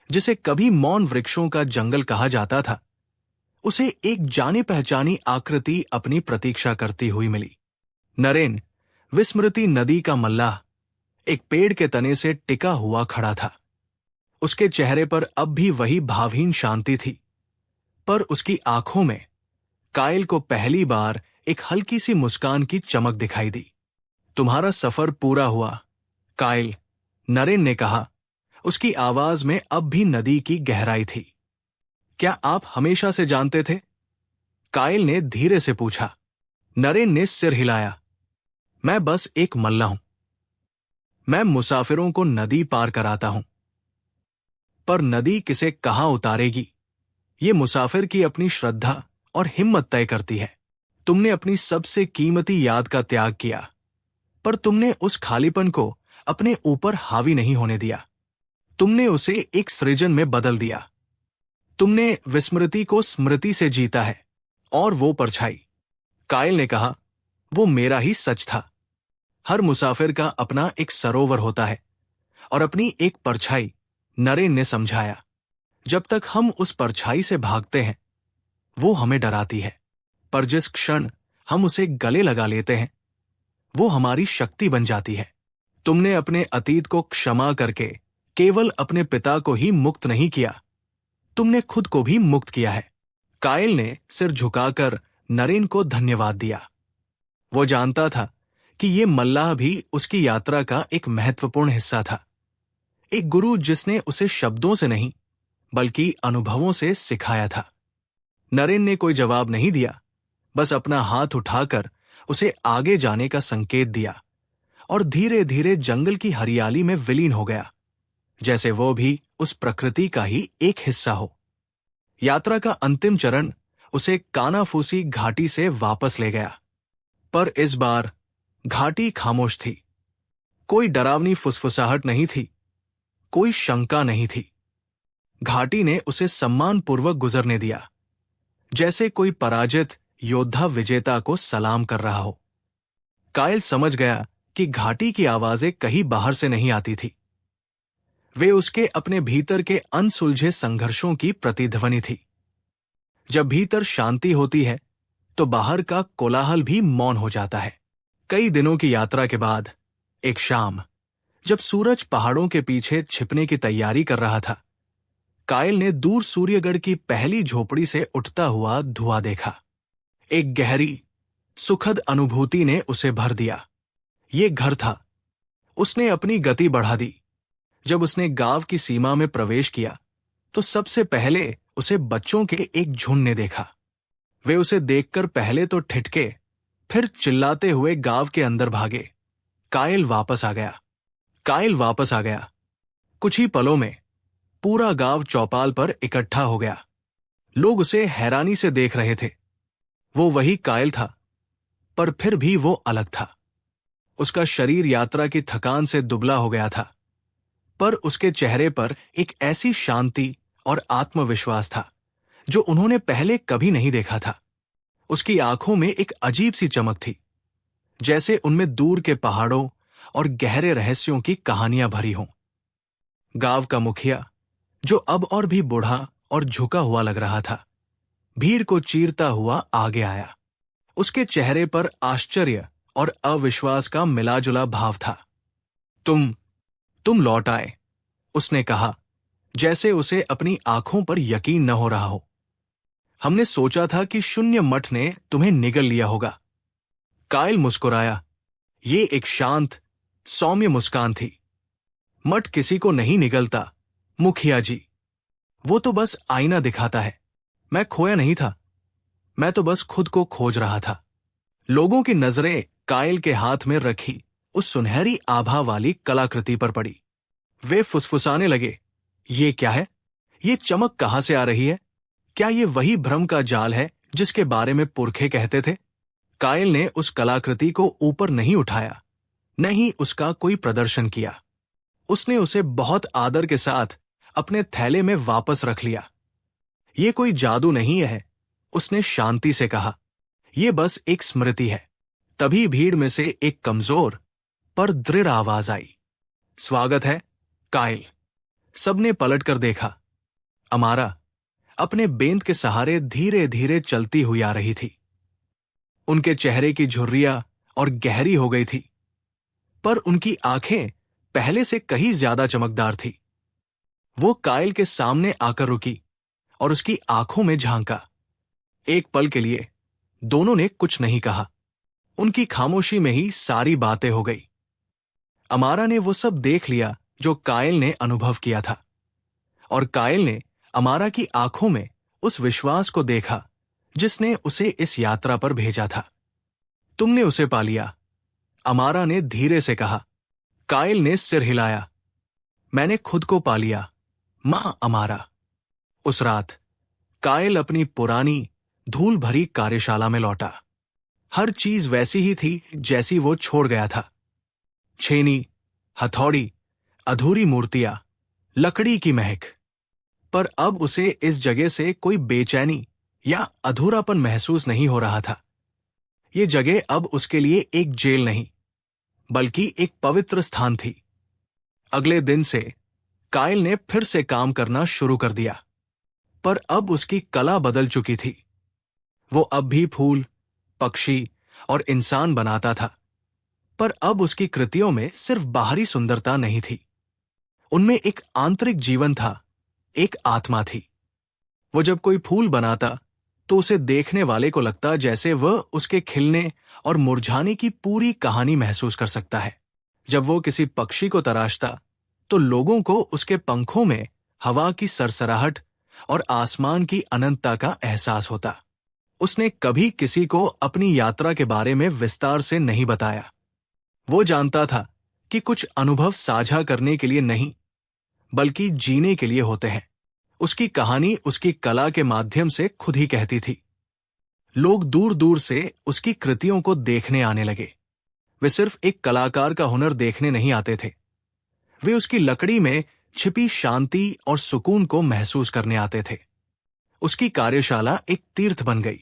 जिसे कभी मौन वृक्षों का जंगल कहा जाता था, उसे एक जानी पहचानी आकृति अपनी प्रतीक्षा करती हुई मिली। नरेन, विस्मृति नदी का मल्लाह, एक पेड़ के तने से टिका हुआ खड़ा था। उसके चेहरे पर अब भी वही भावहीन शांति थी, पर उसकी आंखों में कायल को पहली बार एक हल्की सी मुस्कान की चमक दिखाई दी। तुम्हारा सफर पूरा हुआ, कायल, नरेन ने कहा। उसकी आवाज में अब भी नदी की गहराई थी। क्या आप हमेशा से जानते थे? कायल ने धीरे से पूछा। नरेन ने सिर हिलाया। मैं बस एक मल्ला हूं। मैं मुसाफिरों को नदी पार कराता हूं, पर नदी किसे कहां उतारेगी, ये मुसाफिर की अपनी श्रद्धा और हिम्मत तय करती है। तुमने अपनी सबसे कीमती याद का त्याग किया, पर तुमने उस खालीपन को अपने ऊपर हावी नहीं होने दिया। तुमने उसे एक सृजन में बदल दिया। तुमने विस्मृति को स्मृति से जीता है, और वो परछाई, कायल ने कहा, वो मेरा ही सच था। हर मुसाफिर का अपना एक सरोवर होता है, और अपनी एक परछाई, नरेन ने समझाया। जब तक हम उस परछाई से भागते हैं, वो हमें डराती है, पर जिस क्षण हम उसे गले लगा लेते हैं, वो हमारी शक्ति बन जाती है। तुमने अपने अतीत को क्षमा करके केवल अपने पिता को ही मुक्त नहीं किया, तुमने खुद को भी मुक्त किया है। कायल ने सिर झुकाकर नरेन को धन्यवाद दिया। वो जानता था कि ये मल्लाह भी उसकी यात्रा का एक महत्वपूर्ण हिस्सा था, एक गुरु जिसने उसे शब्दों से नहीं बल्कि अनुभवों से सिखाया था। नरेन ने कोई जवाब नहीं दिया, बस अपना हाथ उठाकर उसे आगे जाने का संकेत दिया और धीरे धीरे जंगल की हरियाली में विलीन हो गया, जैसे वो भी उस प्रकृति का ही एक हिस्सा हो। यात्रा का अंतिम चरण उसे कानाफूसी घाटी से वापस ले गया, पर इस बार घाटी खामोश थी। कोई डरावनी फुसफुसाहट नहीं थी, कोई शंका नहीं थी। घाटी ने उसे सम्मानपूर्वक गुजरने दिया, जैसे कोई पराजित योद्धा विजेता को सलाम कर रहा हो। कायल समझ गया कि घाटी की आवाजें कहीं बाहर से नहीं आती थी, वे उसके अपने भीतर के अनसुलझे संघर्षों की प्रतिध्वनि थी। जब भीतर शांति होती है तो बाहर का कोलाहल भी मौन हो जाता है। कई दिनों की यात्रा के बाद एक शाम, जब सूरज पहाड़ों के पीछे छिपने की तैयारी कर रहा था, कायल ने दूर सूर्यगढ़ की पहली झोपड़ी से उठता हुआ धुआं देखा। एक गहरी, सुखद अनुभूति ने उसे भर दिया। ये घर था। उसने अपनी गति बढ़ा दी। जब उसने गांव की सीमा में प्रवेश किया तो सबसे पहले उसे बच्चों के एक झुंड ने देखा। वे उसे देखकर पहले तो ठिठके, फिर चिल्लाते हुए गांव के अंदर भागे। कायल वापस आ गया। कायल वापस आ गया। कुछ ही पलों में पूरा गांव चौपाल पर इकट्ठा हो गया। लोग उसे हैरानी से देख रहे थे। वो वही कायल था, पर फिर भी वो अलग था। उसका शरीर यात्रा की थकान से दुबला हो गया था, पर उसके चेहरे पर एक ऐसी शांति और आत्मविश्वास था जो उन्होंने पहले कभी नहीं देखा था। उसकी आंखों में एक अजीब सी चमक थी, जैसे उनमें दूर के पहाड़ों और गहरे रहस्यों की कहानियां भरी हों। गांव का मुखिया, जो अब और भी बूढ़ा और झुका हुआ लग रहा था, भीड़ को चीरता हुआ आगे आया। उसके चेहरे पर आश्चर्य और अविश्वास का मिलाजुला भाव था। तुम लौट आए, उसने कहा, जैसे उसे अपनी आंखों पर यकीन न हो रहा हो। हमने सोचा था कि शून्य मठ ने तुम्हें निगल लिया होगा। कायल मुस्कुराया। ये एक शांत, सौम्य मुस्कान थी। मठ किसी को नहीं निगलता, मुखिया जी। वो तो बस आईना दिखाता है। मैं खोया नहीं था, मैं तो बस खुद को खोज रहा था। लोगों की नजरें कायल के हाथ में रखी उस सुनहरी आभा वाली कलाकृति पर पड़ी। वे फुसफुसाने लगे, ये क्या है? ये चमक कहां से आ रही है? क्या ये वही भ्रम का जाल है जिसके बारे में पुरखे कहते थे? कायल ने उस कलाकृति को ऊपर नहीं उठाया, नहीं उसका कोई प्रदर्शन किया। उसने उसे बहुत आदर के साथ अपने थैले में वापस रख लिया। ये कोई जादू नहीं है, उसने शांति से कहा। यह बस एक स्मृति है। तभी भीड़ में से एक कमजोर पर दृढ़ आवाज आई, स्वागत है, कायल। सबने पलटकर देखा। अमारा अपने बेंत के सहारे धीरे धीरे चलती हुई आ रही थी। उनके चेहरे की झुर्रियां और गहरी हो गई थी, पर उनकी आंखें पहले से कहीं ज्यादा चमकदार थी। वो कायल के सामने आकर रुकी और उसकी आंखों में झांका। एक पल के लिए दोनों ने कुछ नहीं कहा। उनकी खामोशी में ही सारी बातें हो गई। अमारा ने वो सब देख लिया जो कायल ने अनुभव किया था, और कायल ने अमारा की आंखों में उस विश्वास को देखा जिसने उसे इस यात्रा पर भेजा था। तुमने उसे पा लिया, अमारा ने धीरे से कहा। कायल ने सिर हिलाया। मैंने खुद को पा लिया, मां अमारा। उस रात कायल अपनी पुरानी धूल भरी कार्यशाला में लौटा। हर चीज वैसी ही थी जैसी वो छोड़ गया था। छेनी, हथौड़ी, अधूरी मूर्तियां, लकड़ी की महक। पर अब उसे इस जगह से कोई बेचैनी या अधूरापन महसूस नहीं हो रहा था। ये जगह अब उसके लिए एक जेल नहीं, बल्कि एक पवित्र स्थान थी। अगले दिन से कायल ने फिर से काम करना शुरू कर दिया, पर अब उसकी कला बदल चुकी थी। वो अब भी फूल, पक्षी और इंसान बनाता था, पर अब उसकी कृतियों में सिर्फ बाहरी सुंदरता नहीं थी। उनमें एक आंतरिक जीवन था, एक आत्मा थी। वो जब कोई फूल बनाता तो उसे देखने वाले को लगता जैसे वह उसके खिलने और मुरझाने की पूरी कहानी महसूस कर सकता है। जब वो किसी पक्षी को तराशता तो लोगों को उसके पंखों में हवा की सरसराहट और आसमान की अनंतता का एहसास होता। उसने कभी किसी को अपनी यात्रा के बारे में विस्तार से नहीं बताया। वो जानता था कि कुछ अनुभव साझा करने के लिए नहीं, बल्कि जीने के लिए होते हैं। उसकी कहानी उसकी कला के माध्यम से खुद ही कहती थी। लोग दूर दूर से उसकी कृतियों को देखने आने लगे। वे सिर्फ एक कलाकार का हुनर देखने नहीं आते थे, वे उसकी लकड़ी में छिपी शांति और सुकून को महसूस करने आते थे। उसकी कार्यशाला एक तीर्थ बन गई।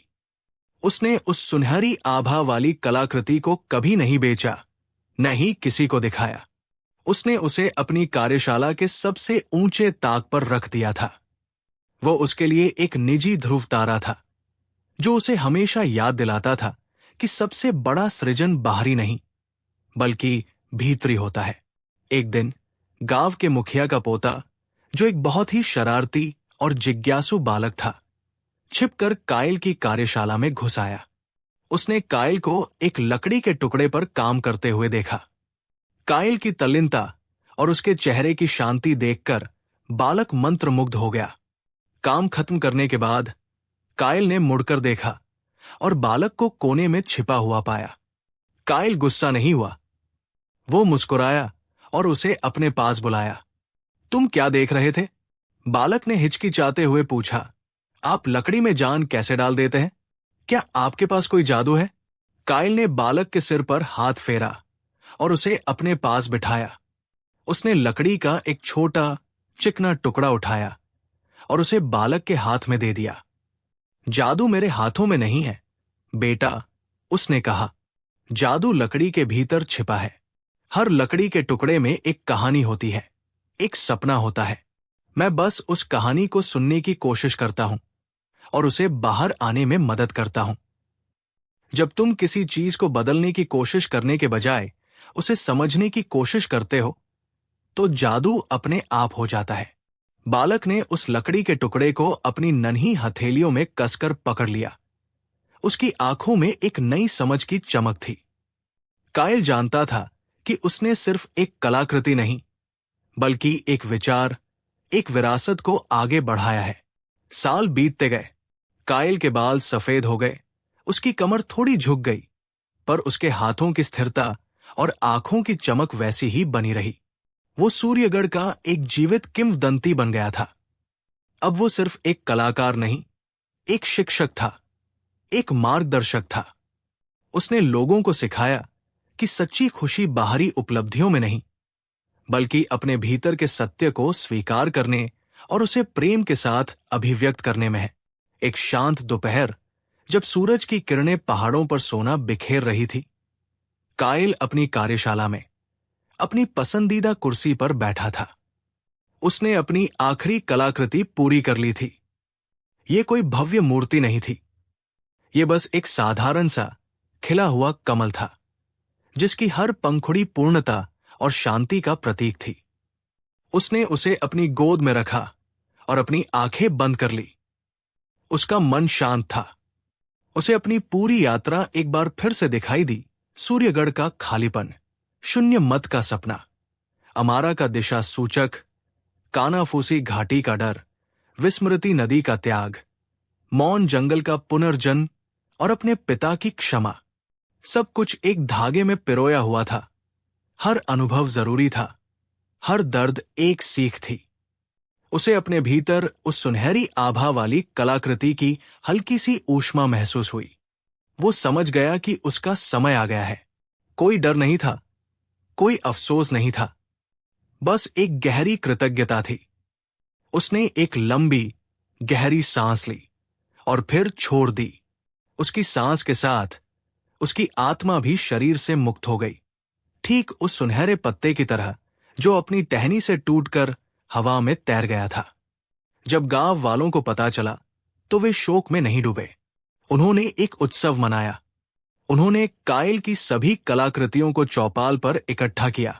उसने उस सुनहरी आभा वाली कलाकृति को कभी नहीं बेचा, न ही किसी को दिखाया। उसने उसे अपनी कार्यशाला के सबसे ऊंचे ताक पर रख दिया था। वो उसके लिए एक निजी ध्रुव तारा था, जो उसे हमेशा याद दिलाता था कि सबसे बड़ा सृजन बाहरी नहीं, बल्कि भीतरी होता है। एक दिन गांव के मुखिया का पोता, जो एक बहुत ही शरारती और जिज्ञासु बालक था, छिपकर कायल की कार्यशाला में घुस आया। उसने कायल को एक लकड़ी के टुकड़े पर काम करते हुए देखा। कायल की तल्लीनता और उसके चेहरे की शांति देखकर बालक मंत्रमुग्ध हो गया। काम खत्म करने के बाद कायल ने मुड़कर देखा और बालक को कोने में छिपा हुआ पाया। कायल गुस्सा नहीं हुआ। वो मुस्कुराया और उसे अपने पास बुलाया। तुम क्या देख रहे थे? बालक ने हिचकिचाते हुए पूछा। आप लकड़ी में जान कैसे डाल देते हैं? क्या आपके पास कोई जादू है? कायल ने बालक के सिर पर हाथ फेरा और उसे अपने पास बिठाया। उसने लकड़ी का एक छोटा चिकना टुकड़ा उठाया और उसे बालक के हाथ में दे दिया। जादू मेरे हाथों में नहीं है बेटा, उसने कहा। जादू लकड़ी के भीतर छिपा है। हर लकड़ी के टुकड़े में एक कहानी होती है, एक सपना होता है। मैं बस उस कहानी को सुनने की कोशिश करता हूं और उसे बाहर आने में मदद करता हूं। जब तुम किसी चीज को बदलने की कोशिश करने के बजाय उसे समझने की कोशिश करते हो, तो जादू अपने आप हो जाता है। बालक ने उस लकड़ी के टुकड़े को अपनी नन्ही हथेलियों में कसकर पकड़ लिया। उसकी आंखों में एक नई समझ की चमक थी। कायल जानता था कि उसने सिर्फ एक कलाकृति नहीं, बल्कि एक विचार, एक विरासत को आगे बढ़ाया है। साल बीतते गए। कायल के बाल सफेद हो गए, उसकी कमर थोड़ी झुक गई, पर उसके हाथों की स्थिरता और आंखों की चमक वैसी ही बनी रही। वो सूर्यगढ़ का एक जीवित किंवदंती बन गया था। अब वो सिर्फ एक कलाकार नहीं, एक शिक्षक था, एक मार्गदर्शक था। उसने लोगों को सिखाया कि सच्ची खुशी बाहरी उपलब्धियों में नहीं, बल्कि अपने भीतर के सत्य को स्वीकार करने और उसे प्रेम के साथ अभिव्यक्त करने में है। एक शांत दोपहर, जब सूरज की किरणें पहाड़ों पर सोना बिखेर रही थी, कायल अपनी कार्यशाला में अपनी पसंदीदा कुर्सी पर बैठा था। उसने अपनी आखिरी कलाकृति पूरी कर ली थी। ये कोई भव्य मूर्ति नहीं थी, ये बस एक साधारण सा खिला हुआ कमल था, जिसकी हर पंखुड़ी पूर्णता और शांति का प्रतीक थी। उसने उसे अपनी गोद में रखा और अपनी आंखें बंद कर ली। उसका मन शांत था। उसे अपनी पूरी यात्रा एक बार फिर से दिखाई दी। सूर्यगढ़ का खालीपन, शून्य मत का सपना, अमारा का दिशा सूचक, कानाफूसी घाटी का डर, विस्मृति नदी का त्याग, मौन जंगल का पुनर्जन्म और अपने पिता की क्षमा। सब कुछ एक धागे में पिरोया हुआ था। हर अनुभव जरूरी था, हर दर्द एक सीख थी। उसे अपने भीतर उस सुनहरी आभा वाली कलाकृति की हल्की सी ऊष्मा महसूस हुई। वो समझ गया कि उसका समय आ गया है। कोई डर नहीं था, कोई अफसोस नहीं था, बस एक गहरी कृतज्ञता थी। उसने एक लंबी गहरी सांस ली और फिर छोड़ दी। उसकी सांस के साथ उसकी आत्मा भी शरीर से मुक्त हो गई, ठीक उस सुनहरे पत्ते की तरह जो अपनी टहनी से टूटकर हवा में तैर गया था। जब गांव वालों को पता चला तो वे शोक में नहीं डूबे। उन्होंने एक उत्सव मनाया। उन्होंने कायल की सभी कलाकृतियों को चौपाल पर इकट्ठा किया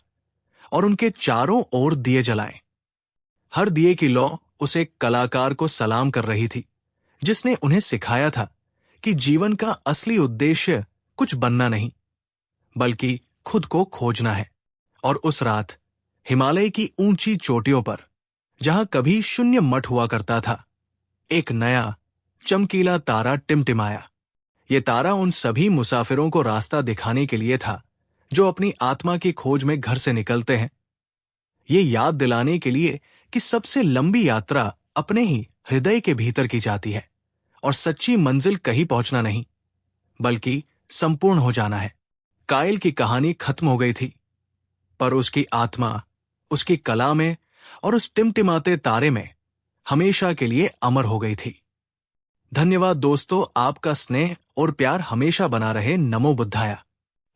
और उनके चारों ओर दिए जलाए। हर दिए की लौ उस एक कलाकार को सलाम कर रही थी जिसने उन्हें सिखाया था कि जीवन का असली उद्देश्य कुछ बनना नहीं बल्कि खुद को खोजना है। और उस रात हिमालय की ऊंची चोटियों पर, जहां कभी शून्य मठ हुआ करता था, एक नया चमकीला तारा टिमटिमाया। ये तारा उन सभी मुसाफिरों को रास्ता दिखाने के लिए था जो अपनी आत्मा की खोज में घर से निकलते हैं। ये याद दिलाने के लिए कि सबसे लंबी यात्रा अपने ही हृदय के भीतर की जाती है और सच्ची मंजिल कहीं पहुंचना नहीं बल्कि संपूर्ण हो जाना है। कायल की कहानी खत्म हो गई थी, पर उसकी आत्मा उसकी कला में और उस टिमटिमाते तारे में हमेशा के लिए अमर हो गई थी। धन्यवाद दोस्तों, आपका स्नेह और प्यार हमेशा बना रहे। नमो बुद्धाया।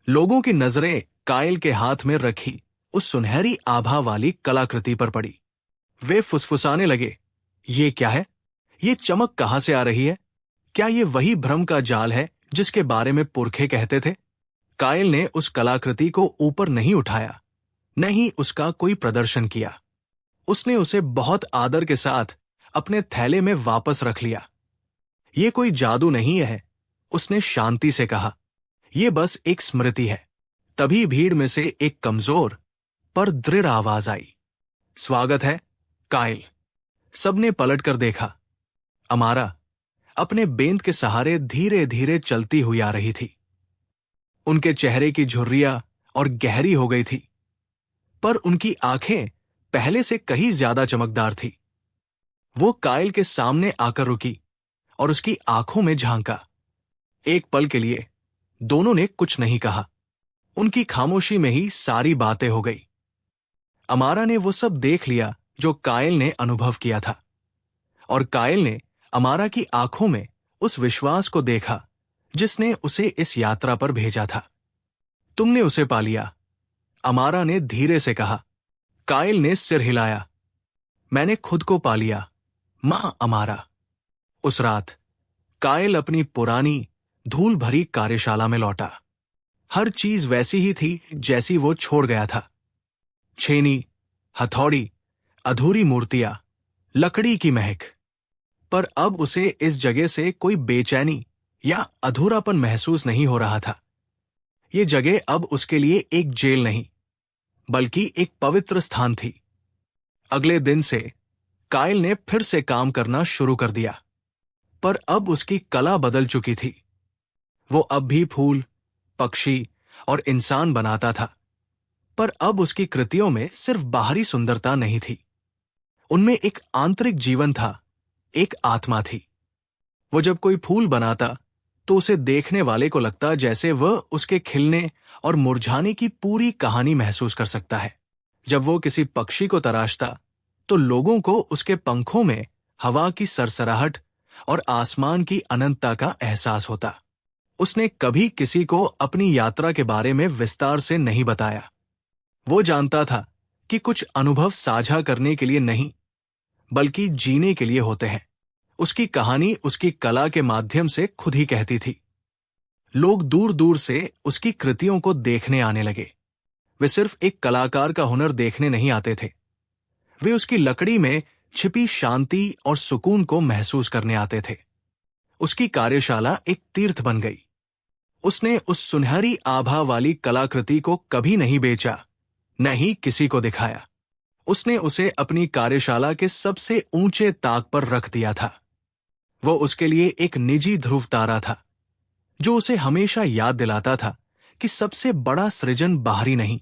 लोगों की नजरें कायल के हाथ में रखी उस सुनहरी आभा वाली कलाकृति पर पड़ी। वे फुसफुसाने लगे, ये क्या है? ये चमक कहां से आ रही है? क्या ये वही भ्रम का जाल है जिसके बारे में पुरखे कहते थे? कायल ने उस कलाकृति को ऊपर नहीं उठाया, नहीं उसका कोई प्रदर्शन किया। उसने उसे बहुत आदर के साथ अपने थैले में वापस रख लिया। ये कोई जादू नहीं है, उसने शांति से कहा, यह बस एक स्मृति है। तभी भीड़ में से एक कमजोर पर दृढ़ आवाज आई, स्वागत है कायल। सबने पलटकर देखा। अमारा अपने बेंत के सहारे धीरे धीरे चलती हुई आ रही थी। उनके चेहरे की झुर्रियां और गहरी हो गई थी, पर उनकी आंखें पहले से कहीं ज्यादा चमकदार थी। वो कायल के सामने आकर रुकी और उसकी आंखों में झांका। एक पल के लिए दोनों ने कुछ नहीं कहा। उनकी खामोशी में ही सारी बातें हो गई। अमारा ने वो सब देख लिया जो कायल ने अनुभव किया था, और कायल ने अमारा की आंखों में उस विश्वास को देखा जिसने उसे इस यात्रा पर भेजा था। तुमने उसे पा लिया, अमारा ने धीरे से कहा। कायल ने सिर हिलाया। मैंने खुद को पा लिया, मां अमारा। उस रात कायल अपनी पुरानी धूल भरी कार्यशाला में लौटा। हर चीज वैसी ही थी जैसी वो छोड़ गया था। छेनी, हथौड़ी, अधूरी मूर्तियां, लकड़ी की महक। पर अब उसे इस जगह से कोई बेचैनी या अधूरापन महसूस नहीं हो रहा था। ये जगह अब उसके लिए एक जेल नहीं बल्कि एक पवित्र स्थान थी। अगले दिन से कायल ने फिर से काम करना शुरू कर दिया, पर अब उसकी कला बदल चुकी थी। वो अब भी फूल, पक्षी और इंसान बनाता था, पर अब उसकी कृतियों में सिर्फ बाहरी सुंदरता नहीं थी। उनमें एक आंतरिक जीवन था, एक आत्मा थी। वो जब कोई फूल बनाता तो उसे देखने वाले को लगता जैसे वह उसके खिलने और मुरझाने की पूरी कहानी महसूस कर सकता है। जब वो किसी पक्षी को तराशता तो लोगों को उसके पंखों में हवा की सरसराहट और आसमान की अनंतता का एहसास होता। उसने कभी किसी को अपनी यात्रा के बारे में विस्तार से नहीं बताया। वो जानता था कि कुछ अनुभव साझा करने के लिए नहीं बल्कि जीने के लिए होते हैं। उसकी कहानी उसकी कला के माध्यम से खुद ही कहती थी। लोग दूर दूर से उसकी कृतियों को देखने आने लगे। वे सिर्फ एक कलाकार का हुनर देखने नहीं आते थे, वे उसकी लकड़ी में छिपी शांति और सुकून को महसूस करने आते थे। उसकी कार्यशाला एक तीर्थ बन गई। उसने उस सुनहरी आभा वाली कलाकृति को कभी नहीं बेचा, न ही किसी को दिखाया। उसने उसे अपनी कार्यशाला के सबसे ऊंचे ताक पर रख दिया था। वो उसके लिए एक निजी ध्रुव तारा था, जो उसे हमेशा याद दिलाता था कि सबसे बड़ा सृजन बाहरी नहीं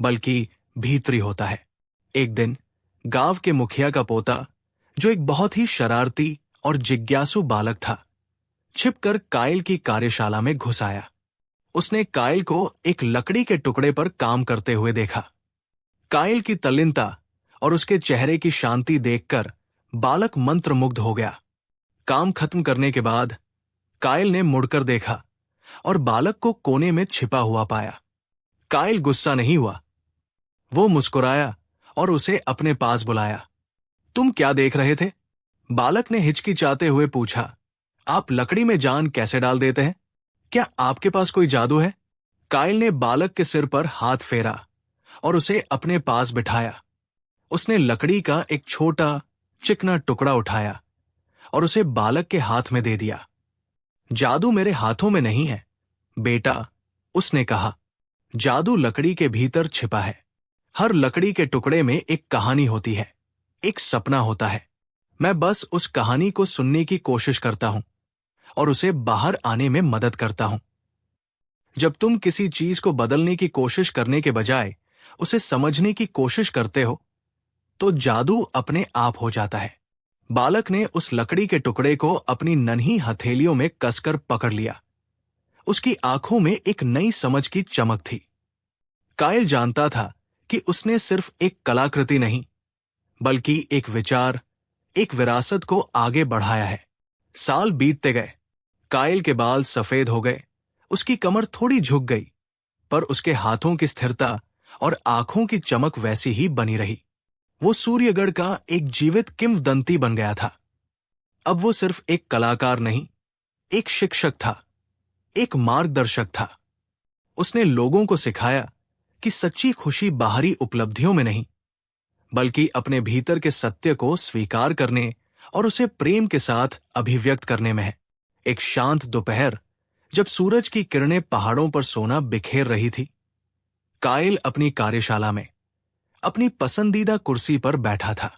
बल्कि भीतरी होता है। एक दिन गांव के मुखिया का पोता, जो एक बहुत ही शरारती और जिज्ञासु बालक था, छिपकर कायल की कार्यशाला में घुस आया। उसने कायल को एक लकड़ी के टुकड़े पर काम करते हुए देखा। कायल की तल्लीनता और उसके चेहरे की शांति देखकर बालक मंत्रमुग्ध हो गया। काम खत्म करने के बाद कायल ने मुड़कर देखा और बालक को कोने में छिपा हुआ पाया। कायल गुस्सा नहीं हुआ। वो मुस्कुराया और उसे अपने पास बुलाया। तुम क्या देख रहे थे? बालक ने हिचकिचाते हुए पूछा। आप लकड़ी में जान कैसे डाल देते हैं? क्या आपके पास कोई जादू है? कायल ने बालक के सिर पर हाथ फेरा और उसे अपने पास बिठाया। उसने लकड़ी का एक छोटा चिकना टुकड़ा उठाया और उसे बालक के हाथ में दे दिया। जादू मेरे हाथों में नहीं है बेटा, उसने कहा। जादू लकड़ी के भीतर छिपा है। हर लकड़ी के टुकड़े में एक कहानी होती है, एक सपना होता है। मैं बस उस कहानी को सुनने की कोशिश करता हूं और उसे बाहर आने में मदद करता हूं। जब तुम किसी चीज को बदलने की कोशिश करने के बजाय उसे समझने की कोशिश करते हो, तो जादू अपने आप हो जाता है। बालक ने उस लकड़ी के टुकड़े को अपनी नन्ही हथेलियों में कसकर पकड़ लिया। उसकी आंखों में एक नई समझ की चमक थी। कायल जानता था कि उसने सिर्फ एक कलाकृति नहीं, बल्कि एक विचार, एक विरासत को आगे बढ़ाया है। साल बीतते गए। कायल के बाल सफेद हो गए, उसकी कमर थोड़ी झुक गई, पर उसके हाथों की स्थिरता और आंखों की चमक वैसी ही बनी रही। वो सूर्यगढ़ का एक जीवित किंवदंती बन गया था। अब वो सिर्फ एक कलाकार नहीं, एक शिक्षक था, एक मार्गदर्शक था। उसने लोगों को सिखाया कि सच्ची खुशी बाहरी उपलब्धियों में नहीं, बल्कि अपने भीतर के सत्य को स्वीकार करने और उसे प्रेम के साथ अभिव्यक्त करने में है। एक शांत दोपहर, जब सूरज की किरणें पहाड़ों पर सोना बिखेर रही थी, कायल अपनी कार्यशाला में अपनी पसंदीदा कुर्सी पर बैठा था।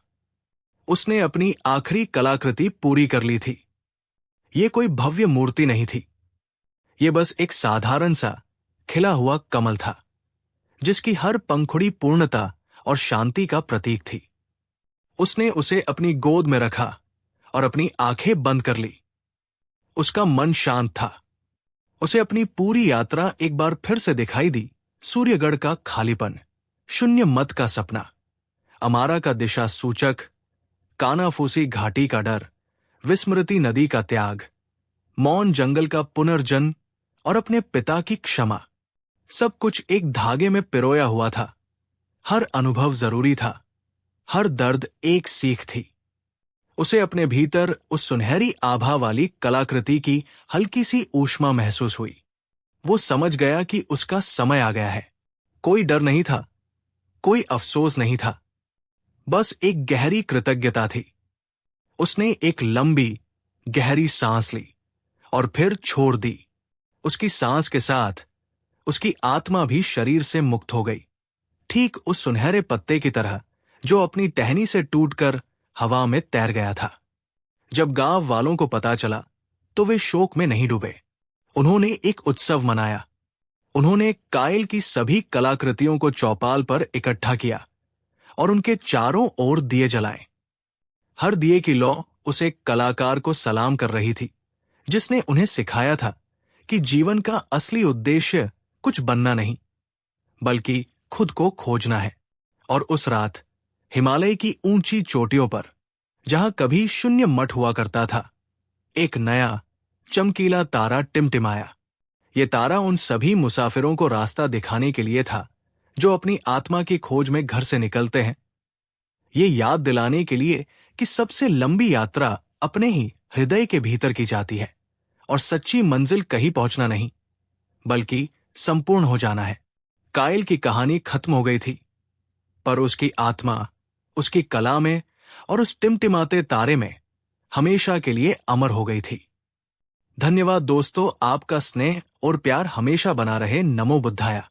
उसने अपनी आखिरी कलाकृति पूरी कर ली थी। ये कोई भव्य मूर्ति नहीं थी, ये बस एक साधारण सा खिला हुआ कमल था, जिसकी हर पंखुड़ी पूर्णता और शांति का प्रतीक थी। उसने उसे अपनी गोद में रखा और अपनी आंखें बंद कर ली। उसका मन शांत था। उसे अपनी पूरी यात्रा एक बार फिर से दिखाई दी। सूर्यगढ़ का खालीपन, शून्य मत का सपना, अमारा का दिशा सूचक, कानाफूसी घाटी का डर, विस्मृति नदी का त्याग, मौन जंगल का पुनर्जन्म और अपने पिता की क्षमा। सब कुछ एक धागे में पिरोया हुआ था। हर अनुभव जरूरी था, हर दर्द एक सीख थी। उसे अपने भीतर उस सुनहरी आभा वाली कलाकृति की हल्की सी ऊष्मा महसूस हुई। वो समझ गया कि उसका समय आ गया है। कोई डर नहीं था, कोई अफसोस नहीं था, बस एक गहरी कृतज्ञता थी। उसने एक लंबी गहरी सांस ली और फिर छोड़ दी। उसकी सांस के साथ उसकी आत्मा भी शरीर से मुक्त हो गई, ठीक उस सुनहरे पत्ते की तरह जो अपनी टहनी से टूटकर हवा में तैर गया था। जब गांव वालों को पता चला तो वे शोक में नहीं डूबे। उन्होंने एक उत्सव मनाया। उन्होंने कायल की सभी कलाकृतियों को चौपाल पर इकट्ठा किया और उनके चारों ओर दिए जलाए। हर दिए की लौ उस एक कलाकार को सलाम कर रही थी, जिसने उन्हें सिखाया था कि जीवन का असली उद्देश्य कुछ बनना नहीं, बल्कि खुद को खोजना है। और उस रात हिमालय की ऊंची चोटियों पर, जहां कभी शून्य मठ हुआ करता था, एक नया चमकीला तारा टिमटिमाया। ये तारा उन सभी मुसाफिरों को रास्ता दिखाने के लिए था जो अपनी आत्मा की खोज में घर से निकलते हैं। ये याद दिलाने के लिए कि सबसे लंबी यात्रा अपने ही हृदय के भीतर की जाती है और सच्ची मंजिल कहीं पहुंचना नहीं, बल्कि संपूर्ण हो जाना है। कायल की कहानी खत्म हो गई थी, पर उसकी आत्मा उसकी कला में और उस टिमटिमाते तारे में हमेशा के लिए अमर हो गई थी। धन्यवाद दोस्तों, आपका स्नेह और प्यार हमेशा बना रहे। नमो बुद्धाया।